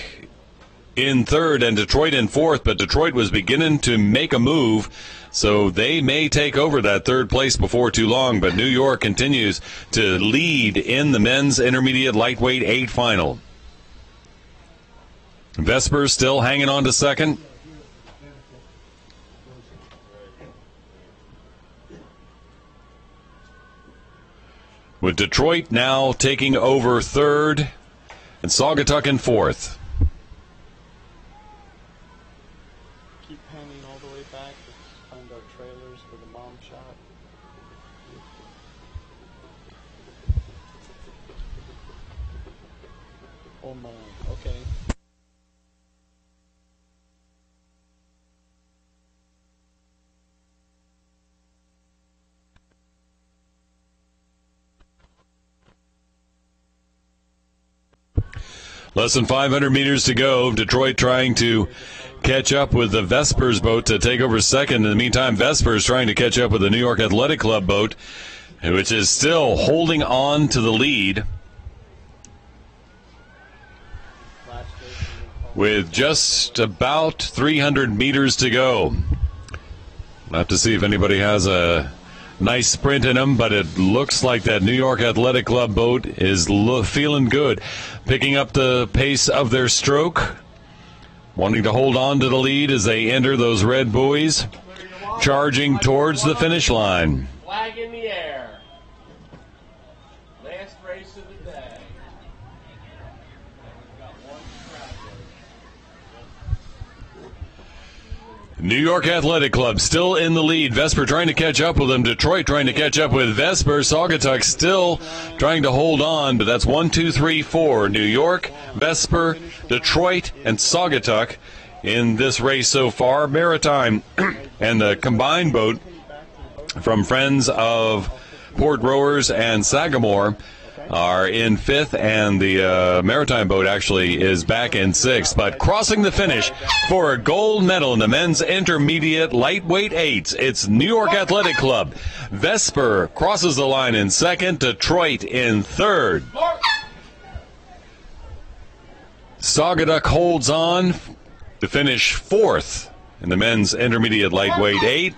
in third, and Detroit in fourth, but Detroit was beginning to make a move, so they may take over that third place before too long, but New York continues to lead in the men's intermediate lightweight 8 final. Vesper still hanging on to second. With Detroit now taking over third and Saugatuck in fourth. Keep panning all the way back. Let's find our trailers for the bomb shot. Oh my, okay. Less than 500 meters to go. Detroit trying to catch up with the Vespers boat to take over second. In the meantime, Vespers trying to catch up with the New York Athletic Club boat, which is still holding on to the lead with just about 300 meters to go. We'll have to see if anybody has a nice sprint in them, but it looks like that New York Athletic Club boat is feeling good, picking up the pace of their stroke, wanting to hold on to the lead as they enter those red buoys, charging towards the finish line. Flag in the air. Last race of the day. New York Athletic Club still in the lead. Vesper trying to catch up with them. Detroit trying to catch up with Vesper. Saugatuck still trying to hold on, but that's 1, 2, 3, 4. New York, Vesper, Detroit, and Saugatuck in this race so far. Maritime and the combined boat from Friends of Port Rowers and Sagamore are in fifth, and the Maritime boat actually is back in sixth. But crossing the finish for a gold medal in the men's intermediate lightweight 8s, it's New York Athletic Club. Vesper crosses the line in second, Detroit in third. Saugatuck holds on to finish fourth in the men's intermediate lightweight 8.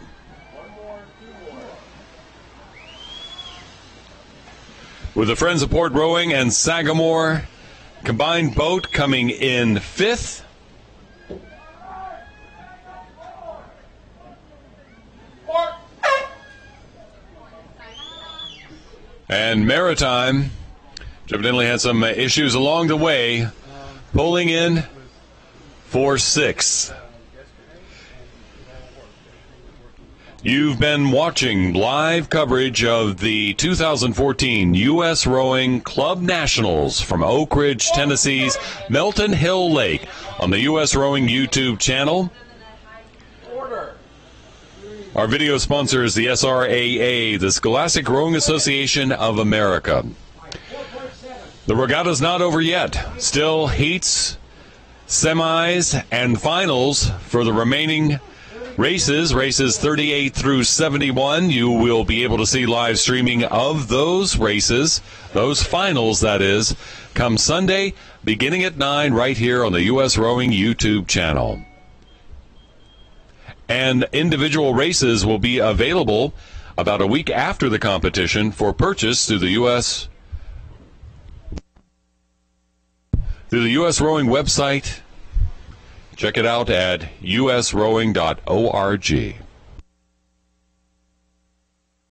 With the Friends of Port Rowing and Sagamore combined boat coming in fifth. And Maritime, which evidently had some issues along the way, pulling in for sixth. You've been watching live coverage of the 2014 U.S. Rowing Club Nationals from Oak Ridge, Tennessee's Melton Hill Lake on the U.S. Rowing YouTube channel. Our video sponsor is the SRAA, the Scholastic Rowing Association of America. The regatta's not over yet. Still heats, semis, and finals for the remaining races 38 through 71. You will be able to see live streaming of those races, those finals, that is, come Sunday, beginning at 9, right here on the U.S. Rowing YouTube channel. And individual races will be available about a week after the competition for purchase through the U.S. Rowing website. Check it out at usrowing.org.